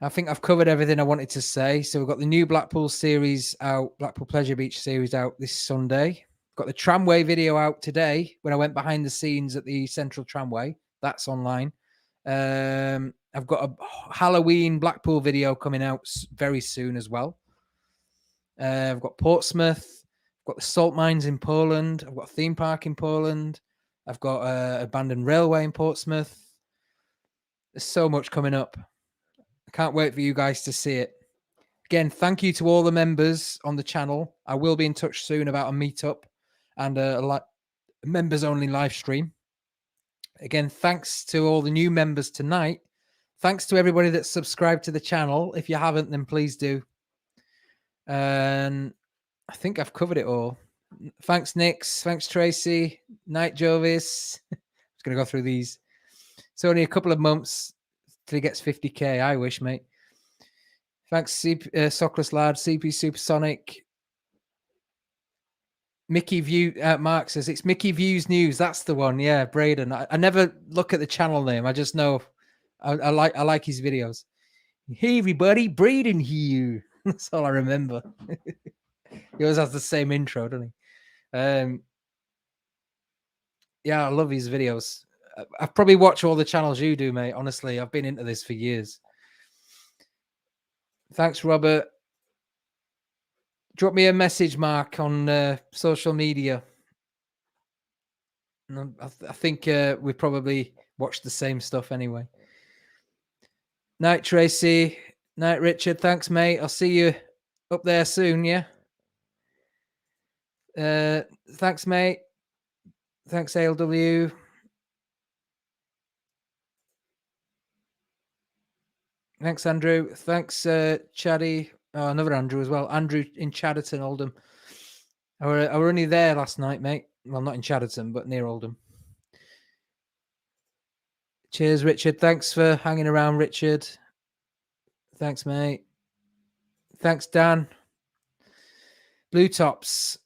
I think I've covered everything I wanted to say. So we've got the new Blackpool series out, Blackpool Pleasure Beach series out this Sunday. Got the tramway video out today when I went behind the scenes at the Central Tramway. That's online. I've got a Halloween Blackpool video coming out very soon as well. I've got Portsmouth. I've got the salt mines in Poland. I've got a theme park in Poland. I've got an abandoned railway in Portsmouth. There's so much coming up. I can't wait for you guys to see it. Again, thank you to all the members on the channel. I will be in touch soon about a meetup and a members-only live stream. Again, thanks to all the new members tonight. Thanks to everybody that's subscribed to the channel. If you haven't, then please do. And I think I've covered it all. Thanks, Nix. Thanks, Tracy. Night, Jovis. I'm just going to go through these. It's only a couple of months till he gets 50k. I wish, mate. Thanks, Sockless Lad, CP Supersonic. Mickey View, Mark says it's Mickey Views News. That's the one. Yeah, Braden. I never look at the channel name. I just know I like his videos. Hey, everybody, Braden here. That's all I remember. He always has the same intro, doesn't he? Yeah, I love his videos. I've probably watched all the channels you do, mate. Honestly, I've been into this for years. Thanks, Robert. Drop me a message, Mark, on social media. I think we probably watched the same stuff anyway. Night, Tracy. Night, Richard. Thanks, mate. I'll see you up there soon, yeah? Thanks, mate. Thanks, ALW. Thanks, Andrew. Thanks, Chaddy. Oh, another Andrew as well. Andrew in Chadderton, Oldham. I were only there last night, mate. Well, not in Chadderton, but near Oldham. Cheers, Richard. Thanks for hanging around, Richard. Thanks, mate. Thanks, Dan. Blue Tops.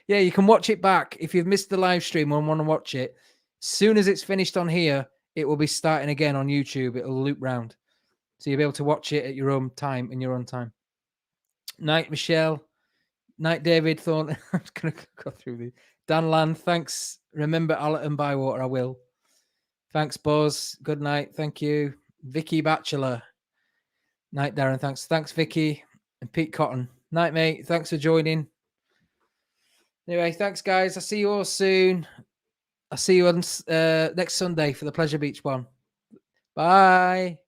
Yeah, you can watch it back. If you've missed the live stream and want to watch it, as soon as it's finished on here, it will be starting again on YouTube. It'll loop round. So you'll be able to watch it at your own time, in your own time. Night, Michelle. Night, David Thorne. I'm just going to go through these. Dan Land, thanks. Remember Allerton Bywater, I will. Thanks, Buzz. Good night. Thank you. Vicky Batchelor. Night, Darren. Thanks. Thanks, Vicky. And Pete Cotton. Night, mate. Thanks for joining. Anyway, thanks, guys. I'll see you all soon. I'll see you on next Sunday for the Pleasure Beach one. Bye.